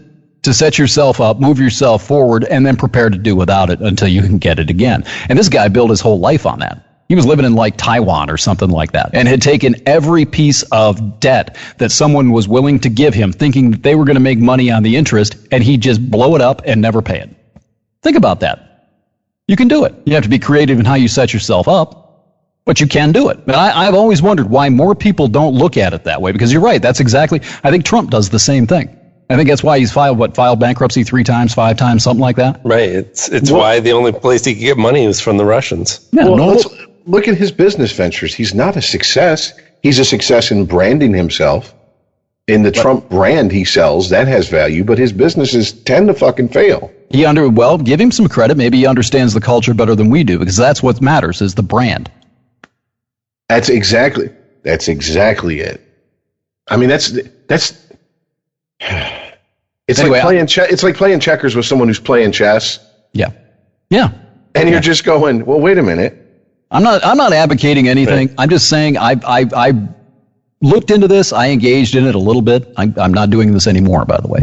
to set yourself up, move yourself forward, and then prepare to do without it until you can get it again. And this guy built his whole life on that. He was living in like Taiwan or something like that and had taken every piece of debt that someone was willing to give him, thinking that they were going to make money on the interest, and he'd just blow it up and never pay it. Think about that. You can do it. You have to be creative in how you set yourself up, but you can do it. And I've always wondered why more people don't look at it that way, because you're right. That's exactly, I think Trump does the same thing. I think that's why he's filed bankruptcy 3 times, 5 times, something like that. Right. It's why the only place he could get money was from the Russians. Yeah, let's look at his business ventures. He's not a success. He's a success in branding himself. In the Trump brand he sells, that has value, but his businesses tend to fucking fail. Give him some credit. Maybe he understands the culture better than we do, because that's what matters is the brand. That's exactly it. I mean, it's like playing checkers with someone who's playing chess. Yeah. And you're just going, well, wait a minute. I'm not advocating anything. Right. I'm just saying I looked into this. I engaged in it a little bit. I'm not doing this anymore, by the way.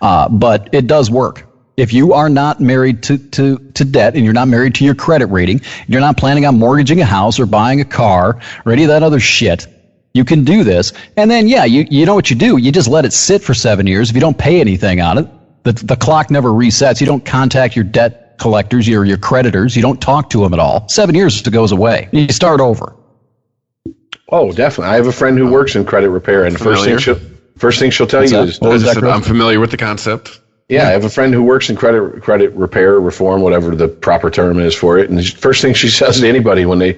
But it does work. If you are not married to debt, and you're not married to your credit rating, you're not planning on mortgaging a house or buying a car or any of that other shit, you can do this. And then, you know what you do. You just let it sit for 7 years. If you don't pay anything on it, the clock never resets. You don't contact your debt collectors, your creditors. You don't talk to them at all. 7 years, it goes away. You start over. Oh, definitely. I have a friend who works in credit repair, and the first thing she'll tell you is, I'm familiar with the concept. Yeah, I have a friend who works in credit repair, reform, whatever the proper term is for it. And the first thing she says to anybody how do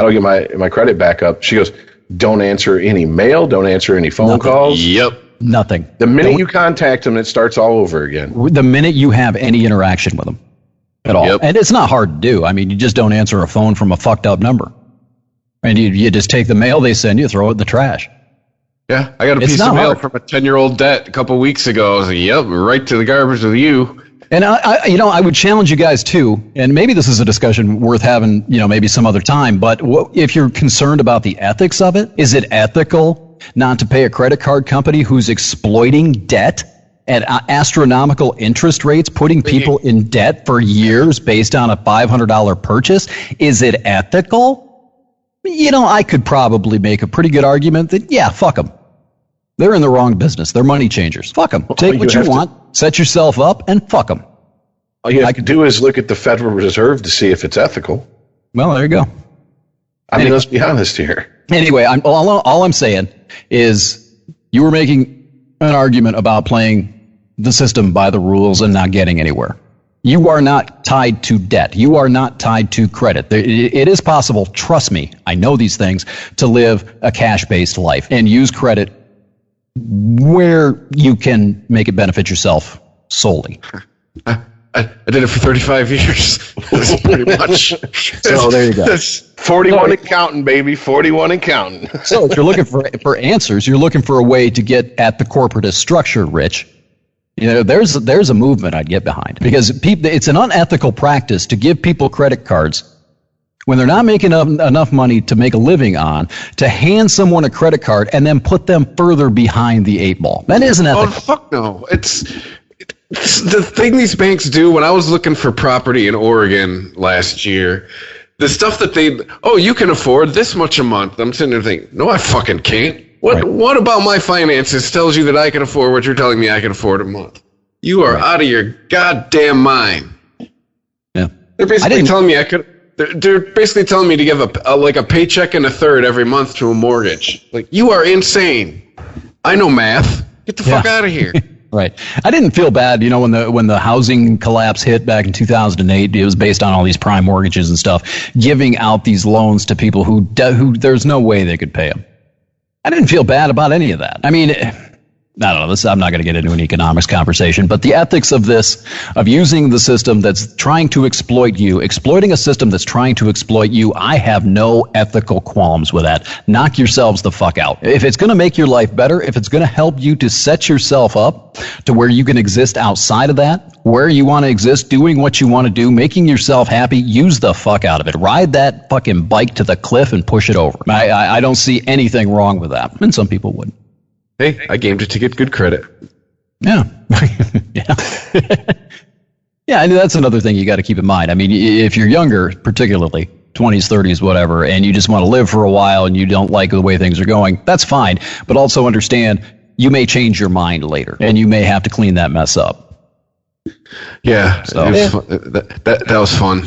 I get my credit back up? She goes, don't answer any mail, don't answer any phone calls. Yep. Nothing. The minute you contact them, it starts all over again. The minute you have any interaction with them at all. Yep. And it's not hard to do. I mean, you just don't answer a phone from a fucked up number. And you just take the mail they send you, throw it in the trash. Yeah, I got a piece of mail from a 10-year-old debt a couple weeks ago. I was like, yep, right to the garbage with you. And I would challenge you guys too, and maybe this is a discussion worth having, maybe some other time, but if you're concerned about the ethics of it, is it ethical not to pay a credit card company who's exploiting debt at astronomical interest rates, putting people in debt for years based on a $500 purchase? Is it ethical? I could probably make a pretty good argument that, yeah, fuck them. They're in the wrong business. They're money changers. Fuck them. Take what you want, set yourself up, and fuck them. All you have to do is look at the Federal Reserve to see if it's ethical. Well, there you go. I mean, let's be honest here. Anyway, all I'm saying is you were making an argument about playing the system by the rules and not getting anywhere. You are not tied to debt. You are not tied to credit. It is possible, trust me, I know these things, to live a cash-based life and use credit where you can make it benefit yourself solely. I did it for 35 years. Pretty much. So there you go. 41 and counting, baby. 41 and counting. So if you're looking for answers, you're looking for a way to get at the corporatist structure, Rich. There's a movement I'd get behind, because it's an unethical practice to give people credit cards when they're not making enough money to make a living on, to hand someone a credit card and then put them further behind the 8 ball. That isn't ethical. Oh, fuck no. It's the thing these banks do. When I was looking for property in Oregon last year, the stuff that you can afford this much a month. I'm sitting there thinking, no, I fucking can't. What about my finances tells you that I can afford what you're telling me I can afford a month? You are out of your goddamn mind. Yeah. They're basically telling me They're basically telling me to give a paycheck and a third every month to a mortgage. Like, you are insane. I know math. Get the fuck out of here. Right. I didn't feel bad, when the housing collapse hit back in 2008. It was based on all these prime mortgages and stuff, giving out these loans to people who there's no way they could pay them. I didn't feel bad about any of that. I mean, I don't know. I'm not going to get into an economics conversation, but the ethics of this, of using the system that's trying to exploit you, exploiting a system that's trying to exploit you, I have no ethical qualms with that. Knock yourselves the fuck out. If it's going to make your life better, if it's going to help you to set yourself up to where you can exist outside of that, where you want to exist, doing what you want to do, making yourself happy, use the fuck out of it. Ride that fucking bike to the cliff and push it over. I don't see anything wrong with that, and some people wouldn't. Hey, I gamed it to get good credit. Yeah. Yeah. Yeah, and that's another thing you got to keep in mind. I mean, if you're younger, particularly 20s, 30s, whatever, and you just want to live for a while and you don't like the way things are going, that's fine. But also understand you may change your mind later, and you may have to clean that mess up. Yeah, so, that was fun.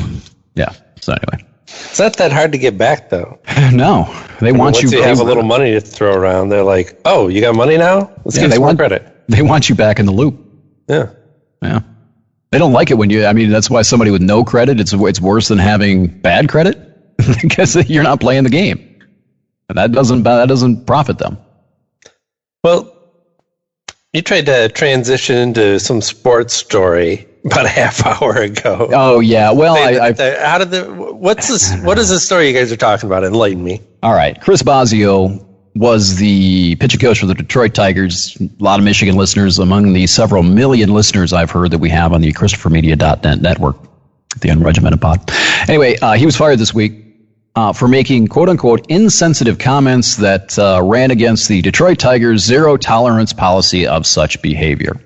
Yeah, so anyway. It's not that hard to get back, though. No, they want once you. Once you have a little money to throw around, they're like, "Oh, you got money now? Let's give you more credit." They want you back in the loop. Yeah, yeah. They don't like it when you. I mean, that's why somebody with no credit, it's worse than having bad credit because you're not playing the game, and that doesn't profit them. Well, you tried to transition into some sports story about a half hour ago. Oh yeah, well, what is the story you guys are talking about? Enlighten me. All right, Chris Bosio was the pitching coach for the Detroit Tigers. A lot of Michigan listeners, among the several million listeners I've heard that we have on the ChristopherMedia.net network, the Unregimented Pod. Anyway, he was fired this week for making quote-unquote insensitive comments that ran against the Detroit Tigers' zero-tolerance policy of such behavior.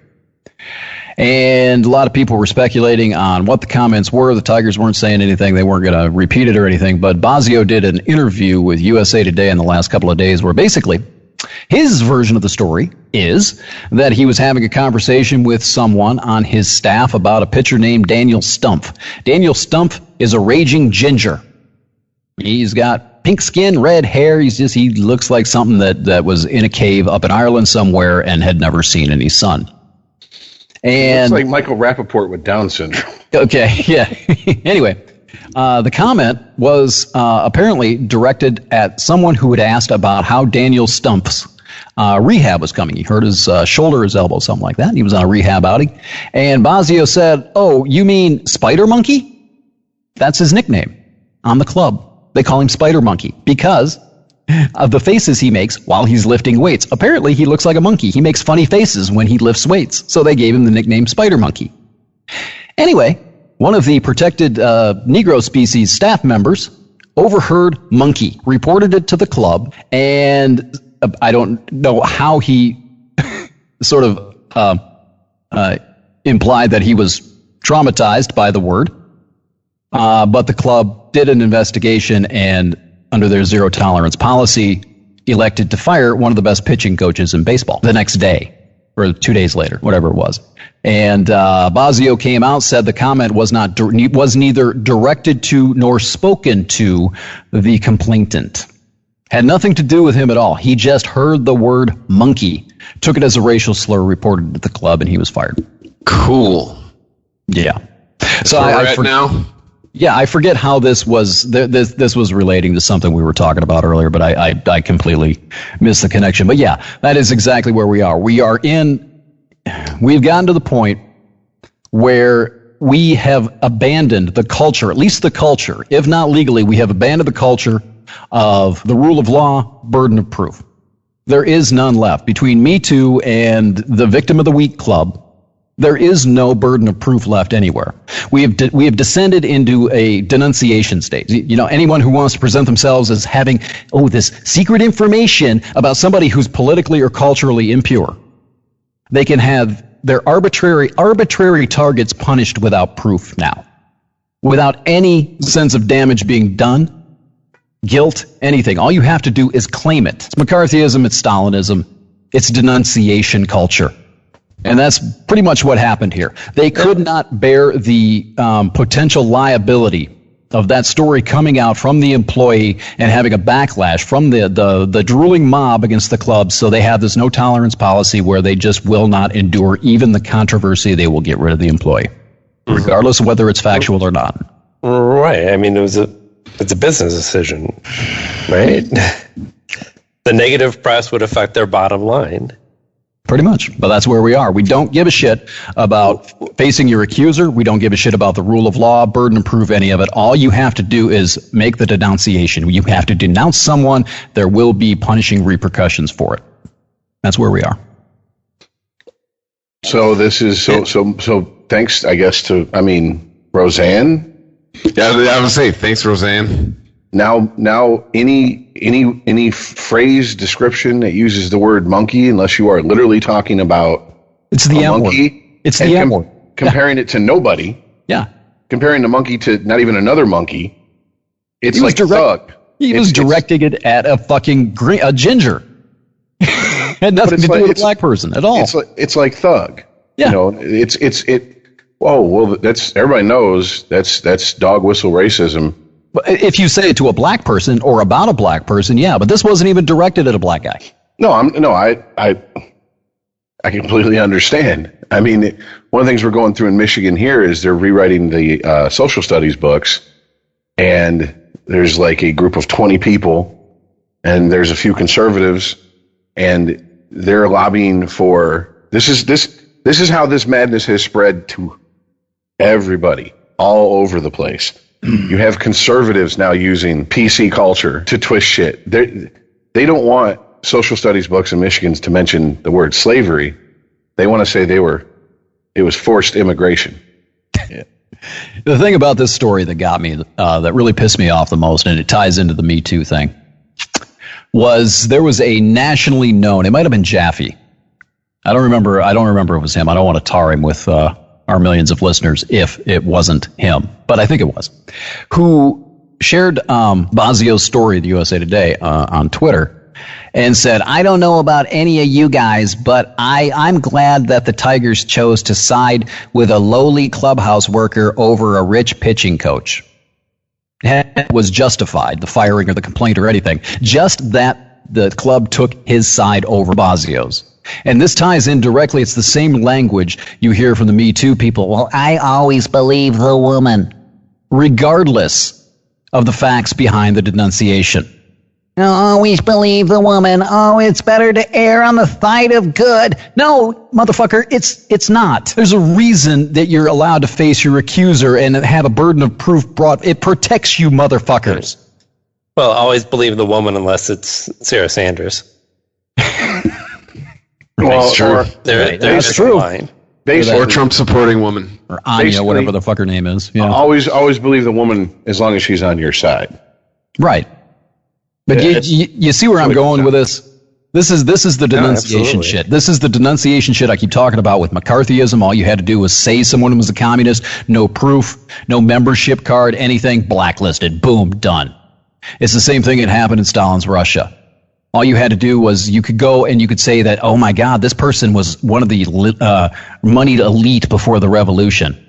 And a lot of people were speculating on what the comments were. The Tigers weren't saying anything. They weren't going to repeat it or anything. But Bosio did an interview with USA Today in the last couple of days where basically his version of the story is that he was having a conversation with someone on his staff about a pitcher named Daniel Stumpf. Daniel Stumpf is a raging ginger. He's got pink skin, red hair. He looks like something that was in a cave up in Ireland somewhere and had never seen any sun. And it's like Michael Rappaport with Down syndrome. Okay, yeah. Anyway, the comment was apparently directed at someone who had asked about how Daniel Stumpf's rehab was coming. He hurt his shoulder, his elbow, something like that. He was on a rehab outing. And Bosio said, "Oh, you mean Spider Monkey? That's his nickname on the club. They call him Spider Monkey because of the faces he makes while he's lifting weights. Apparently, he looks like a monkey. He makes funny faces when he lifts weights. So they gave him the nickname Spider Monkey." Anyway, one of the protected Negro species staff members overheard Monkey, reported it to the club, and I don't know how he sort of implied that he was traumatized by the word. But the club did an investigation and, under their zero tolerance policy, elected to fire one of the best pitching coaches in baseball the next day, or 2 days later, whatever it was. And Bosio came out, said the comment was neither directed to nor spoken to the complainant. Had nothing to do with him at all. He just heard the word monkey, took it as a racial slur, reported it to the club, and he was fired. Cool. Yeah. That's so where we're at now? Yeah, I forget how this was. This was relating to something we were talking about earlier, but I completely missed the connection. But yeah, that is exactly where we are. We've gotten to the point where we have abandoned the culture, at least the culture, if not legally, we have abandoned the culture of the rule of law, burden of proof. There is none left. Between Me Too and the Victim of the Week Club, there is no burden of proof left anywhere. We have descended into a denunciation state. You know, anyone who wants to present themselves as having, this secret information about somebody who's politically or culturally impure, they can have their arbitrary targets punished without proof now, without any sense of damage being done, guilt, anything. All you have to do is claim it. It's McCarthyism, it's Stalinism, it's denunciation culture. And that's pretty much what happened here. They could not bear the potential liability of that story coming out from the employee and having a backlash from the drooling mob against the club. So they have this no tolerance policy where they just will not endure even the controversy. They will get rid of the employee, regardless of whether it's factual or not. Right. I mean, it's a business decision, right? The negative press would affect their bottom line. Pretty much. But that's where we are. We don't give a shit about facing your accuser. We don't give a shit about the rule of law, burden of proof, any of it. All you have to do is make the denunciation. You have to denounce someone. There will be punishing repercussions for it. That's where we are. So this is so thanks, I guess, to Roseanne. Yeah, I would say thanks, Roseanne. Now, any phrase description that uses the word monkey, unless you are literally talking about it's the a monkey, it's the M word, comparing it to nobody. Yeah, comparing the monkey to not even another monkey. It's like thug. He was directing it at a fucking a ginger. Had nothing to do with a black person at all. It's like thug. Yeah. You know, Whoa, well, that's everybody knows that's dog whistle racism. If you say it to a black person or about a black person, yeah, but this wasn't even directed at a black guy. I completely understand. I mean, one of the things we're going through in Michigan here is they're rewriting the social studies books, and there's like a group of 20 people, and there's a few conservatives, and they're lobbying for this is how this madness has spread to everybody all over the place. You have conservatives now using PC culture to twist shit. They don't want social studies books in Michigan to mention the word slavery. They want to say it was forced immigration. Yeah. The thing about this story that got me, that really pissed me off the most, and it ties into the Me Too thing, was there was a nationally known, it might have been Jaffe. I don't remember if it was him. I don't want to tar him with our millions of listeners if it wasn't him, but I think it was, who shared Bosio's story at the USA Today on Twitter and said, I don't know about any of you guys, but I'm glad that the Tigers chose to side with a lowly clubhouse worker over a rich pitching coach. It was justified, the firing or the complaint or anything, just that the club took his side over Bosio's. And this ties in directly. It's the same language you hear from the Me Too people. Well, I always believe the woman, regardless of the facts behind the denunciation. I always believe the woman. Oh, it's better to err on the side of good. No, motherfucker, it's not. There's a reason that you're allowed to face your accuser and have a burden of proof brought. It protects you, motherfuckers. Well, always believe the woman unless it's Sarah Sanders. Well, true. That's true. Or Trump supporting woman. Or Anya, whatever the fuck her name is. Yeah. Always believe the woman as long as she's on your side. Right. But you see where I'm going with this? This is the denunciation absolutely. shit. This is the denunciation shit I keep talking about with McCarthyism. All you had to do was say someone was a communist, no proof, no membership card, anything, blacklisted. Boom, done. It's the same thing that happened in Stalin's Russia. All you had to do was you could go and you could say that, oh my God, this person was one of the moneyed elite before the revolution.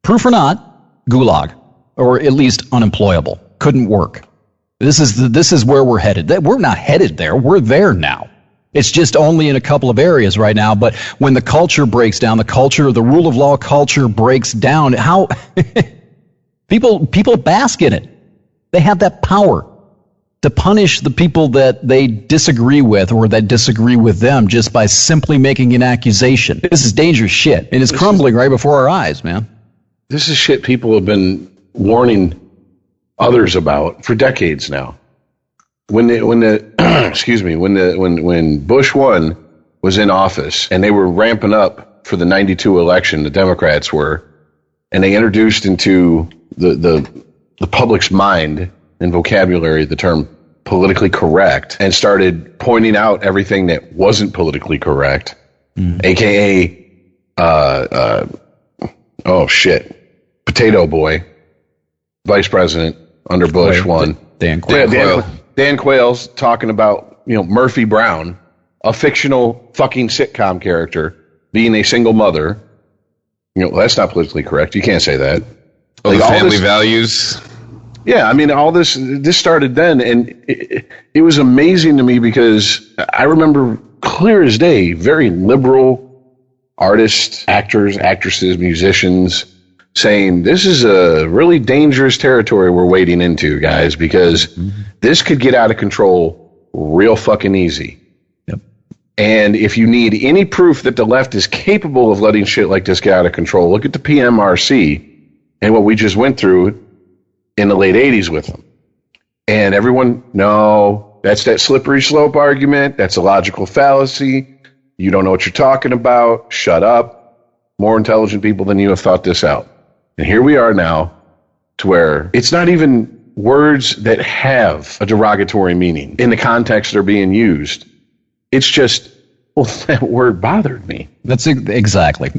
Proof or not, gulag, or at least unemployable. Couldn't work. This is where we're headed. We're not headed there. We're there now. It's just only in a couple of areas right now. But when the culture breaks down, the rule of law culture breaks down, how people bask in it. They have that power to punish the people that they disagree with or that disagree with them just by simply making an accusation. This is dangerous shit, and it's crumbling right before our eyes, man. This is shit people have been warning others about for decades now. When Bush 1 was in office and they were ramping up for the 92 election, the Democrats were, and they introduced into the public's mind and vocabulary the term politically correct and started pointing out everything that wasn't politically correct, aka Potato Boy, Vice President under Bush 1. Dan Quayle. Dan Quayle's talking about, Murphy Brown, a fictional fucking sitcom character, being a single mother. That's not politically correct. You can't say that. All the family values. Yeah, I mean, all this started then, and it was amazing to me because I remember clear as day, very liberal artists, actors, actresses, musicians saying, this is a really dangerous territory we're wading into, guys, because this could get out of control real fucking easy. Yep. And if you need any proof that the left is capable of letting shit like this get out of control, look at the PMRC and what we just went through in the late 80s with them. And everyone, no, that's that slippery slope argument. That's a logical fallacy. You don't know what you're talking about. Shut up. More intelligent people than you have thought this out. And here we are now to where it's not even words that have a derogatory meaning in the context they're being used. It's just, well, that word bothered me. That's exactly.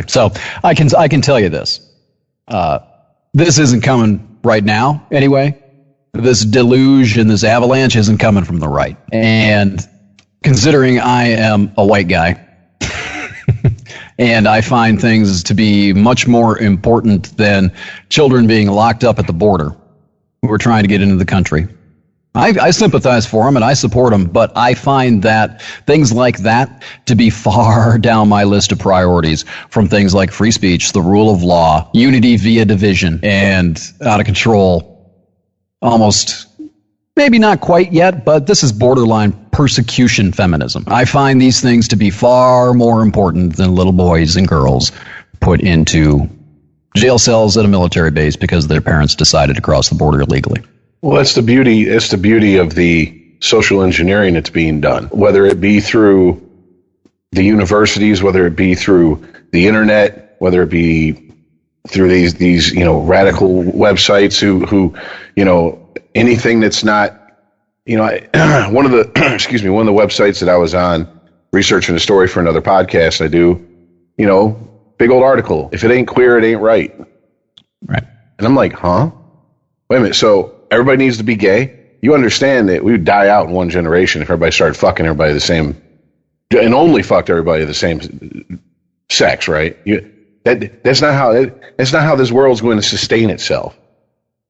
So I can tell you this. This isn't coming right now anyway. This deluge and this avalanche isn't coming from the right. And considering I am a white guy, and I find things to be much more important than children being locked up at the border who are trying to get into the country. I sympathize for them and I support them, but I find that things like that to be far down my list of priorities from things like free speech, the rule of law, unity via division, and out of control, almost, maybe not quite yet, but this is borderline persecution feminism. I find these things to be far more important than little boys and girls put into jail cells at a military base because their parents decided to cross the border illegally. Well, that's the beauty. It's the beauty of the social engineering that's being done, whether it be through the universities, whether it be through the internet, whether it be through these radical websites who anything that's not, one of the websites that I was on researching a story for another podcast I do, big old article. If it ain't queer, it ain't right. Right. And I'm like, huh? Wait a minute. So everybody needs to be gay? You understand that we would die out in one generation if everybody started fucking everybody the same, and only fucked everybody the same sex, right? That's not how this world's going to sustain itself.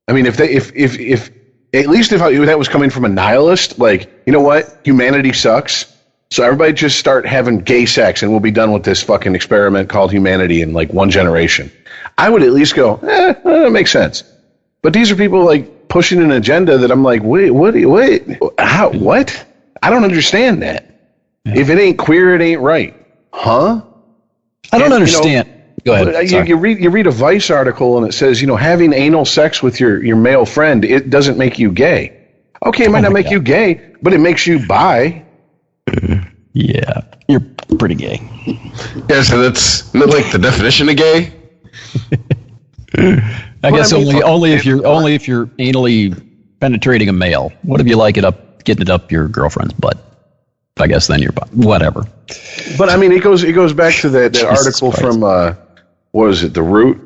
I mean, if at least if that was coming from a nihilist, like, you know what, humanity sucks, so everybody just start having gay sex and we'll be done with this fucking experiment called humanity in like one generation, I would at least go, that makes sense. But these are people like pushing an agenda that I'm like, wait, how, what? I don't understand that. Yeah. If it ain't queer, it ain't right. Huh? I don't understand. Go ahead. You read a Vice article and it says, having anal sex with your male friend, it doesn't make you gay. Okay, it might not make you gay, but it makes you bi. Yeah, you're pretty gay. Yeah, so that's not like the definition of gay. I guess only if you're anally penetrating a male. What if you like getting it up your girlfriend's butt? I guess then you're whatever. But I mean, it goes back to that article Christ. from what was it, The Root,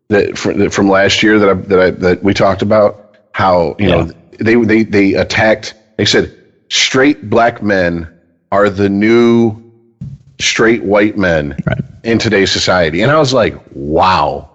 that from last year that we talked about, how you know they attacked. They said straight black men are the new straight white men in today's society, and I was like, wow,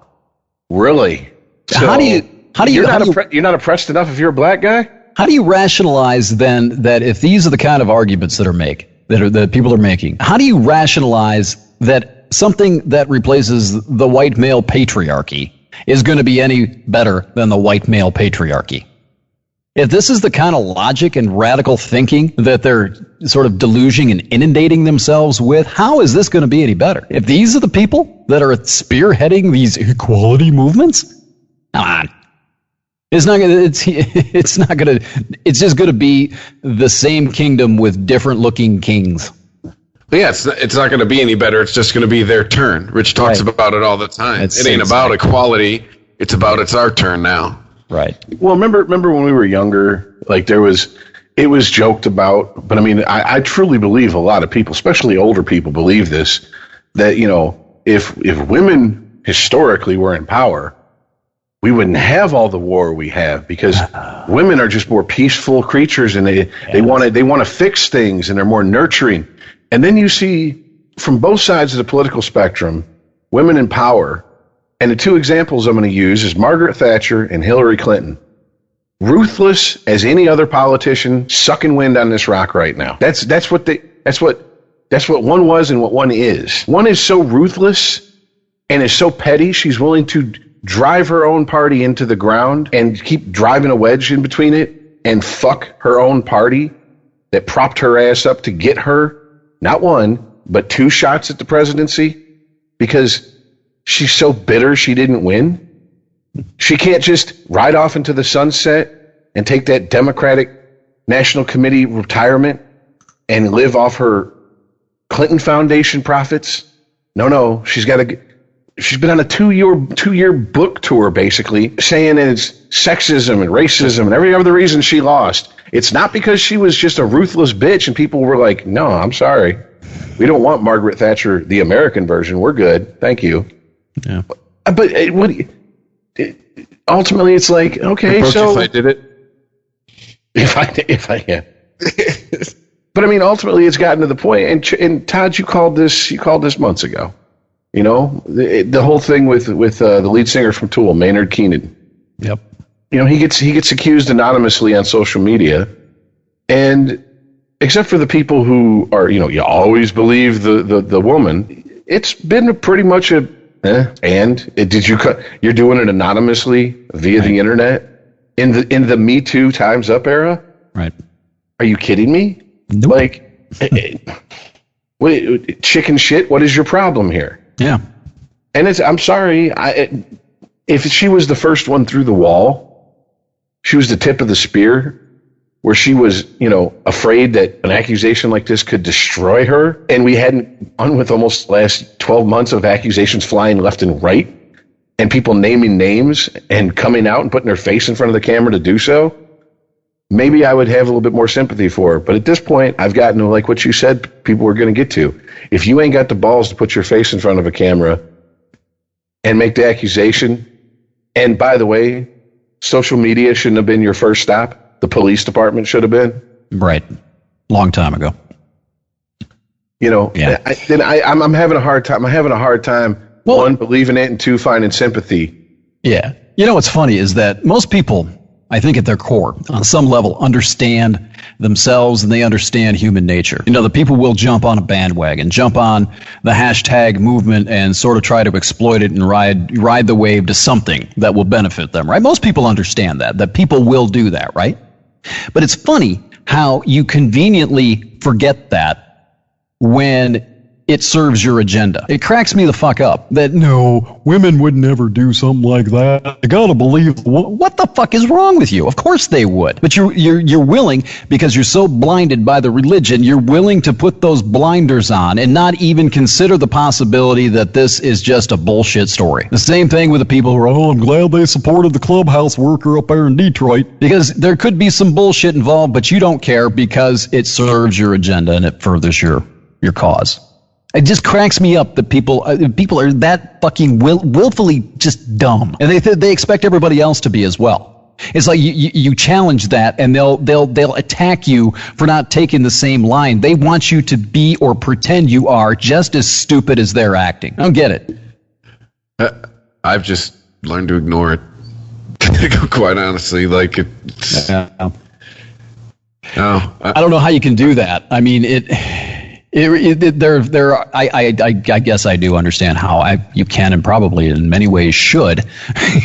really? So How do you you're not oppressed enough if you're a black guy? How do you rationalize then that if these are the kind of arguments that people are making, how do you rationalize that something that replaces the white male patriarchy is going to be any better than the white male patriarchy? If this is the kind of logic and radical thinking that they're sort of deluging and inundating themselves with, how is this going to be any better? If these are the people that are spearheading these equality movements, come on. It's just going to be the same kingdom with different looking kings. Yeah, it's not going to be any better. It's just going to be their turn. Rich talks about it all the time. It ain't about equality. It's our turn now. Right. Well, remember when we were younger, like it was joked about, but I mean, I truly believe a lot of people, especially older people, believe this, that, you know, if women historically were in power, we wouldn't have all the war we have, because women are just more peaceful creatures, and they want to fix things, and they're more nurturing. And then you see from both sides of the political spectrum, women in power. And the two examples I'm going to use is Margaret Thatcher and Hillary Clinton. Ruthless as any other politician, sucking wind on this rock right now. That's what one was and what one is. One is so ruthless and is so petty, she's willing to drive her own party into the ground and keep driving a wedge in between it and fuck her own party that propped her ass up to get her not one, but 2 shots at the presidency, because she's so bitter she didn't win. She can't just ride off into the sunset and take that Democratic National Committee retirement and live off her Clinton Foundation profits. No, she's been on a 2-year book tour, basically, saying it's sexism and racism and every other reason she lost. It's not because she was just a ruthless bitch and people were like, no, I'm sorry. We don't want Margaret Thatcher, the American version. We're good. Thank you. Yeah. But ultimately, it's like, okay, so if I did it, if I yeah. But I mean, ultimately, it's gotten to the point. And Todd, you called this months ago. You know, the whole thing with the lead singer from Tool, Maynard Keenan. Yep. You know, he gets accused anonymously on social media, and except for the people who are, you know, you always believe the woman. It's been pretty much a. You're doing it anonymously via the internet in the Me Too Time's Up era? Right. Are you kidding me? Nope. Like, chicken shit. What is your problem here? Yeah. And I'm sorry. If she was the first one through the wall, she was the tip of the spear, where she was, you know, afraid that an accusation like this could destroy her. And we hadn't gone with almost last 12 months of accusations flying left and right, and people naming names and coming out and putting their face in front of the camera to do so. Maybe I would have a little bit more sympathy for her. But at this point, I've gotten to, like what you said, people were going to get to. If you ain't got the balls to put your face in front of a camera and make the accusation, and by the way, social media shouldn't have been your first stop. The police department should have been. Right. Long time ago. You know, yeah. I'm having a hard time. I'm having a hard time, one, believing it, and 2, finding sympathy. Yeah. You know, what's funny is that most people, I think at their core, on some level, understand themselves and they understand human nature. You know, the people will jump on a bandwagon, jump on the hashtag movement and sort of try to exploit it and ride the wave to something that will benefit them, right? Most people understand that people will do that, right? But it's funny how you conveniently forget that when it serves your agenda. It cracks me the fuck up that no, women would never do something like that. I gotta believe. What the fuck is wrong with you? Of course they would. But you're willing, because you're so blinded by the religion, you're willing to put those blinders on and not even consider the possibility that this is just a bullshit story. The same thing with the people who are, oh, I'm glad they supported the clubhouse worker up there in Detroit. Because there could be some bullshit involved, but you don't care because it serves your agenda and it furthers your cause. It just cracks me up that people are that fucking willfully just dumb, and they expect everybody else to be as well. It's like you challenge that, and they'll attack you for not taking the same line. They want you to be or pretend you are just as stupid as they're acting. I don't get it. I've just learned to ignore it. Quite honestly, like it's. I don't know how you can do that. I mean, I guess I do understand how you can and probably in many ways should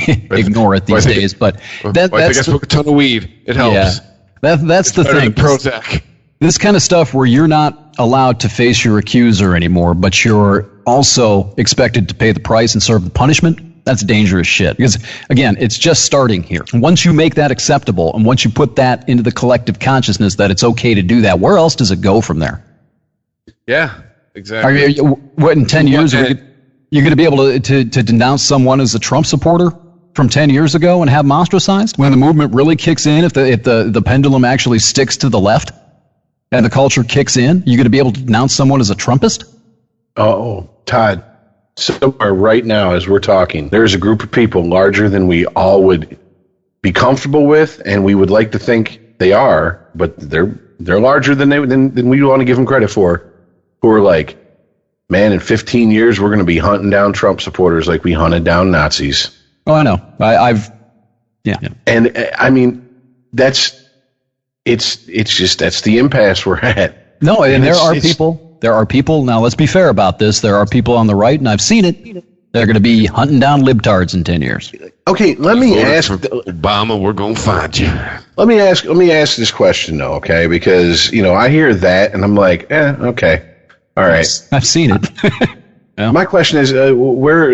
ignore it these days. But I think I smoke a ton of weed. It helps. Yeah, that's the thing. Prozac. This kind of stuff where you're not allowed to face your accuser anymore, but you're also expected to pay the price and serve the punishment. That's dangerous shit. Because, again, it's just starting here. Once you make that acceptable, and once you put that into the collective consciousness that it's okay to do that, where else does it go from there? Yeah, exactly. What, in 10 years, you're going to be able to denounce someone as a Trump supporter from 10 years ago and have them ostracized? When the movement really kicks in, if the pendulum actually sticks to the left and the culture kicks in, you're going to be able to denounce someone as a Trumpist? Oh, Todd. Somewhere right now, as we're talking, there's a group of people larger than we all would be comfortable with, and we would like to think they are, but they're larger than we want to give them credit for. Who are like, man, in 15 years we're going to be hunting down Trump supporters like we hunted down Nazis. Oh, I know. Yeah. And I mean, it's just that's the impasse we're at. No, and there are people, now let's be fair about this, there are people on the right, and I've seen it, they're going to be hunting down libtards in 10 years. Okay, let me ask Obama, we're going to find you. Let me ask this question though, okay? Because, I hear that and I'm like, okay. All right. I've seen it. Yeah. My question is, where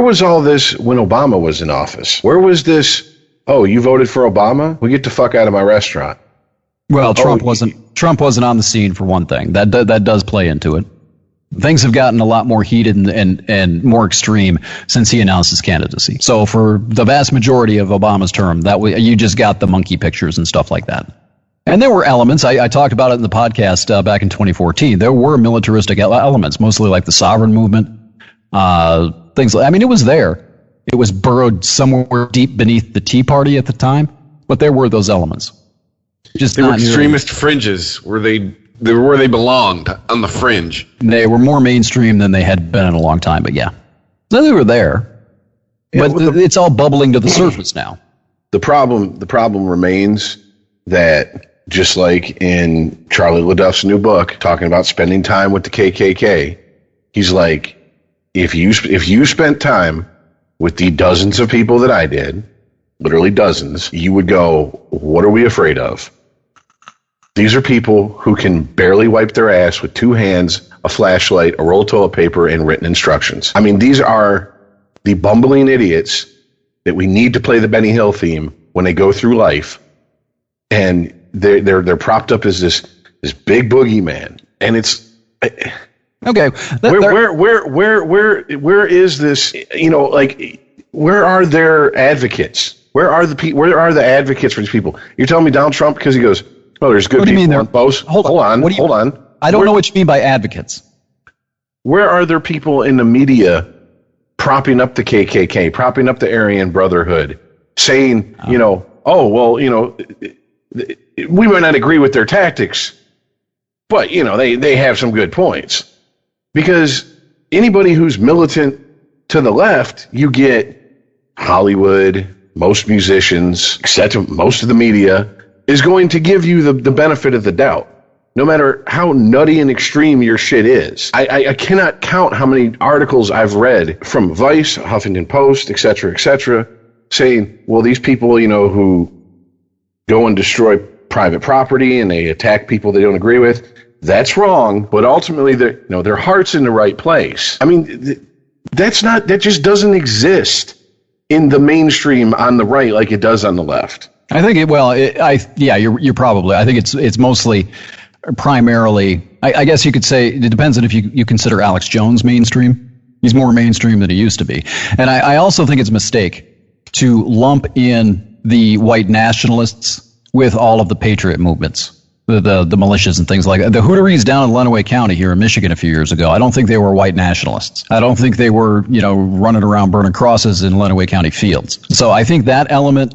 was all this when Obama was in office? Where was this, oh, you voted for Obama? Well, get the fuck out of my restaurant. Well, Trump wasn't on the scene for one thing. That does play into it. Things have gotten a lot more heated and more extreme since he announced his candidacy. So for the vast majority of Obama's term, you just got the monkey pictures and stuff like that. And there were elements. I talked about it in the podcast back in 2014. There were militaristic elements, mostly like the sovereign movement. Things. I mean, it was there. It was burrowed somewhere deep beneath the Tea Party at the time, but there were those elements. Just they were extremist fringes where they were where they belonged, on the fringe. They were more mainstream than they had been in a long time, but yeah. So they were there. Yeah, but it's all bubbling to the surface now. The problem remains that just like in Charlie LaDuff's new book, talking about spending time with the KKK, he's like, if you spent time with the dozens of people that I did, literally dozens, you would go, what are we afraid of? These are people who can barely wipe their ass with two hands, a flashlight, a roll of toilet paper, and written instructions. I mean, these are the bumbling idiots that we need to play the Benny Hill theme when they go through life, and they're propped up as this big boogeyman, and it's okay. Where is this? Where are their advocates? Where are the advocates for these people? You're telling me Donald Trump because he goes, oh, there's good people on both. Hold on. I don't know what you mean by advocates. Where are there people in the media propping up the KKK, propping up the Aryan Brotherhood, saying, we might not agree with their tactics, but, they have some good points. Because anybody who's militant to the left, you get Hollywood, most musicians, etc., most of the media, is going to give you the benefit of the doubt, no matter how nutty and extreme your shit is. I cannot count how many articles I've read from Vice, Huffington Post, etc., saying, well, these people, who go and destroy private property and they attack people they don't agree with, That's wrong, but ultimately their heart's in the right place. I mean, that just doesn't exist in the mainstream on the right like it does on the left. I think you're probably. I think it's mostly primarily. I guess you could say it depends on if you consider Alex Jones mainstream. He's more mainstream than he used to be, and I also think it's a mistake to lump in the white nationalists with all of the patriot movements. The militias and things like that. The Hooteries down in Lenawee County here in Michigan a few years ago, I don't think they were white nationalists. I don't think they were, running around burning crosses in Lenawee County fields. So I think that element,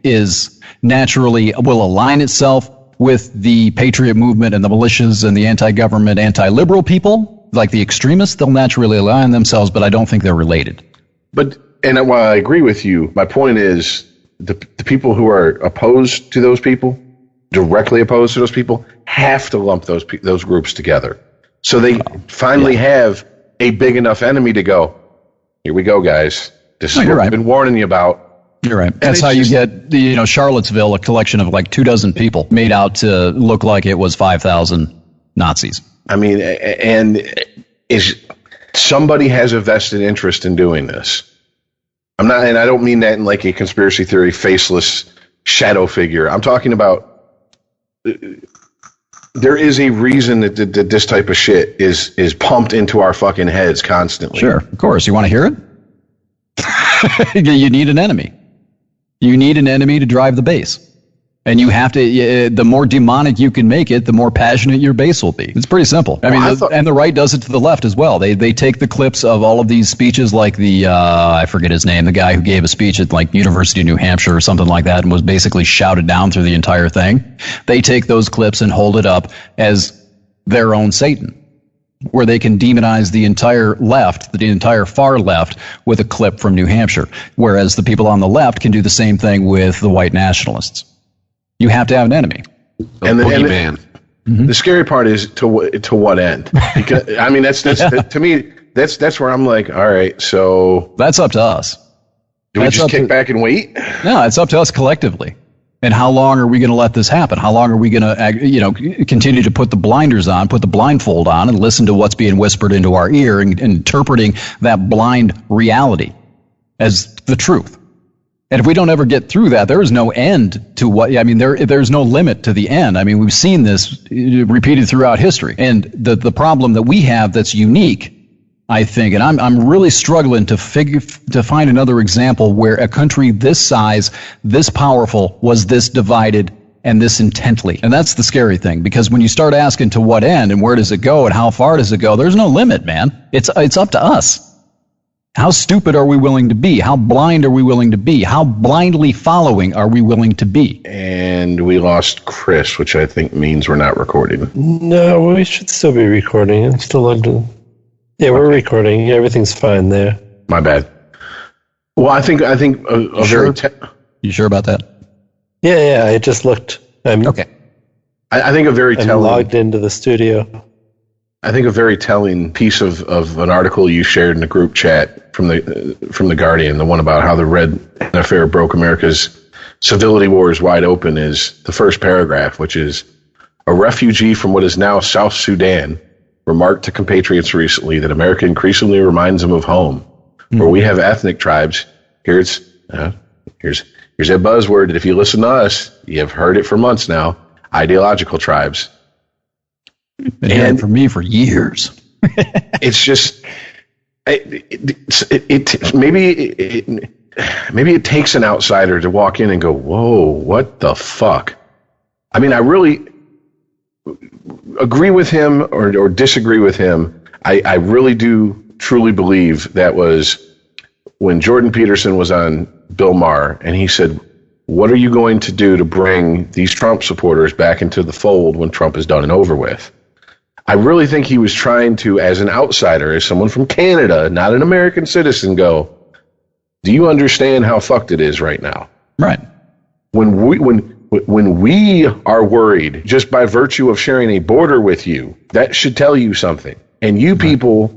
is naturally will align itself with the patriot movement and the militias and the anti-government, anti-liberal people, like the extremists. They'll naturally align themselves, but I don't think they're related. And while I agree with you, my point is the people who are opposed to those people, directly opposed to those people, have to lump those groups together. So they finally have a big enough enemy to go, here we go, guys. This is what I've been warning you about. You're right. That's how you get Charlottesville, a collection of like 24 people made out to look like it was 5,000 Nazis. I mean, and somebody has a vested interest in doing this. And I don't mean that in like a conspiracy theory, faceless shadow figure. I'm talking about there is a reason that this type of shit is pumped into our fucking heads constantly. Sure, of course. You want to hear it? You need an enemy. You need an enemy to drive the base. And you have to, the more demonic you can make it, the more passionate your base will be. It's pretty simple. I mean, and the right does it to the left as well. They take the clips of all of these speeches, like I forget his name, the guy who gave a speech at like University of New Hampshire or something like that and was basically shouted down through the entire thing. They take those clips and hold it up as their own Satan, where they can demonize the entire left, the entire far left, with a clip from New Hampshire. Whereas the people on the left can do the same thing with the white nationalists. You have to have an enemy. And the scary part is to what end? Because I mean, that's to me, that's where I'm like, all right, so that's up to us. Do we just kick back and wait? No, it's up to us collectively. And how long are we going to let this happen? How long are we going to, continue to put the blinders on, put the blindfold on, and listen to what's being whispered into our ear and interpreting that blind reality as the truth? And if we don't ever get through that, there is no end to there's no limit to the end. I mean, we've seen this repeated throughout history. And the problem that we have that's unique, I think, and I'm really struggling to find another example where a country this size, this powerful, was this divided and this intently. And that's the scary thing, because when you start asking to what end and where does it go and how far does it go, there's no limit, man. It's up to us. How stupid are we willing to be? How blind are we willing to be? How blindly following are we willing to be? And we lost Chris, which I think means we're not recording. No, we should still be recording. I'm still logged in. Yeah, we're recording. Everything's fine there. My bad. Well, I think a very... You sure about that? Yeah, I just looked. Okay. I think a very telling... I'm logged into the studio. I think a very telling piece of an article you shared in the group chat from the Guardian, the one about how the Red Affair broke America's civility wars wide open, is the first paragraph, which is, a refugee from what is now South Sudan remarked to compatriots recently that America increasingly reminds them of home, where we have ethnic tribes. Here's that buzzword that if you listen to us, you have heard it for months now, ideological tribes. Been hearing from me for years. It's just maybe it takes an outsider to walk in and go, whoa, what the fuck? I mean, I really agree with him or disagree with him. I really do truly believe that was when Jordan Peterson was on Bill Maher and he said, what are you going to do to bring these Trump supporters back into the fold when Trump is done and over with? I really think he was trying to, as an outsider, as someone from Canada, not an American citizen, go, do you understand how fucked it is right now? Right. When we are worried just by virtue of sharing a border with you, that should tell you something. And you people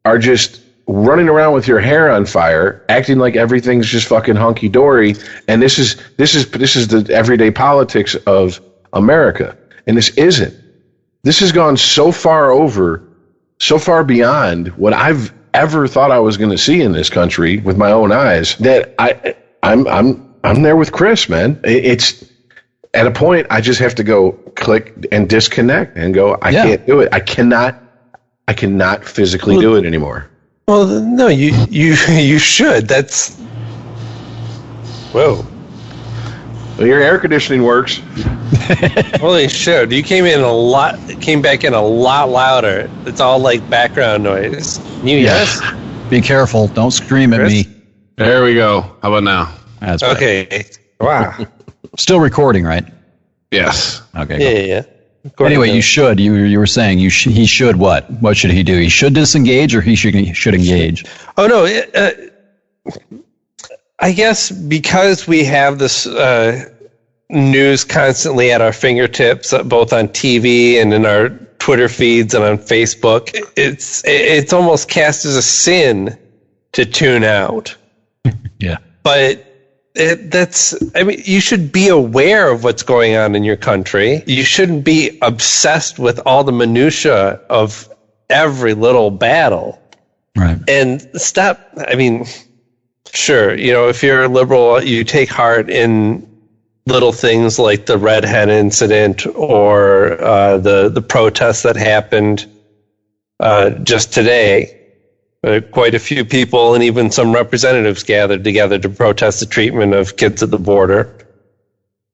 are just running around with your hair on fire, acting like everything's just fucking hunky dory. And this is the everyday politics of America. And this isn't. This has gone so far beyond what I've ever thought I was going to see in this country with my own eyes, that I'm there with Chris, man. It's at a point I just have to go click and disconnect and go, I can't do it. I cannot physically do it anymore. Well, no, you should. That's whoa. Well, your air conditioning works. Holy shit! You came back in a lot louder. It's all like background noise. Yes. Be careful. Don't scream at me. There we go. How about now? That's okay. Wow. Still recording, right? Yes. Okay. Yeah. Anyway, you should. You were saying he should what? What should he do? He should disengage, or he should engage? Oh no. I guess because we have this news constantly at our fingertips, both on TV and in our Twitter feeds and on Facebook, it's almost cast as a sin to tune out. Yeah. But you should be aware of what's going on in your country. You shouldn't be obsessed with all the minutia of every little battle. Right. And stop. Sure, if you're a liberal, you take heart in little things like the Red Hen incident or the protests that happened just today. Quite a few people and even some representatives gathered together to protest the treatment of kids at the border.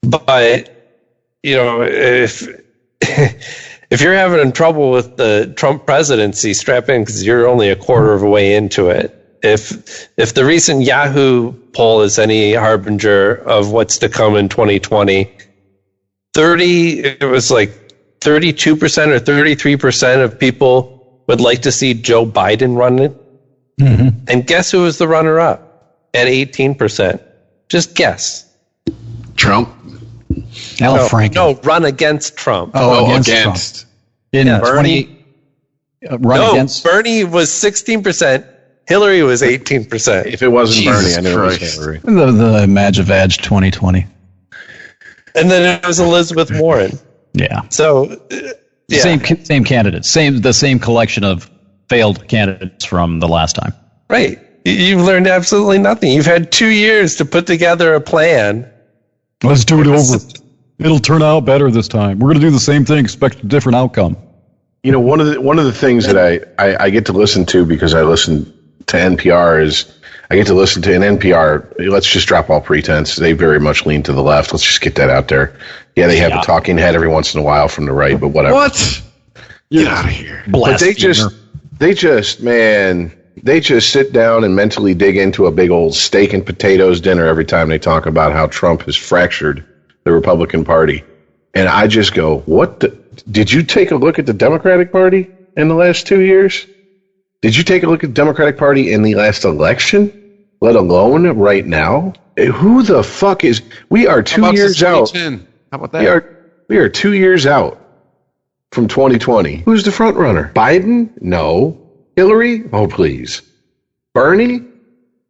But, if you're having trouble with the Trump presidency, strap in because you're only a quarter of a way into it. If the recent Yahoo poll is any harbinger of what's to come in 2020, it was like 32% or 33% of people would like to see Joe Biden run it. Mm-hmm. And guess who was the runner-up at 18%? Just guess. Trump. Al Franken. No, run against Trump. Against. In Bernie. Against? Bernie was 16%. Hillary was 18%. If it wasn't Jesus Bernie, I knew Christ. it was Hillary. The Magivag 2020. And then it was Elizabeth Warren. Yeah. So, Same candidates. The same collection of failed candidates from the last time. Right. You've learned absolutely nothing. You've had 2 years to put together a plan. Let's do it over. It'll turn out better this time. We're going to do the same thing, expect a different outcome. One of the things that I get to listen to because I listen to NPR is I get to listen to an NPR. Let's just drop all pretense. They very much lean to the left. Let's just get that out there. Yeah, they have a talking head every once in a while from the right, but whatever. What? Get out of here. But they just sit down and mentally dig into a big old steak and potatoes dinner every time they talk about how Trump has fractured the Republican Party. And I just go, did you take a look at the Democratic Party in the last 2 years? Did you take a look at the Democratic Party in the last election, let alone right now? Who the fuck is... We are 2 years out. How about that? We are 2 years out from 2020. Who's the front runner? Biden? No. Hillary? Oh, please. Bernie?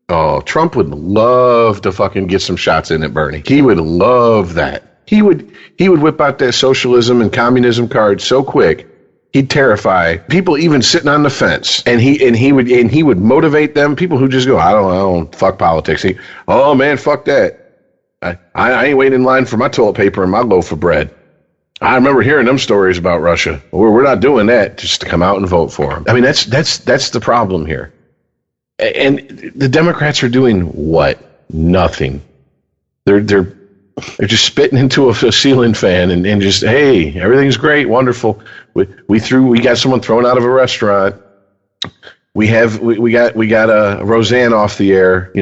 Oh, Trump would love to fucking get some shots in at Bernie. He would love that. He would whip out that socialism and communism card so quick. He'd terrify people even sitting on the fence, and he would motivate them. People who just go, I don't fuck politics. Oh man, fuck that. I ain't waiting in line for my toilet paper and my loaf of bread. I remember hearing them stories about Russia. We're not doing that just to come out and vote for them. I mean, that's the problem here. And the Democrats are doing what? Nothing. They're just spitting into a ceiling fan and just, hey, everything's great, wonderful. We got someone thrown out of a restaurant. We got Roseanne off the air.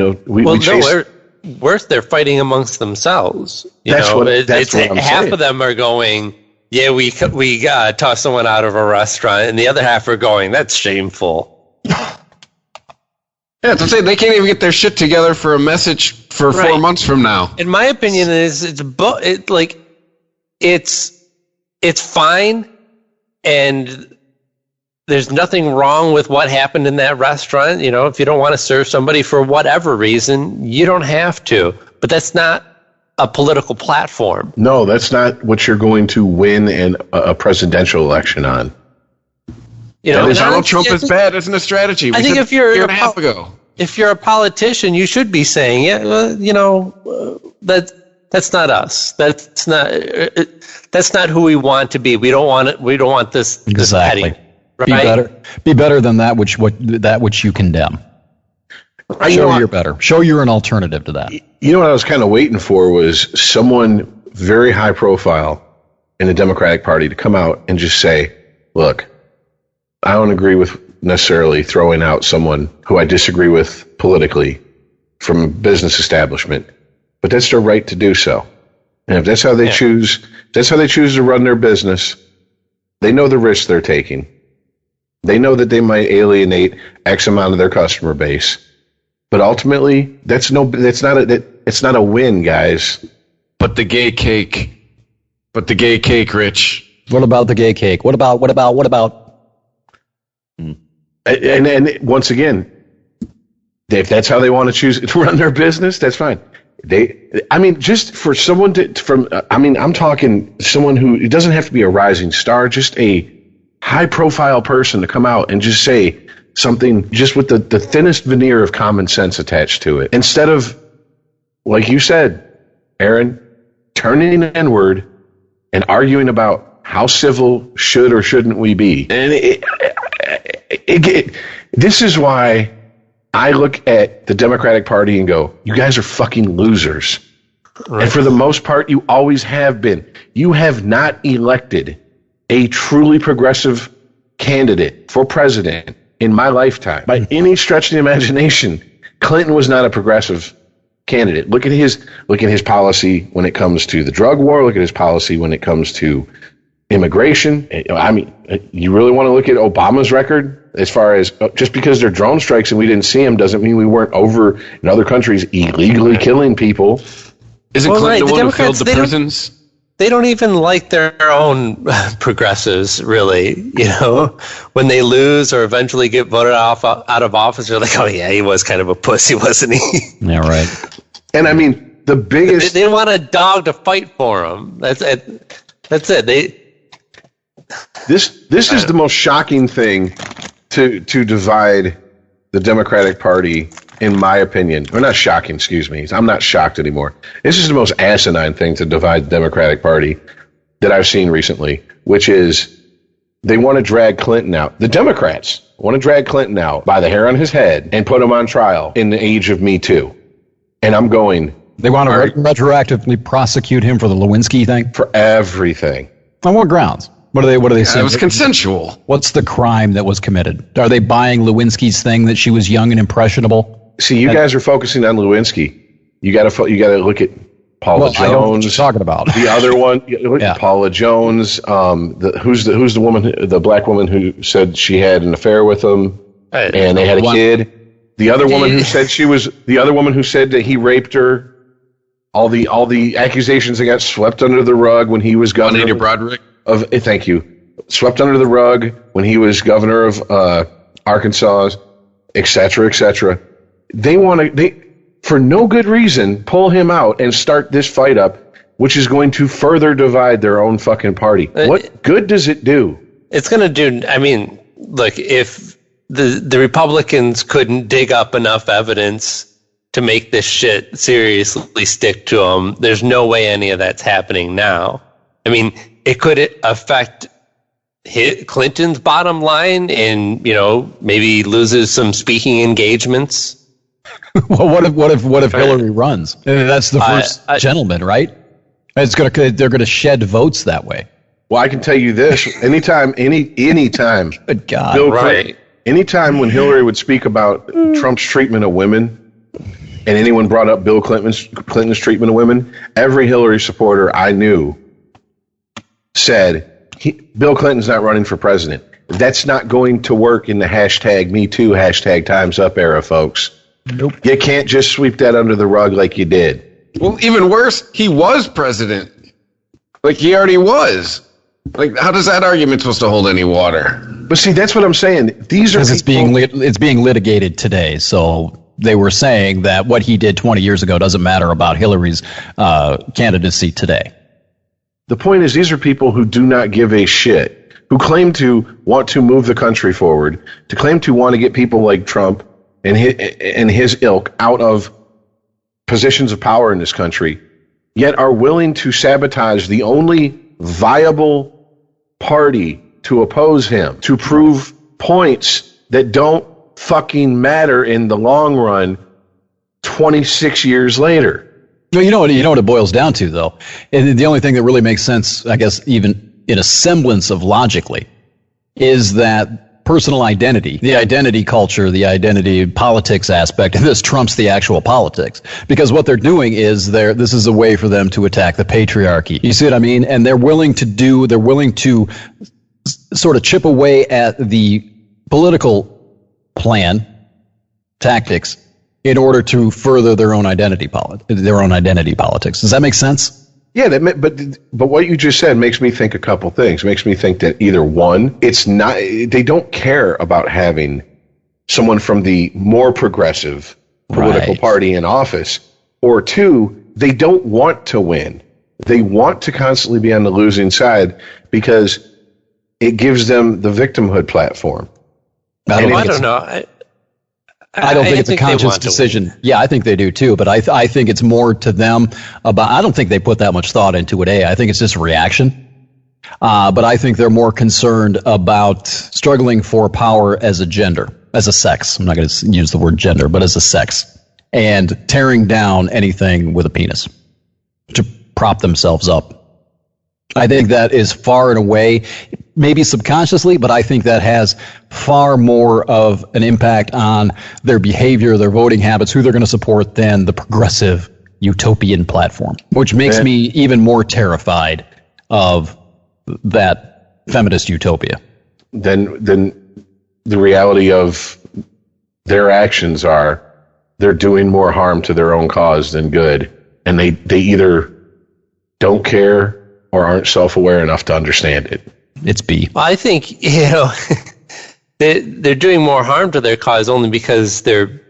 Worse, they're fighting amongst themselves. That's what I'm saying. Half of them are going, yeah, we tossed someone out of a restaurant, and the other half are going, that's shameful. Yeah, that's what I'm saying. They can't even get their shit together for a message for 4 months from now. In my opinion, it's fine, and there's nothing wrong with what happened in that restaurant. If you don't want to serve somebody for whatever reason, you don't have to. But that's not a political platform. No, that's not what you're going to win a presidential election on. Donald Trump is bad isn't a strategy. I think if you're a year and a half ago, if you're a politician, you should be saying, that's not us. That's not who we want to be. We don't want it. We don't want this. Exactly. This petty, right? Be better than that which you condemn. You're better. Show you're an alternative to that. You know what I was kind of waiting for was someone very high profile in the Democratic Party to come out and just say, look, I don't agree with necessarily throwing out someone who I disagree with politically from a business establishment, but that's their right to do so. And if that's how they choose, to run their business, they know the risks they're taking. They know that they might alienate X amount of their customer base. But ultimately, it's not a win, guys. But the gay cake, Rich. What about the gay cake? What about? And once again, if that's how they want to choose to run their business, that's fine. Just for someone I'm talking someone who, it doesn't have to be a rising star, just a high profile person to come out and just say something just with the thinnest veneer of common sense attached to it. Instead of, like you said, Aaron, turning inward and arguing about how civil should or shouldn't we be. And this is why I look at the Democratic Party and go, you guys are fucking losers. Right. And for the most part, you always have been. You have not elected a truly progressive candidate for president in my lifetime. By any stretch of the imagination, Clinton was not a progressive candidate. Look at his policy when it comes to the drug war. Look at his policy when it comes to immigration. I mean, you really want to look at Obama's record as far as just because they're drone strikes and we didn't see them doesn't mean we weren't over in other countries illegally killing people. Isn't Clinton the one who filled the prisons? They don't even like their own progressives, really. When they lose or eventually get voted out of office, they're like, oh yeah, he was kind of a pussy, wasn't he? Yeah, right. And I mean, the biggest... They want a dog to fight for them. That's it. This is the most shocking thing to divide the Democratic Party, in my opinion. Or not shocking, excuse me. I'm not shocked anymore. This is the most asinine thing to divide the Democratic Party that I've seen recently, which is they want to drag Clinton out. The Democrats want to drag Clinton out by the hair on his head and put him on trial in the age of Me Too. And I'm going... They want to retroactively prosecute him for the Lewinsky thing? For everything. On what grounds? What are they saying? It was consensual. What's the crime that was committed? Are they buying Lewinsky's thing that she was young and impressionable? See, you guys are focusing on Lewinsky. You got to look at Paula Jones. I know what you're talking about. The other one, Paula Jones. Who's the woman, the black woman who said she had an affair with him, and they had a kid. The other woman who said that he raped her. All the accusations that got swept under the rug when he was governor. Juanita Broderick. Thank you. Swept under the rug when he was governor of Arkansas, et cetera, et cetera. They want to, for no good reason, pull him out and start this fight up, which is going to further divide their own fucking party. What good does it do? It's going to do, I mean, look, if the Republicans couldn't dig up enough evidence to make this shit seriously stick to them, there's no way any of that's happening now. I mean, it could affect Clinton's bottom line and, maybe loses some speaking engagements. Well, what if Hillary runs? That's the first gentleman, right? They're gonna shed votes that way. Well, I can tell you this: anytime, good God, Bill Clinton, anytime when Hillary would speak about Trump's treatment of women, and anyone brought up Bill Clinton's treatment of women, every Hillary supporter I knew said, Bill Clinton's not running for president. That's not going to work in the hashtag Me Too, hashtag Time's Up era, folks. Nope. You can't just sweep that under the rug like you did. Well, even worse, he was president. Like, he already was. Like, how does that argument supposed to hold any water? But see, that's what I'm saying. These are because it's being litigated today, so they were saying that what he did 20 years ago doesn't matter about Hillary's candidacy today. The point is, these are people who do not give a shit, who claim to want to move the country forward, to claim to want to get people like Trump and his ilk out of positions of power in this country, yet are willing to sabotage the only viable party to oppose him, to prove points that don't fucking matter in the long run 26 years later. Well, you know what it boils down to, though? And the only thing that really makes sense, I guess, even in a semblance of logically, is that personal identity, the identity culture, the identity politics aspect of this trumps the actual politics. Because what they're doing is this is a way for them to attack the patriarchy. You see what I mean? And they're willing to sort of chip away at the political plan, tactics, in order to further their own identity politics. Does that make sense? Yeah, but what you just said makes me think a couple things. It makes me think that either one, they don't care about having someone from the more progressive political party in office, or two, they don't want to win. They want to constantly be on the losing side because it gives them the victimhood platform. I don't know. I don't think it's a conscious decision. Yeah, I think they do too, but I think it's more to them about, I don't think they put that much thought into it. I think it's just a reaction. But I think they're more concerned about struggling for power as a gender, as a sex. I'm not going to use the word gender, but as a sex, and tearing down anything with a penis to prop themselves up. I think that is far and away, maybe subconsciously, but I think that has far more of an impact on their behavior, their voting habits, who they're going to support than the progressive utopian platform, which makes me even more terrified of that feminist utopia. Then the reality of their actions are they're doing more harm to their own cause than good, and they either don't care or aren't self-aware enough to understand it. It's B. Well, I think, they're doing more harm to their cause only because their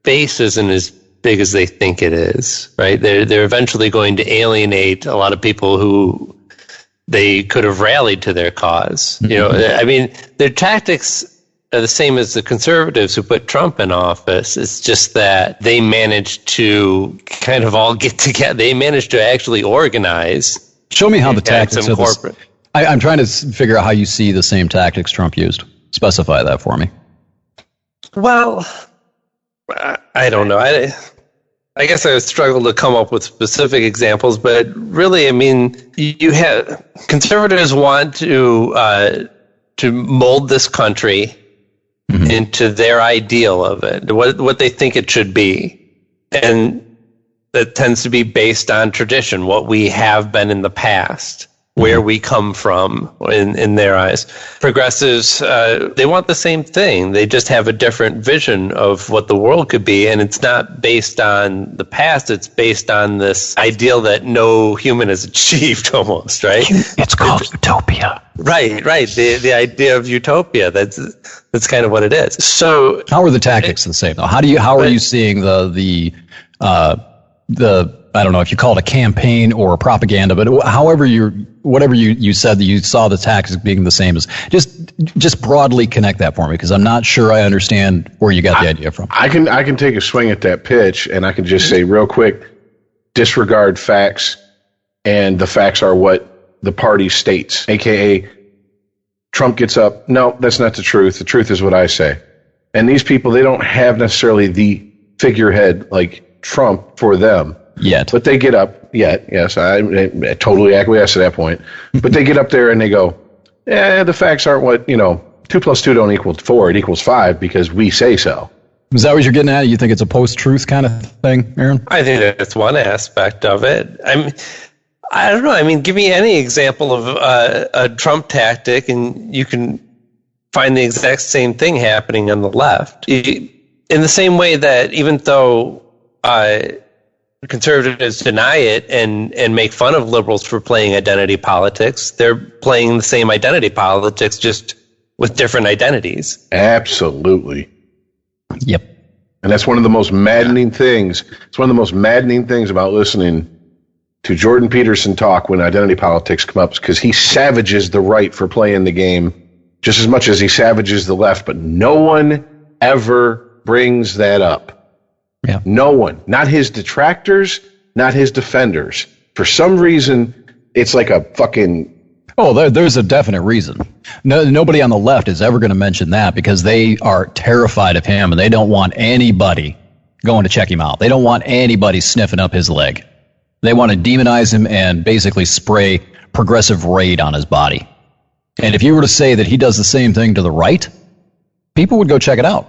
base isn't as big as they think it is, right? They're eventually going to alienate a lot of people who they could have rallied to their cause. I mean, their tactics are the same as the conservatives who put Trump in office. It's just that they managed to kind of all get together. They managed to actually organize. Show me how the tactics are corporate. I'm trying to figure out how you see the same tactics Trump used. Specify that for me. Well, I don't know. I guess I struggle to come up with specific examples, but really, I mean, you have conservatives want to mold this country into their ideal of it, what they think it should be, and that tends to be based on tradition, what we have been in the past, where we come from in their eyes. Progressives, they want the same thing. They just have a different vision of what the world could be, and it's not based on the past. It's based on this ideal that no human has achieved almost, right? It's called utopia. Right. The idea of utopia, that's kind of what it is. So how are the tactics the same, though? How are you seeing the I don't know if you call it a campaign or propaganda, but whatever you said that you saw the tactics being the same as, just broadly connect that for me, because I'm not sure I understand where you got the idea from. I can take a swing at that pitch, and I can just say real quick, disregard facts, and the facts are what the party states, aka Trump gets up. No, that's not the truth. The truth is what I say. And these people, they don't have necessarily the figurehead like Trump for them. Yet. But they get up, yes, I totally acquiesce to that point. But they get up there and they go, the facts aren't what, 2 plus 2 don't equal 4, it equals 5 because we say so. Is that what you're getting at? You think it's a post-truth kind of thing, Aaron? I think that's one aspect of it. I don't know. I mean, give me any example of a Trump tactic and you can find the exact same thing happening on the left. In the same way that even though conservatives deny it and make fun of liberals for playing identity politics, they're playing the same identity politics, just with different identities. Absolutely. Yep. And that's one of the most maddening things. It's one of the most maddening things about listening to Jordan Peterson talk when identity politics come up, because he savages the right for playing the game just as much as he savages the left, but no one ever brings that up. Yeah. No one. Not his detractors, not his defenders. For some reason, it's like a fucking... Oh, there's a definite reason. Nobody on the left is ever going to mention that because they are terrified of him and they don't want anybody going to check him out. They don't want anybody sniffing up his leg. They want to demonize him and basically spray progressive raid on his body. And if you were to say that he does the same thing to the right, people would go check it out.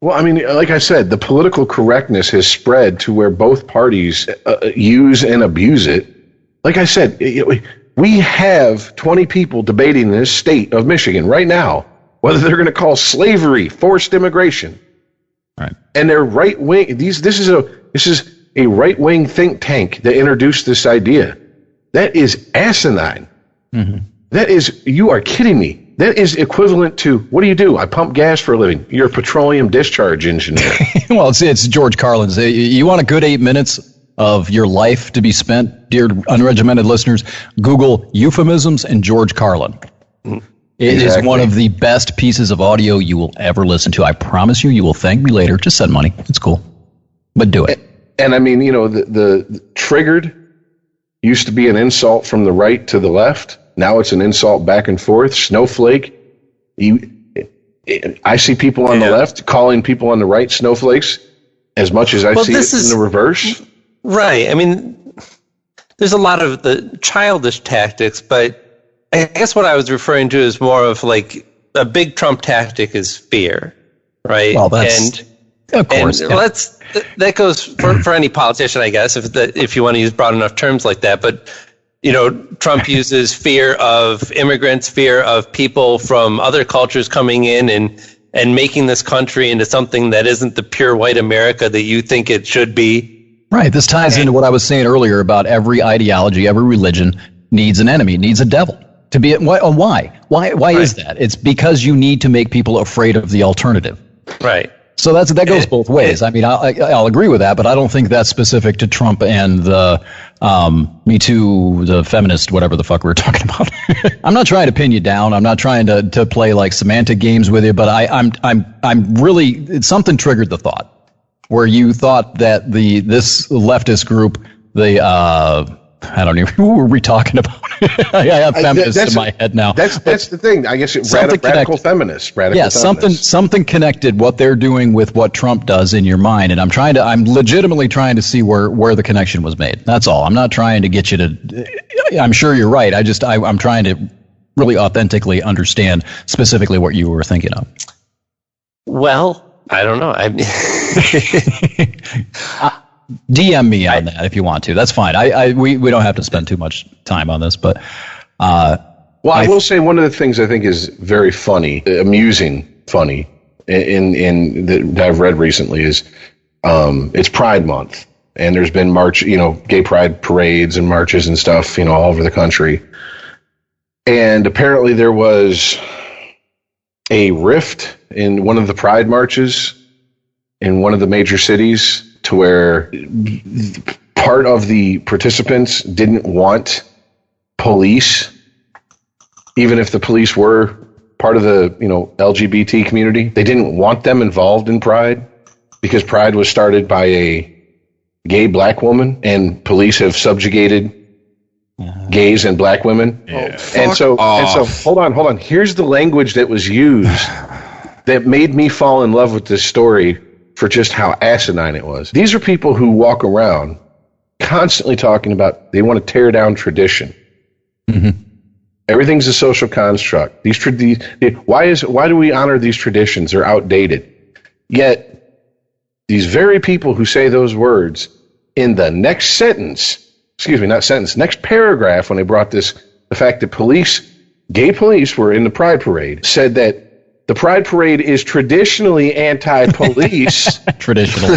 Well, I mean, like I said, the political correctness has spread to where both parties use and abuse it. Like I said, we have 20 people debating in this state of Michigan right now whether they're going to call slavery forced immigration. Right. And they're right wing. This is a right wing think tank that introduced this idea. That is asinine. Mm-hmm. That is, you are kidding me. That is equivalent to, what do? I pump gas for a living. You're a petroleum discharge engineer. Well, it's George Carlin's. You want a good 8 minutes of your life to be spent, dear unregimented listeners? Google euphemisms and George Carlin. It is one of the best pieces of audio you will ever listen to. I promise you, you will thank me later. Just send money. It's cool. But do it. And I mean, the triggered used to be an insult from the right to the left. Now it's an insult back and forth. Snowflake. I see people on the left calling people on the right snowflakes as much as I see it in the reverse. Right. I mean, there's a lot of the childish tactics, but I guess what I was referring to is more of like a big Trump tactic is fear, right? Well, that's, of course. And that goes for any politician, I guess, if you want to use broad enough terms like that. But Trump uses fear of immigrants, fear of people from other cultures coming in and making this country into something that isn't the pure white America that you think it should be. Right. This ties into what I was saying earlier about every ideology, every religion needs an enemy, needs a devil. To be why? Why is that? It's because you need to make people afraid of the alternative. Right. So that goes both ways. I mean, I'll agree with that, but I don't think that's specific to Trump and the Me Too, the feminist, whatever the fuck we were talking about. I'm not trying to pin you down. I'm not trying to play like semantic games with you, but I'm really, something triggered the thought where you thought that this leftist group, I don't even, who were we talking about? I have feminists in my head now. That's the thing. I guess radical feminists. Something connected what they're doing with what Trump does in your mind, and I'm legitimately trying to see where the connection was made. That's all. I'm not trying to get you to. I'm sure you're right. I'm trying to really authentically understand specifically what you were thinking of. Well, I don't know. DM me on that if you want to. That's fine. We don't have to spend too much time on this, but I will say one of the things I think is very funny, amusing, funny in that I've read recently is it's Pride Month, and there's been gay pride parades and marches and stuff, all over the country, and apparently there was a rift in one of the pride marches in one of the major cities, to where part of the participants didn't want police, even if the police were part of the LGBT community. They didn't want them involved in Pride because Pride was started by a gay black woman, and police have subjugated gays and black women. Yeah. And so hold on. Here's the language that was used that made me fall in love with this story for just how asinine it was. These are people who walk around constantly talking about they want to tear down tradition. Mm-hmm. Everything's a social construct. Why do we honor these traditions? They're outdated. Yet these very people who say those words in the next next paragraph, when they brought the fact that gay police were in the Pride Parade, said that the Pride Parade is traditionally anti-police. Traditional.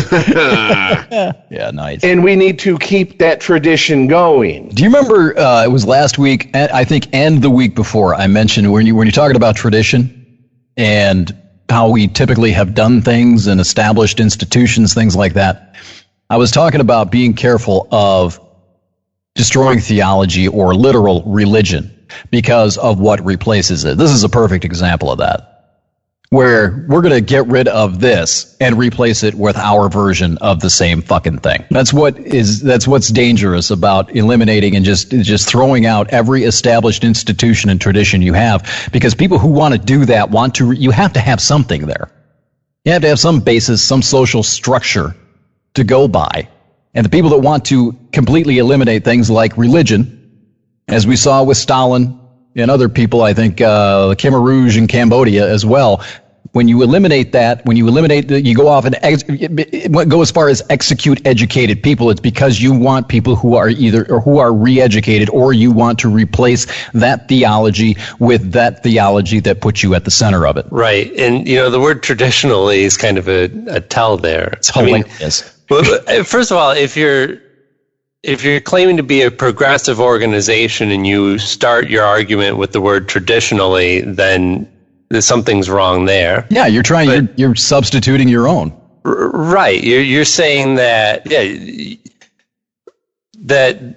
Yeah, nice. And we need to keep that tradition going. Do you remember, it was last week, I think, and the week before, I mentioned when you're talking about tradition and how we typically have done things and established institutions, things like that. I was talking about being careful of destroying theology or literal religion because of what replaces it. This is a perfect example of that, where we're going to get rid of this and replace it with our version of the same fucking thing. That's what's dangerous about eliminating and just throwing out every established institution and tradition you have, because people who want to do that you have to have something there. You have to have some basis, some social structure to go by. And the people that want to completely eliminate things like religion, as we saw with Stalin and other people, I think Khmer Rouge in Cambodia as well, when you eliminate that, you go off and go as far as execute educated people, it's because you want people who are re-educated, or you want to replace that theology with that theology that puts you at the center of it. Right. And, the word traditionally is kind of a tell there. It's hilarious. First of all, if you're claiming to be a progressive organization and you start your argument with the word traditionally, then something's wrong there. Yeah, you're substituting your own. Right. You're saying that that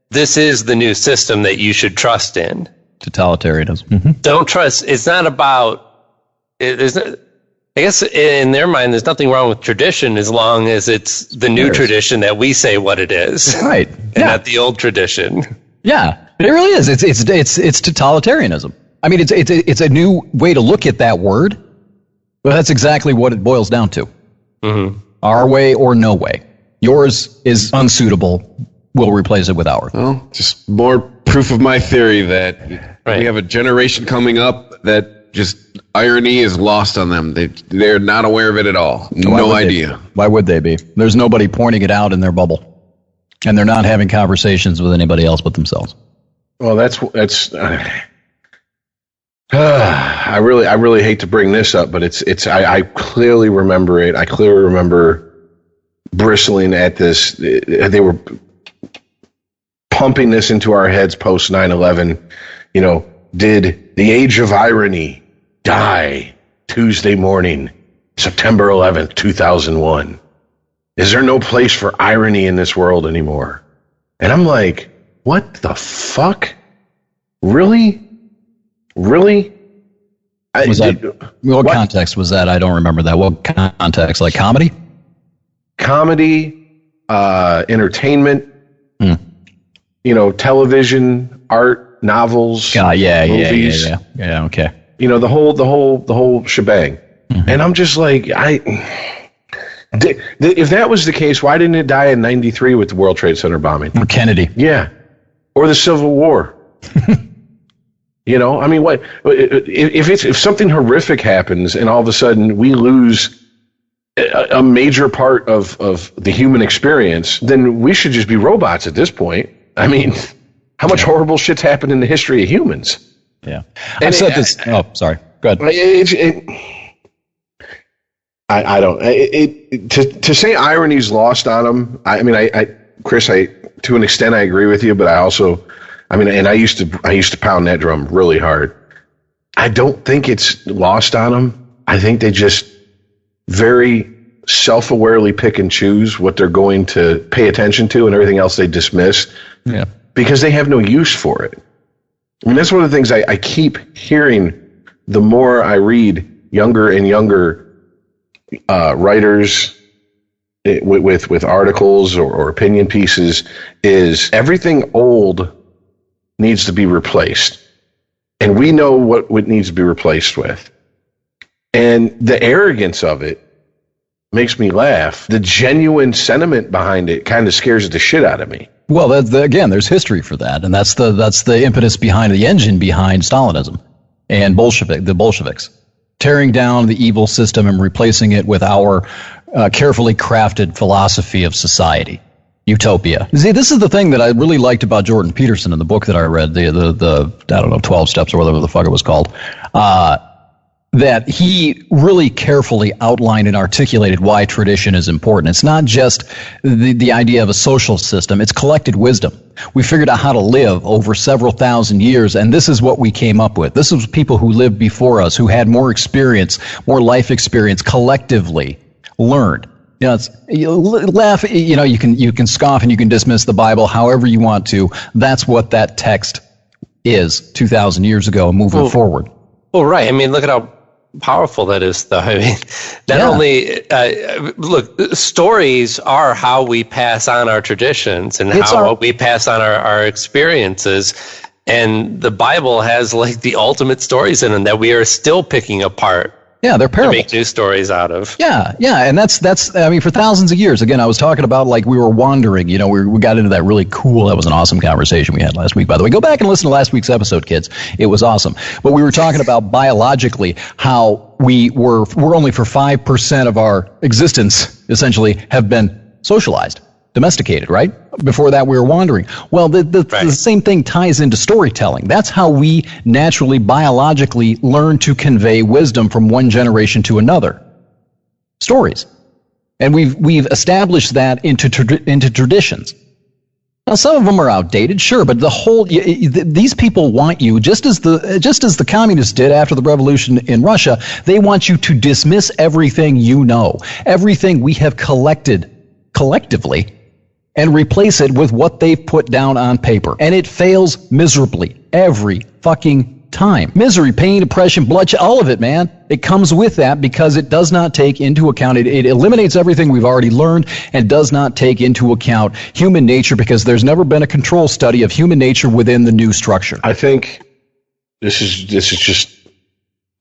this is the new system that you should trust in. Totalitarianism. Mm-hmm. Don't trust. It's not about. I guess in their mind, there's nothing wrong with tradition as long as it's the new tradition that we say what it is, right? And not the old tradition. Yeah, it really is. It's totalitarianism. I mean, it's a new way to look at that word, but that's exactly what it boils down to. Mm-hmm. Our way or no way. Yours is unsuitable. We'll replace it with ours. Well, just more proof of my theory that we have a generation coming up that just irony is lost on them. They're not aware of it at all. No idea. Why would they be? There's nobody pointing it out in their bubble, and they're not having conversations with anybody else but themselves. Well, that's. I really hate to bring this up, but I clearly remember it. I clearly remember bristling at this. They were pumping this into our heads post 9/11. Did the age of irony die Tuesday morning, September 11th, 2001? Is there no place for irony in this world anymore? And I'm like, what the fuck? Really? What context was that? I don't remember that. What context? Like comedy? Comedy, entertainment, television, art, novels, movies. Yeah, okay. The whole shebang. Mm-hmm. And I'm just like, if that was the case, why didn't it die in 93 with the World Trade Center bombing? Or Kennedy. Yeah. Or the Civil War. I mean, what if something horrific happens and all of a sudden we lose a major part of the human experience, then we should just be robots at this point. I mean, how much horrible shit's happened in the history of humans? Yeah. I've said this. Oh, sorry. Go ahead. I don't. To say irony's lost on them. I mean, Chris, to an extent, I agree with you, but I also, and I used to pound that drum really hard. I don't think it's lost on them. I think they just very self-awarely pick and choose what they're going to pay attention to, and everything else they dismiss. Yeah. Because they have no use for it. I mean, that's one of the things I keep hearing the more I read younger and younger writers with articles or opinion pieces, is everything old needs to be replaced. And we know what needs to be replaced with. And the arrogance of it makes me laugh. The genuine sentiment behind it kind of scares the shit out of me. Well, again, there's history for that, and that's the impetus behind the engine behind Stalinism and the Bolsheviks, tearing down the evil system and replacing it with our carefully crafted philosophy of society, utopia. See, this is the thing that I really liked about Jordan Peterson in the book that I read, the I don't know, 12 Steps or whatever the fuck it was called. that he really carefully outlined and articulated why tradition is important. It's not just the idea of a social system. It's collected wisdom. We figured out how to live over several thousand years, and this is what we came up with. This was people who lived before us, who had more experience, more life experience, collectively learned. You know, you laugh, you know, you can scoff and you can dismiss the Bible however you want to. That's what that text is 2,000 years ago and moving forward. Well, right. I mean, look at how powerful that is, though. I mean, not only look, stories are how we pass on our traditions and how we pass on our experiences. And the Bible has like the ultimate stories in them that we are still picking apart. Yeah, they're parables. To make new stories out of. Yeah, and that's. I mean, for thousands of years. Again, I was talking about like we were wandering. You know, we got into that really cool. That was an awesome conversation we had last week. By the way, go back and listen to last week's episode, kids. It was awesome. But we were talking about biologically how we're only for 5% of our existence essentially have been socialized, domesticated, right? Before that, we were wandering. Well, the same thing ties into storytelling. That's how we naturally, biologically learn to convey wisdom from one generation to another. Stories. And we've established that into traditions. Now, some of them are outdated, sure, but the whole these people want you, just as the communists did after the revolution in Russia, they want you to dismiss everything you know, everything we have collected collectively, and replace it with what they've put down on paper. And it fails miserably every fucking time. Misery, pain, depression, bloodshed, all of it, man. It comes with that because it does not take into account, it eliminates everything we've already learned and does not take into account human nature because there's never been a control study of human nature within the new structure. I think this is just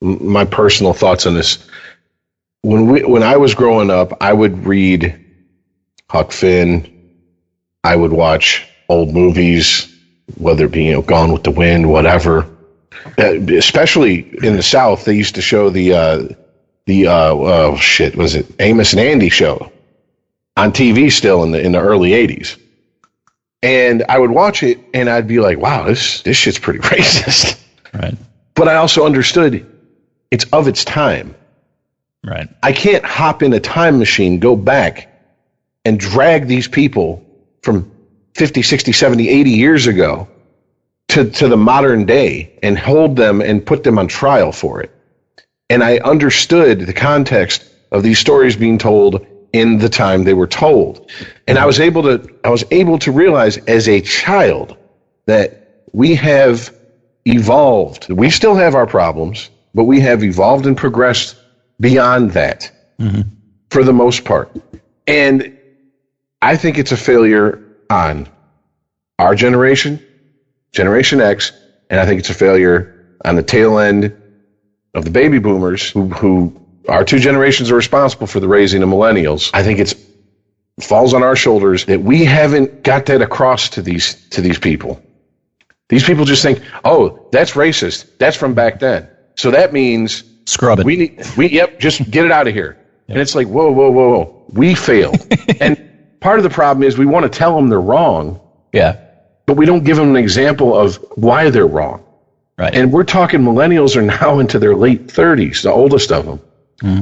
my personal thoughts on this. When I was growing up, I would read Huck Finn. I would watch old movies, whether it be Gone with the Wind, whatever. Especially in the South, they used to show was it Amos and Andy show on TV still in the early 80s. And I would watch it and I'd be like, wow, this shit's pretty racist. Right. But I also understood it's of its time. Right. I can't hop in a time machine, go back and drag these people from 50, 60, 70, 80 years ago to the modern day and hold them and put them on trial for it. And I understood the context of these stories being told in the time they were told. And I was able to realize as a child that we have evolved. We still have our problems, but we have evolved and progressed beyond that for the most part. And I think it's a failure on our generation, Generation X, and I think it's a failure on the tail end of the baby boomers, who our two generations are responsible for the raising of millennials. I think it falls on our shoulders that we haven't got that across to these people. These people just think, oh, that's racist. That's from back then. So that means scrub it. Just get it out of here. Yep. And it's like, whoa. We failed. And part of the problem is we want to tell them they're wrong. Yeah. But we don't give them an example of why they're wrong. Right. And we're talking millennials are now into their late 30s, the oldest of them.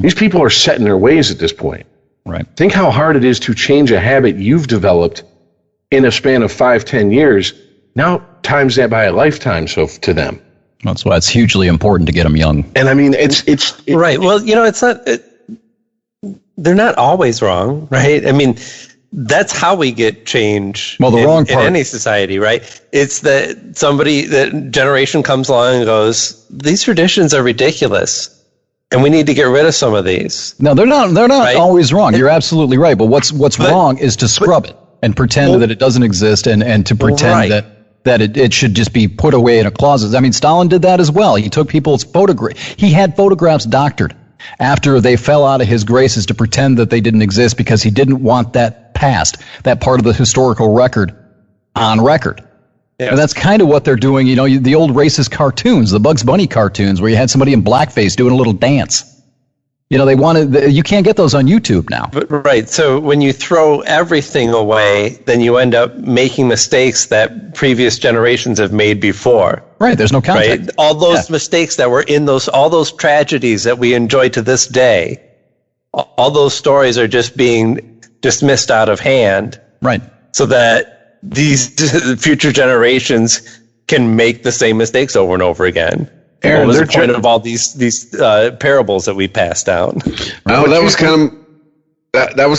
These people are set in their ways at this point. Right. Think how hard it is to change a habit you've developed in a span of 5-10 years. Now times that by a lifetime. So to them. That's why it's hugely important to get them young. And I mean, it's right. Well, it's not, they're not always wrong, right? I mean, that's how we get change in any society, right? It's that that generation comes along and goes, these traditions are ridiculous and we need to get rid of some of these. No, they're not right? Always wrong. You're absolutely right. But what's wrong is to scrub it and pretend that it doesn't exist and to pretend that it should just be put away in a closet. I mean, Stalin did that as well. He took people's photographs. He had photographs doctored after they fell out of his graces to pretend that they didn't exist because he didn't want that past, that part of the historical record on record. Yes. And that's kind of what they're doing. The old racist cartoons, the Bugs Bunny cartoons, where you had somebody in blackface doing a little dance. You can't get those on YouTube now. Right. So when you throw everything away, then you end up making mistakes that previous generations have made before. Right. There's no context. Right? All those mistakes that were in all those tragedies that we enjoy to this day, all those stories are just being dismissed out of hand. Right. So that these future generations can make the same mistakes over and over again. Aaron, what was the point of all these parables that we passed down? Oh, that was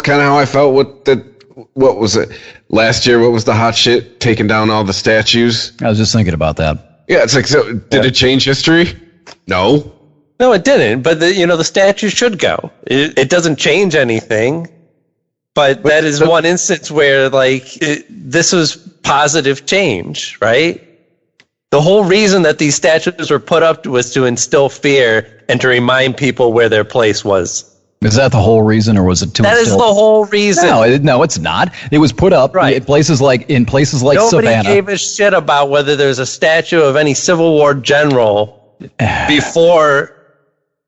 kind of how I felt with what was it last year? What was the hot shit? Taking down all the statues. I was just thinking about that. Yeah, it's like, so did it change history? No. No, it didn't. But the statue should go. It doesn't change anything. But that is one instance where this was positive change, right? The whole reason that these statues were put up was to instill fear and to remind people where their place was. Is that the whole reason, or was it to? That is the whole reason. No, it's not. It was put up in places like Nobody Savannah. gave a shit about whether there's a statue of any Civil War general before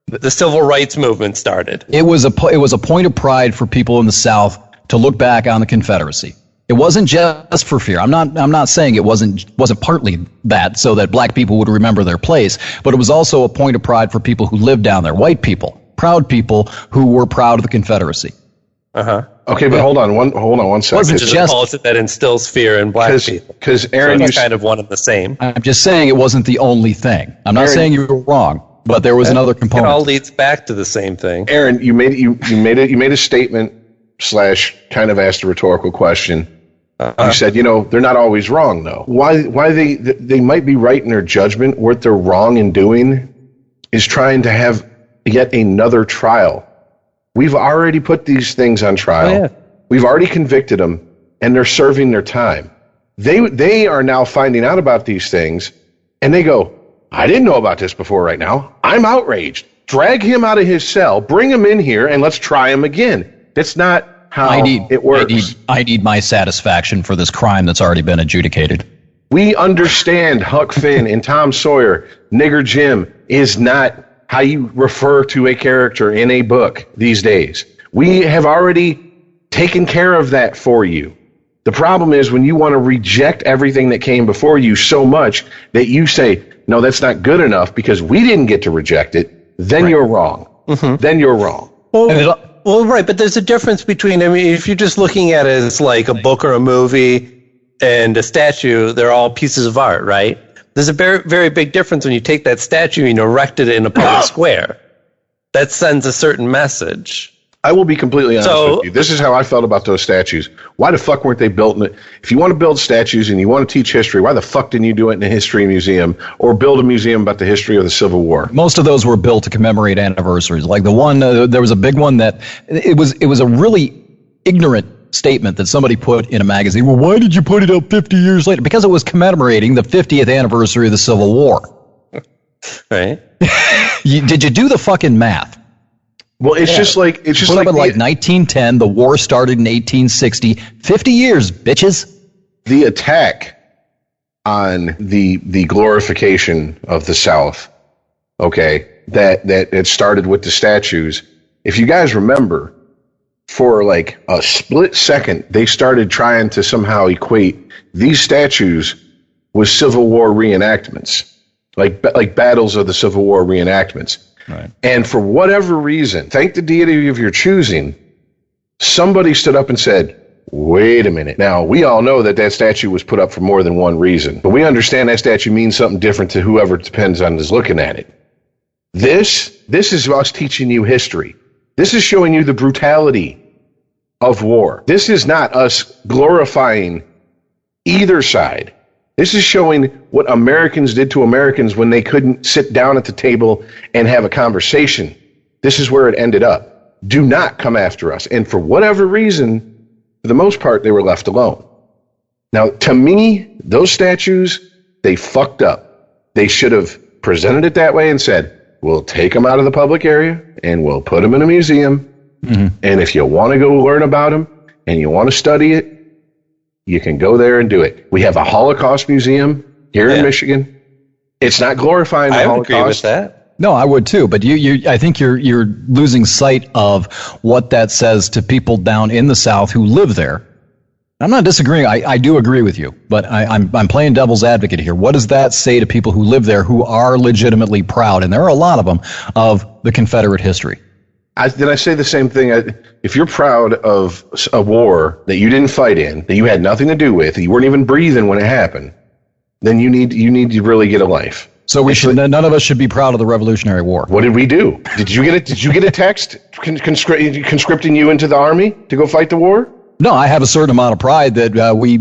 the Civil Rights Movement started. It was a point of pride for people in the South to look back on the Confederacy. It wasn't just for fear. I'm not saying it wasn't partly that so that black people would remember their place, but it was also a point of pride for people who lived down there, white people. Proud people who were proud of the Confederacy. Okay, but hold on one second. It wasn't just a policy that instills fear in black people. Because Aaron, it's kind of one and the same. I'm just saying it wasn't the only thing. I'm not saying you were wrong, but there was another component. It all leads back to the same thing. Aaron, you made a statement / kind of asked a rhetorical question. You said, they're not always wrong though. Why they might be right in their judgment. What they're wrong in doing is trying to have yet another trial. We've already put these things on trial. Oh, yeah. We've already convicted them, and they're serving their time. They are now finding out about these things, and they go, I didn't know about this before right now. I'm outraged. Drag him out of his cell, bring him in here, and let's try him again. That's not how it works. I need my satisfaction for this crime that's already been adjudicated. We understand Huck Finn and Tom Sawyer. Nigger Jim is not how you refer to a character in a book these days. We have already taken care of that for you. The problem is when you want to reject everything that came before you so much that you say, no, that's not good enough because we didn't get to reject it, then you're wrong. Mm-hmm. Then you're wrong. Well, right, but there's a difference between, if you're just looking at it as like a book or a movie and a statue, they're all pieces of art, right? There's a very, very big difference when you take that statue and erect it in a public square. That sends a certain message. I will be completely honest with you. This is how I felt about those statues. Why the fuck weren't they built in it? If you want to build statues and you want to teach history, why the fuck didn't you do it in a history museum or build a museum about the history of the Civil War? Most of those were built to commemorate anniversaries. Like the one, there was a big one that it was a really ignorant statement that somebody put in a magazine. Well, why did you put it up 50 years later? Because it was commemorating the 50th anniversary of the Civil War. Right. Did you do the fucking math? Well, it's just like Put up in like 1910. The war started in 1860. 50 years, bitches. The attack on the glorification of the South. Okay, that it started with the statues. If you guys remember, for like a split second, they started trying to somehow equate these statues with Civil War reenactments, like battles of the Civil War reenactments. Right. And for whatever reason, thank the deity of your choosing, somebody stood up and said, wait a minute. Now, we all know that statue was put up for more than one reason, but we understand that statue means something different to whoever depends on is looking at it. This is us teaching you history. This is showing you the brutality of war. This is not us glorifying either side. This is showing what Americans did to Americans when they couldn't sit down at the table and have a conversation. This is where it ended up. Do not come after us. And for whatever reason, for the most part, they were left alone. Now, to me, those statues, they fucked up. They should have presented it that way and said, we'll take them out of the public area and we'll put them in a museum. Mm-hmm. And if you want to go learn about them and you want to study it, you can go there and do it. We have a Holocaust museum here in Michigan. It's not glorifying the Holocaust. I would agree with that. No, I would too. But I think you're losing sight of what that says to people down in the South who live there, I'm not disagreeing. I do agree with you, but I'm playing devil's advocate here. What does that say to people who live there who are legitimately proud, and there are a lot of them, of the Confederate history? Did I say the same thing? If you're proud of a war that you didn't fight in, that you had nothing to do with, that you weren't even breathing when it happened, then you need to really get a life. So none of us should be proud of the Revolutionary War. What did we do? Did you get a text conscripting you into the army to go fight the war? No, I have a certain amount of pride that we,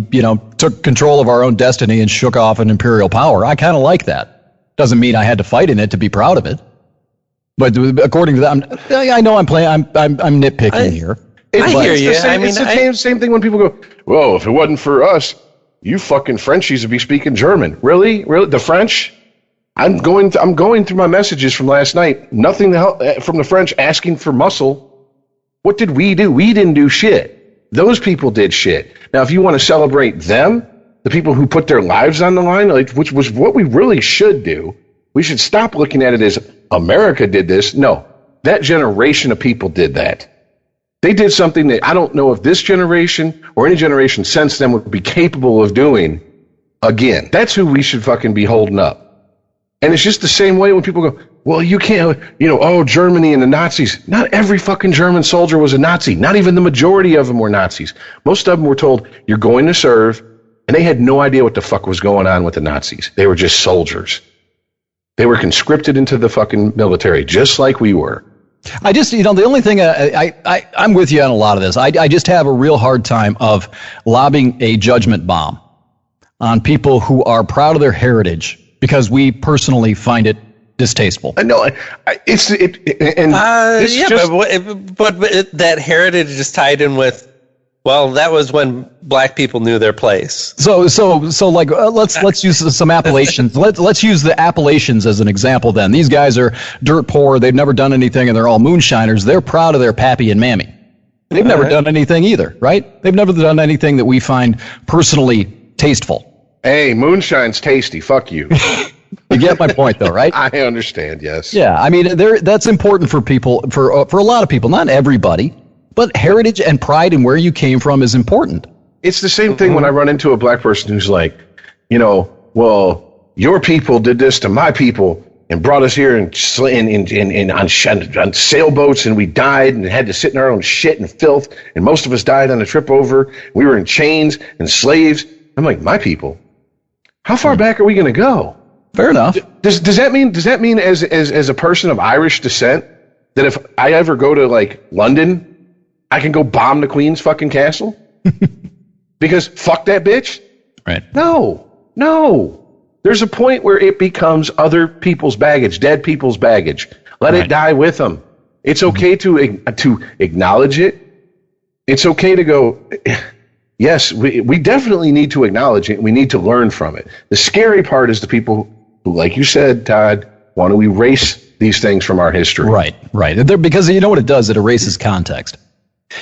took control of our own destiny and shook off an imperial power. I kind of like that. Doesn't mean I had to fight in it to be proud of it. But according to that, I know I'm nitpicking here. I hear you. It's the same thing when people go, "Well, if it wasn't for us, you fucking Frenchies would be speaking German." Really, the French? I'm going through my messages from last night. Nothing from the French asking for muscle. What did we do? We didn't do shit. Those people did shit. Now, if you want to celebrate them, the people who put their lives on the line, which was what we really should do, we should stop looking at it as America did this. No, that generation of people did that. They did something that I don't know if this generation or any generation since then would be capable of doing again. That's who we should fucking be holding up. And it's just the same way when people go, well, you can't, Germany and the Nazis. Not every fucking German soldier was a Nazi. Not even the majority of them were Nazis. Most of them were told, you're going to serve, and they had no idea what the fuck was going on with the Nazis. They were just soldiers. They were conscripted into the fucking military, just like we were. I just, the only thing, I'm with you on a lot of this. I just have a real hard time of lobbing a judgment bomb on people who are proud of their heritage because we personally find it distasteful. No, but that heritage is tied in with, well, that was when black people knew their place. So let's use some Appalachians. Let's use the Appalachians as an example then. These guys are dirt poor. They've never done anything, and they're all moonshiners. They're proud of their pappy and mammy. They've never done anything either, right? They've never done anything that we find personally tasteful. Hey, moonshine's tasty. Fuck you. You get my point, though, right? I understand, yes. Yeah, I mean, that's important for people, for a lot of people, not everybody, but heritage and pride in where you came from is important. It's the same thing when I run into a black person who's like, well, your people did this to my people and brought us here on sailboats, and we died and had to sit in our own shit and filth, and most of us died on the trip over. We were in chains and slaves. I'm like, my people? How far back are we going to go? Fair enough. Does that mean as a person of Irish descent that if I ever go to like London, I can go bomb the Queen's fucking castle? Because fuck that bitch? Right. No. There's a point where it becomes other people's baggage, dead people's baggage. Let it die with them. It's okay to acknowledge it. It's okay to go, yes, we definitely need to acknowledge it. We need to learn from it. The scary part is the people who, like you said, Todd, want to erase these things from our history. Right. Because you know what it does? It erases context.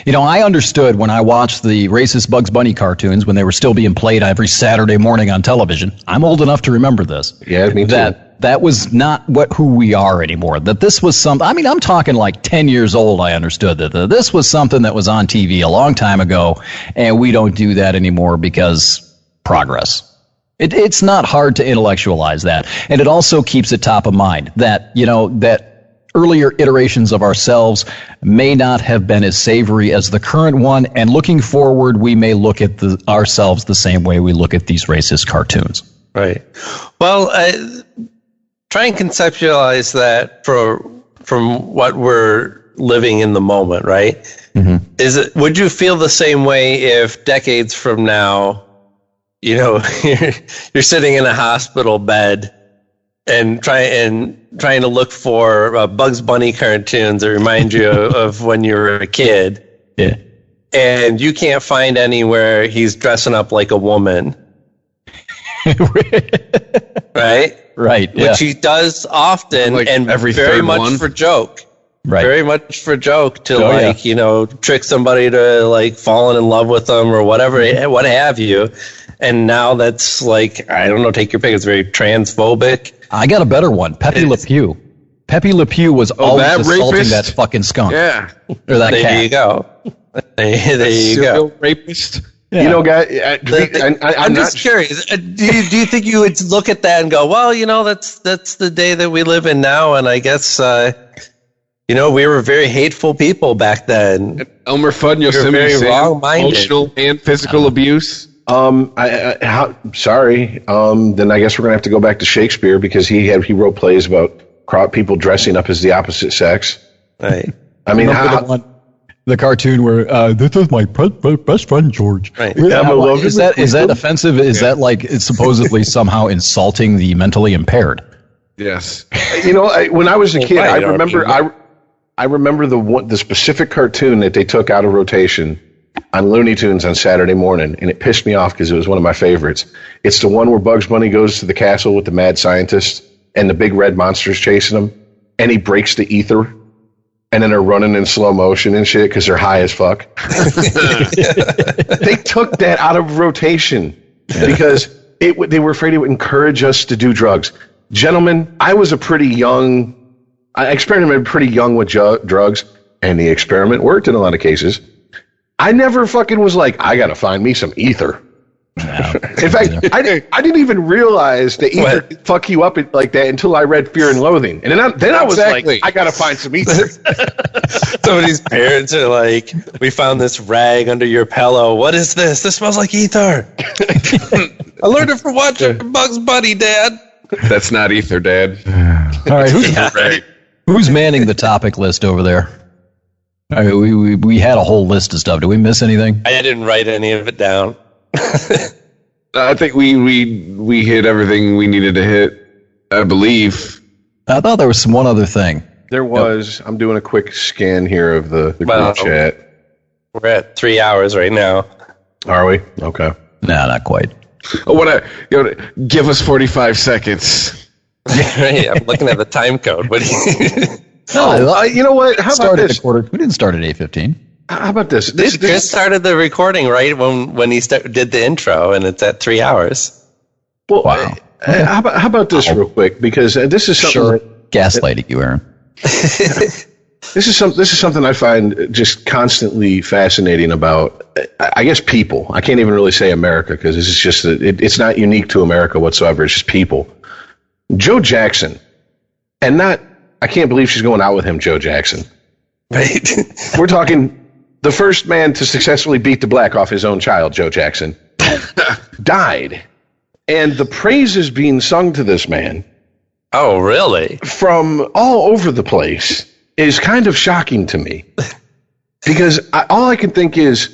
I understood when I watched the racist Bugs Bunny cartoons when they were still being played every Saturday morning on television. I'm old enough to remember this. Yeah, me too. That was not who we are anymore. That this was I'm talking like 10 years old. I understood that this was something that was on TV a long time ago, and we don't do that anymore because progress. It's not hard to intellectualize that. And it also keeps it top of mind that, that earlier iterations of ourselves may not have been as savory as the current one. And looking forward, we may look at ourselves the same way we look at these racist cartoons. Right. Well, try and conceptualize that from what we're living in the moment, right? Mm-hmm. Would you feel the same way if decades from now, you're sitting in a hospital bed and trying to look for Bugs Bunny cartoons that remind you of when you were a kid? Yeah. And you can't find anywhere he's dressing up like a woman. Right? Right. Yeah. Which he does often, like and very much one. For joke. Right. Very much for joke to trick somebody to like falling in love with them or whatever, what have you. And now that's like, I don't know, take your pick. It's very transphobic. I got a better one. Pepe Le Pew. Pepe Le Pew was always assaulting rapist? That fucking skunk. Yeah. Or that cat. There you go. There you go. Rapist. You know, guys, I'm just curious. Do you think you would look at that and go, well, you know, that's the day that we live in now, and I guess you know, we were very hateful people back then. Elmer Fudd, Yosemite very wrong-minded. Emotional and physical abuse. Sorry. Then I guess we're gonna have to go back to Shakespeare because he wrote plays about people dressing up as the opposite sex. Right. I mean, the cartoon where this is my best friend George. Right. Yeah, Is that offensive? Is that like it's supposedly somehow insulting the mentally impaired? Yes. You know, when I was a kid, Right, I remember the specific cartoon that they took out of rotation on Looney Tunes on Saturday morning, and it pissed me off because it was one of my favorites. It's the one where Bugs Bunny goes to the castle with the mad scientist and the big red monster's chasing him, and he breaks the ether, and then they're running in slow motion and shit because they're high as fuck. They took that out of rotation because they were afraid it would encourage us to do drugs. Gentlemen, I experimented pretty young with drugs, and the experiment worked in a lot of cases. I never fucking was like, I gotta find me some ether. No, in fact, I didn't even realize that ether could fuck you up like that until I read Fear and Loathing. And then I was like, I gotta find some ether. Somebody's parents are like, we found this rag under your pillow. What is this? This smells like ether. I learned it from watching Bugs Bunny, Dad. That's not ether, Dad. All right, who's manning the topic list over there? I mean, we had a whole list of stuff. Did we miss anything? I didn't write any of it down. I think we hit everything we needed to hit, I believe. I thought there was one other thing. There was. I'm doing a quick scan here of the group chat. We're at 3 hours right now. Are we? Okay. No, not quite. Give us 45 seconds. Right, I'm looking at the time code. What do you... you know what? How about this? We didn't start at 8:15. How about this? Chris started the recording right when he did the intro, and it's at 3 hours. Well, wow. How about this real quick? Because this is something gaslighting you, Aaron. This is something I find just constantly fascinating about, I guess, people. I can't even really say America because this is just it's not unique to America whatsoever. It's just people. Joe Jackson, and not. I can't believe she's going out with him, Joe Jackson. Right. We're talking the first man to successfully beat the black off his own child, Joe Jackson, died. And the praises being sung to this man. Oh, really? From all over the place is kind of shocking to me. Because all I can think is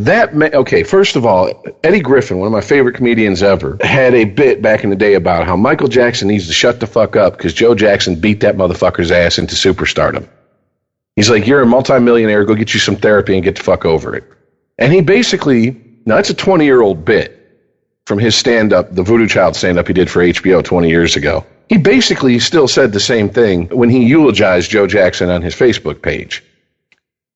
okay, first of all, Eddie Griffin, one of my favorite comedians ever, had a bit back in the day about how Michael Jackson needs to shut the fuck up because Joe Jackson beat that motherfucker's ass into superstardom. He's like, you're a multimillionaire, go get you some therapy and get the fuck over it. And he basically, now it's a 20-year-old bit from his stand-up, the Voodoo Child stand-up he did for HBO 20 years ago. He basically still said the same thing when he eulogized Joe Jackson on his Facebook page.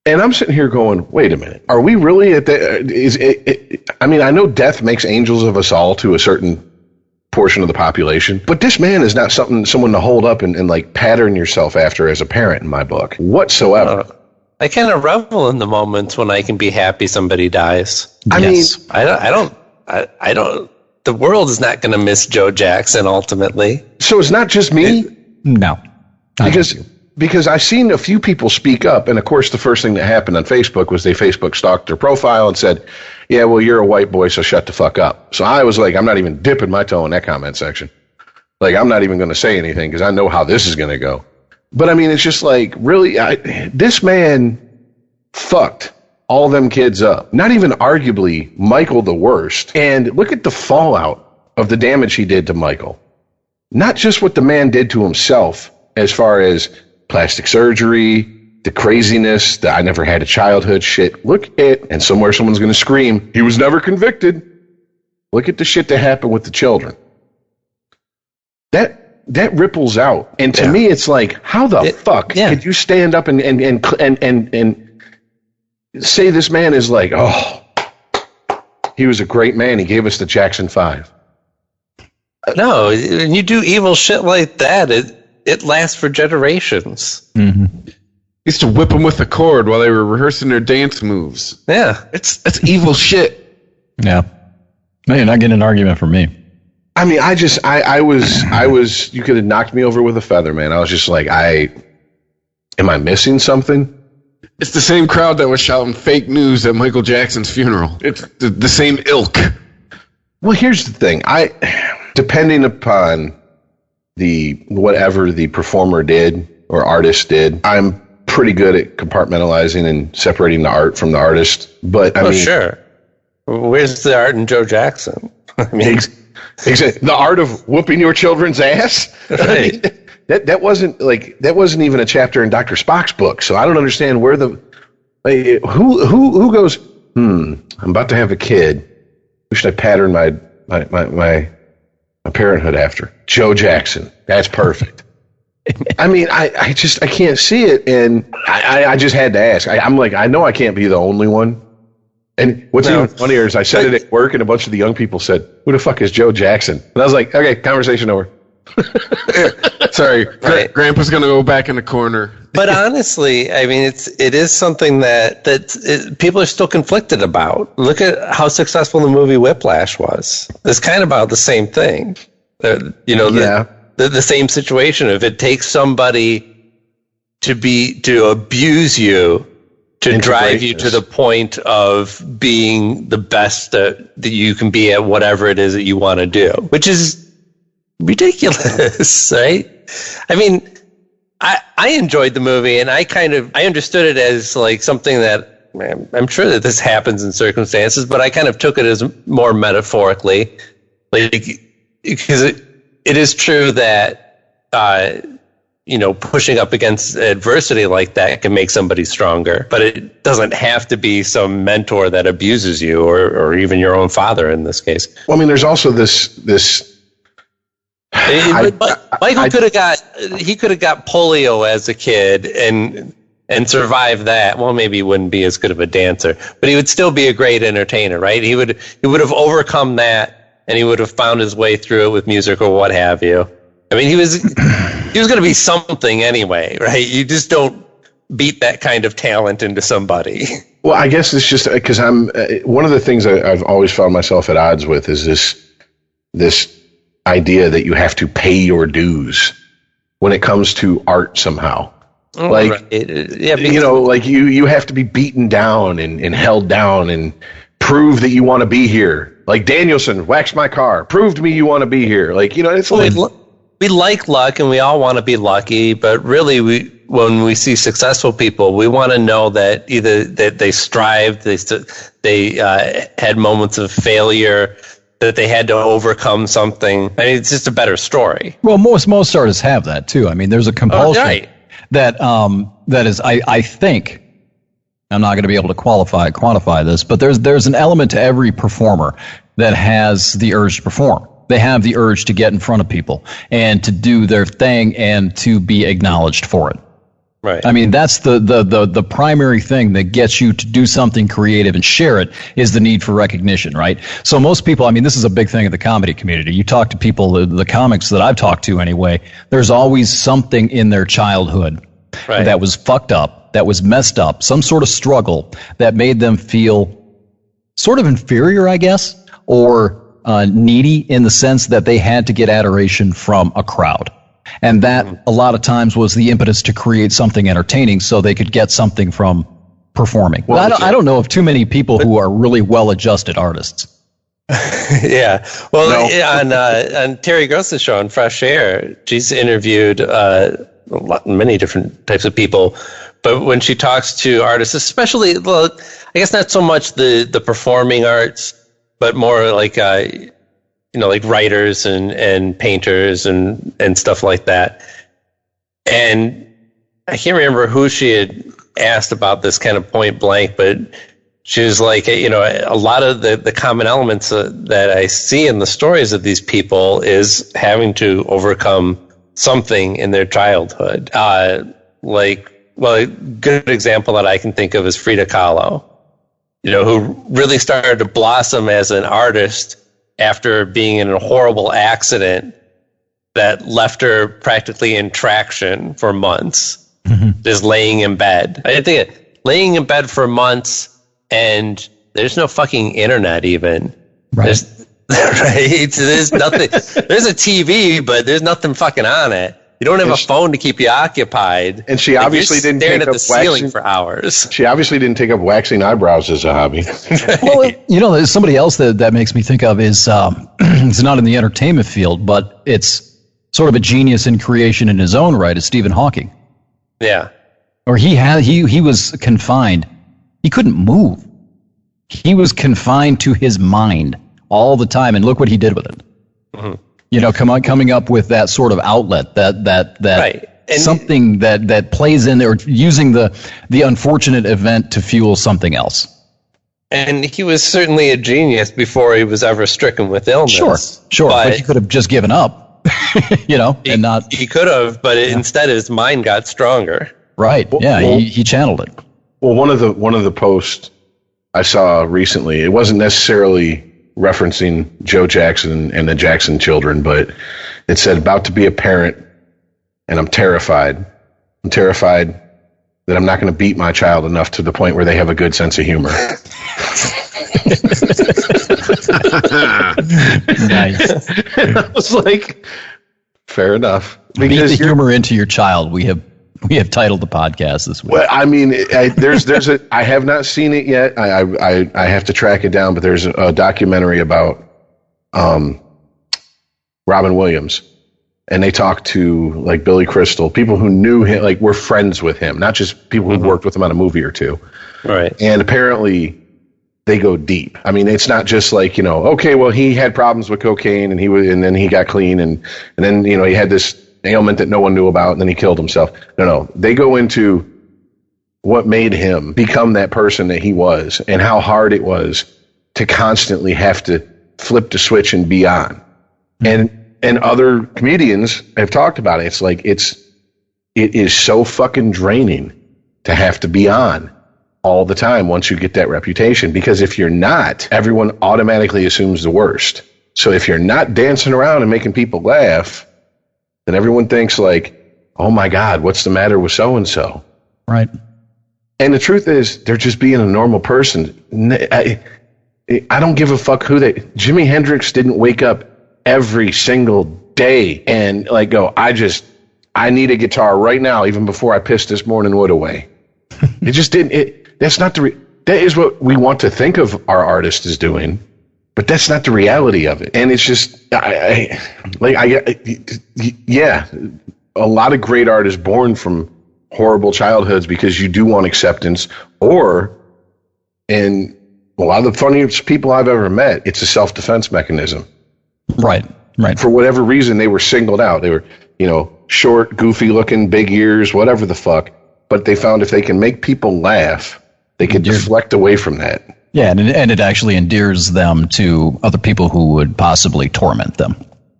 And I'm sitting here going, wait a minute. Are we really at the... I mean, I know death makes angels of us all to a certain portion of the population, but this man is not someone to hold up and like pattern yourself after as a parent in my book whatsoever. I kind of revel in the moments when I can be happy somebody dies. I mean, I don't. The world is not going to miss Joe Jackson ultimately. So it's not just me? No. Because I've seen a few people speak up, and of course the first thing that happened on Facebook was they Facebook stalked their profile and said, yeah, well, you're a white boy, so shut the fuck up. So I was like, I'm not even dipping my toe in that comment section. Like, I'm not even going to say anything because I know how this is going to go. But I mean, it's just like, really, this man fucked all them kids up. Not even arguably Michael the worst. And look at the fallout of the damage he did to Michael. Not just what the man did to himself as far as plastic surgery, the craziness, the I never had a childhood shit. Look at, and somewhere someone's going to scream, he was never convicted. Look at the shit that happened with the children. That ripples out. And to me, it's like, how the fuck could you stand up and say this man is like, oh, he was a great man. He gave us the Jackson 5. No, when you do evil shit like that, it lasts for generations. Mm-hmm. Used to whip them with a cord while they were rehearsing their dance moves. Yeah. That's evil shit. Yeah. Man, you're not getting an argument from me. I mean, I was, you could have knocked me over with a feather, man. I was just like, am I missing something? It's the same crowd that was shouting fake news at Michael Jackson's funeral. It's the same ilk. Well, here's the thing. Depending upon whatever the performer did or artist did, I'm pretty good at compartmentalizing and separating the art from the artist. But I mean, sure. Where's the art in Joe Jackson? I mean, the art of whooping your children's ass. Right. I mean, that wasn't even a chapter in Dr. Spock's book. So I don't understand where who goes. I'm about to have a kid. Who should I pattern my parenthood after? Joe Jackson. That's perfect. I mean, I can't see it, and I just had to ask. I'm like, I know I can't be the only one. And what's even funnier is I said it at work, and a bunch of the young people said, "Who the fuck is Joe Jackson?" And I was like, "Okay, conversation over." Sorry, right. Grandpa's gonna go back in the corner. But honestly, I mean, it is something that people are still conflicted about. Look at how successful the movie Whiplash was. It's kind of about the same thing. The same situation. If it takes somebody to abuse you, to drive you to the point of being the best that you can be at whatever it is that you want to do, which is ridiculous, right? I mean, I enjoyed the movie, and I understood it as like something that I'm sure that this happens in circumstances, but I kind of took it as more metaphorically, like, because it is true that pushing up against adversity like that can make somebody stronger, but it doesn't have to be some mentor that abuses you, or even your own father in this case. Well, I mean, there's also this. Michael could have got polio as a kid and survive that. Well, maybe he wouldn't be as good of a dancer, but he would still be a great entertainer, right? He would have overcome that, and he would have found his way through it with music or what have you. I mean, he was going to be something anyway, right? You just don't beat that kind of talent into somebody. Well, I guess it's just because I'm one of the things I've always found myself at odds with is this idea that you have to pay your dues when it comes to art somehow. Oh, like, right. You have to be beaten down and held down and prove that you want to be here. Like Danielson, wax my car, prove to me you want to be here. Like, it's like we like luck, and we all want to be lucky, but really when we see successful people, we want to know that either that they strived, they had moments of failure, that they had to overcome something. I mean, it's just a better story. Well, most artists have that too. I mean, there's a compulsion that is, I think, I'm not going to be able to quantify this, but there's an element to every performer that has the urge to perform. They have the urge to get in front of people and to do their thing and to be acknowledged for it. Right. I mean, that's the primary thing that gets you to do something creative and share it is the need for recognition, right? So most people, I mean, this is a big thing in the comedy community. You talk to people, the comics that I've talked to anyway, there's always something in their childhood that was fucked up, that was messed up, some sort of struggle that made them feel sort of inferior, I guess, or needy in the sense that they had to get adoration from a crowd. And that a lot of times was the impetus to create something entertaining so they could get something from performing. Well, I don't know of too many people who are really well-adjusted artists. Yeah. Well, on Terry Gross's show on Fresh Air, she's interviewed many different types of people. But when she talks to artists, especially, well, I guess not so much the performing arts, but more like like writers and painters and stuff like that. And I can't remember who she had asked about this kind of point blank, but she was like, a lot of the common elements that I see in the stories of these people is having to overcome something in their childhood. A good example that I can think of is Frida Kahlo, who really started to blossom as an artist after being in a horrible accident that left her practically in traction for months, just laying in bed. I think laying in bed for months and There's no fucking internet even. Right. There's nothing. There's a TV, but there's nothing fucking on it. You don't have a phone to keep you occupied. And she obviously didn't staring take at up the ceiling waxing for hours. She obviously didn't take up waxing eyebrows as a hobby. Well, there's somebody else that makes me think of is it's not in the entertainment field, but it's sort of a genius in creation in his own right, is Stephen Hawking. Yeah. Or he was confined. He couldn't move. He was confined to his mind all the time, and look what he did with it. Mm-hmm. Coming up with that sort of outlet, that right. And something that plays in there, using the unfortunate event to fuel something else. And he was certainly a genius before he was ever stricken with illness. Sure. But he could have just given up, and not. He could have, but instead his mind got stronger. Right. Yeah. He channeled it. Well, one of the posts I saw recently, it wasn't necessarily referencing Joe Jackson and the Jackson children, but it said, about to be a parent, and I'm terrified. I'm terrified that I'm not going to beat my child enough to the point where they have a good sense of humor. Nice. I was like, fair enough. Beat the humor into your child. We have titled the podcast this week. Well, I mean, I have not seen it yet. I have to track it down, but there's a documentary about Robin Williams, and they talk to like Billy Crystal, people who knew him, like were friends with him, not just people who worked with him on a movie or two. Right. And apparently they go deep. I mean, it's not just like, okay, well, he had problems with cocaine and then he got clean and then, he had this ailment that no one knew about and then he killed himself. No. They go into what made him become that person that he was and how hard it was to constantly have to flip the switch and be on. And other comedians have talked about it. It's like, it is so fucking draining to have to be on all the time once you get that reputation, because if you're not, everyone automatically assumes the worst. So if you're not dancing around and making people laugh, then everyone thinks like, oh my God, what's the matter with so-and-so? Right. And the truth is, they're just being a normal person. I don't give a fuck Jimi Hendrix didn't wake up every single day and like go, I need a guitar right now, even before I pissed this morning wood away. It just didn't. That is what we want to think of our artist as doing, but that's not the reality of it. And it's just, a lot of great art is born from horrible childhoods because you do want acceptance, and a lot of the funniest people I've ever met, it's a self-defense mechanism. Right. For whatever reason, they were singled out. They were, short, goofy looking, big ears, whatever the fuck. But they found if they can make people laugh, they could deflect away from that. Yeah, and it actually endears them to other people who would possibly torment them.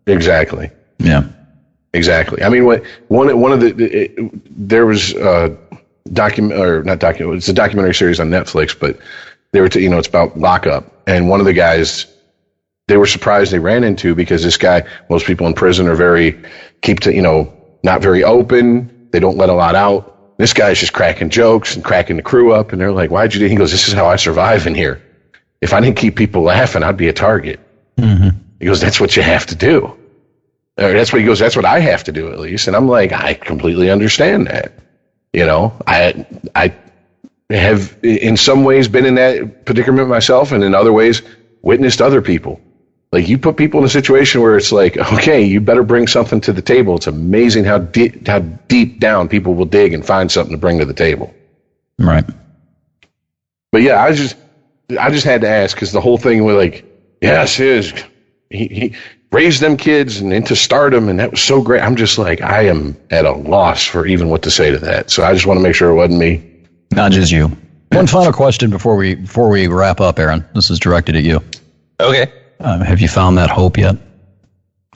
Exactly. Yeah. Exactly. I mean, there was a it's a documentary series on Netflix, but they were, it's about lockup, and one of the guys they were surprised they ran into, because this guy, most people in prison are not very open. They don't let a lot out. This guy's just cracking jokes and cracking the crew up, and they're like, "Why'd you do?" He goes, "This is how I survive in here. If I didn't keep people laughing, I'd be a target." Mm-hmm. He goes, "That's what you have to do." That's what I have to do, at least. And I'm like, I completely understand that. I have in some ways been in that predicament myself, and in other ways witnessed other people. Like, you put people in a situation where it's like, okay, you better bring something to the table. It's amazing how deep down people will dig and find something to bring to the table. Right. But yeah, I just had to ask, because the whole thing was like, yes, he raised them kids and into stardom, and that was so great. I'm just like, I am at a loss for even what to say to that. So I just want to make sure it wasn't me. Not just you. One final question before we wrap up, Aaron. This is directed at you. Okay. Have you found that hope yet?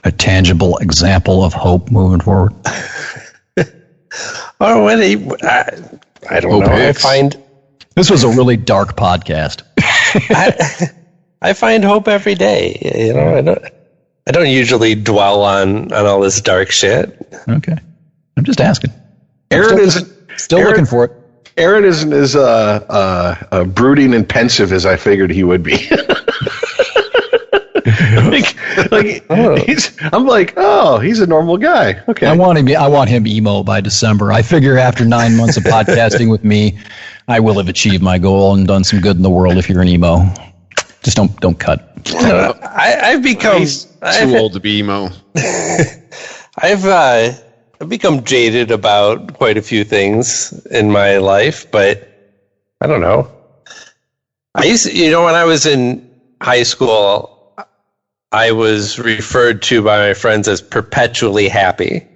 A tangible example of hope moving forward? I don't know. I find this was a really dark podcast. I find hope every day. I don't usually dwell on all this dark shit. Okay. I'm just asking. Aaron is still looking for it. Aaron isn't as brooding and pensive as I figured he would be. I'm like, oh, he's a normal guy. Okay. I want him emo by December. I figure after 9 months of podcasting with me, I will have achieved my goal and done some good in the world. If you're an emo, just don't cut. I've become too old to be emo. I've become jaded about quite a few things in my life, but I don't know. I used to, when I was in high school, I was referred to by my friends as perpetually happy.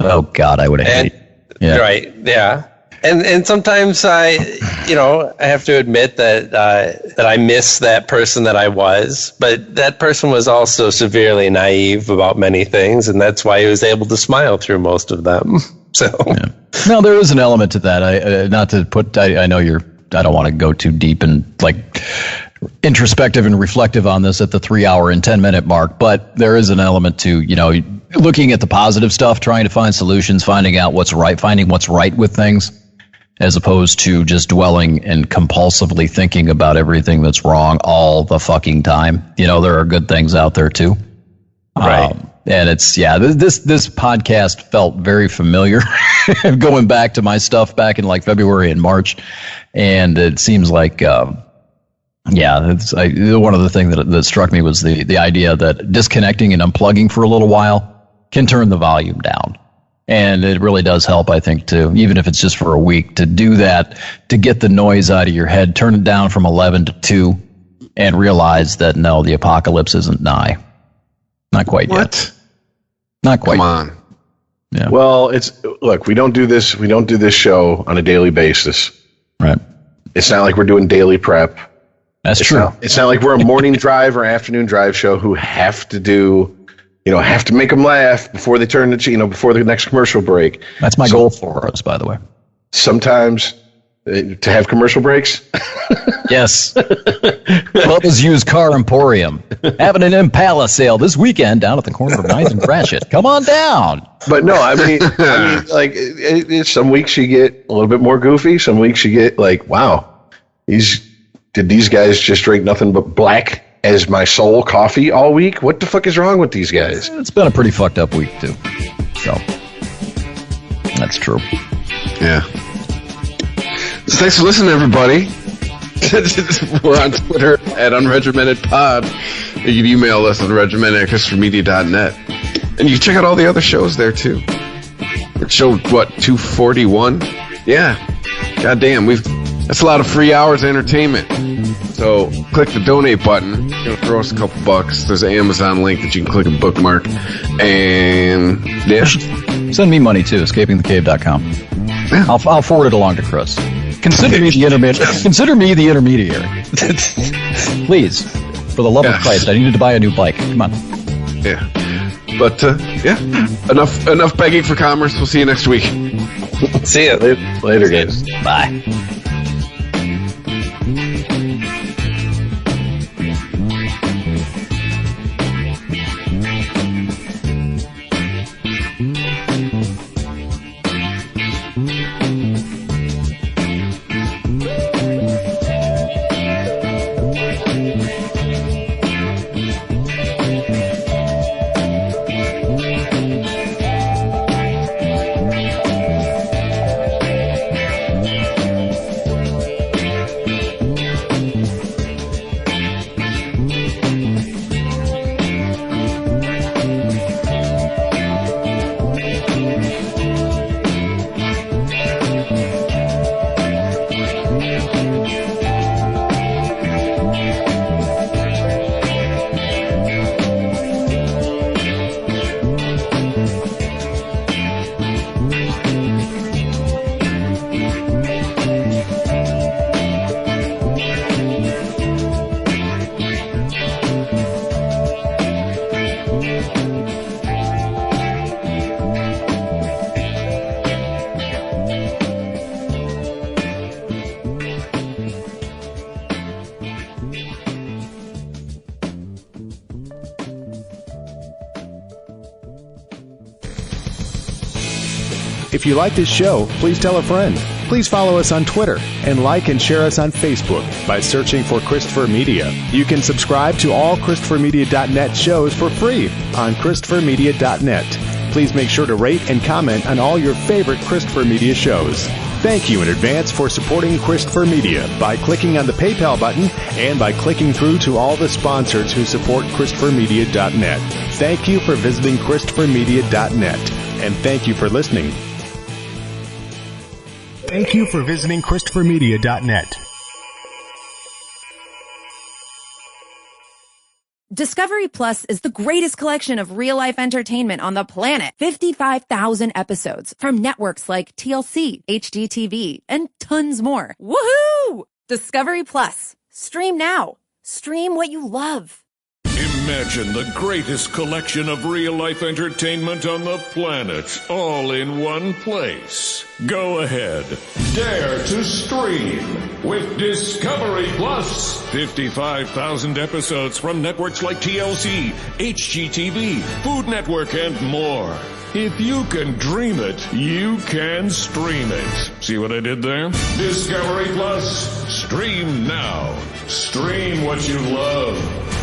Oh God, I would have hated. Yeah. Right. Yeah. And sometimes I have to admit that I miss that person that I was, but that person was also severely naive about many things, and that's why he was able to smile through most of them. So, no, there is an element to that. I know I don't want to go too deep and like introspective and reflective on this at the 3 hour and 10 minute mark, but there is an element to looking at the positive stuff, trying to find solutions, finding what's right with things, as opposed to just dwelling and compulsively thinking about everything that's wrong all the fucking time. There are good things out there too. Right. And it's, this podcast felt very familiar going back to my stuff back in like February and March. And it seems like, one of the things that struck me was the idea that disconnecting and unplugging for a little while can turn the volume down. And it really does help, I think, too, even if it's just for a week, to do that, to get the noise out of your head, turn it down from 11 to 2, and realize that, no, the apocalypse isn't nigh. Not quite yet. Not quite. Come on. Yeah. Well, look, we don't do this show on a daily basis. Right. It's not like we're doing daily prep. That's true. It's not like we're a morning drive or afternoon drive show who have to make them laugh before they turn before the next commercial break. That's my goal for us, by the way. Sometimes to have commercial breaks. Yes. Bubba's Used Car Emporium having an Impala sale this weekend down at the corner of 9th and Gratiot. Come on down. But no, I mean, like some weeks you get a little bit more goofy. Some weeks you get like, wow, did these guys just drink nothing but black as my soul coffee all week? What the fuck is wrong with these guys? It's been a pretty fucked up week too. So that's true. Yeah. So thanks for listening, everybody. We're on Twitter at UnregimentedPod. You can email us on regimented@ChristopherMedia.net. And you can check out all the other shows there, too. Show, 241? Yeah. Goddamn, that's a lot of free hours of entertainment. So click the donate button. Throw us a couple bucks. There's an Amazon link that you can click and bookmark. And, yeah. Send me money, too, escapingthecave.com. Yeah. I'll forward it along to Chris. Consider me the intermediary. Please, for the love of Christ, I needed to buy a new bike. Come on. Yeah. But, enough begging for commerce. We'll see you next week. See you later, guys. Bye. If you like this show, please tell a friend. Please follow us on Twitter and like and share us on Facebook by searching for Christopher Media. You can subscribe to all ChristopherMedia.net shows for free on ChristopherMedia.net. Please make sure to rate and comment on all your favorite Christopher Media shows. Thank you in advance for supporting Christopher Media by clicking on the PayPal button and by clicking through to all the sponsors who support ChristopherMedia.net. Thank you for visiting ChristopherMedia.net, and thank you for listening. Thank you for visiting ChristopherMedia.net. Discovery Plus is the greatest collection of real-life entertainment on the planet. 55,000 episodes from networks like TLC, HGTV, and tons more. Woohoo! Discovery Plus. Stream now. Stream what you love. Imagine the greatest collection of real-life entertainment on the planet, all in one place. Go ahead. Dare to stream with Discovery Plus. 55,000 episodes from networks like TLC, HGTV, Food Network, and more. If you can dream it, you can stream it. See what I did there? Discovery Plus. Stream now. Stream what you love.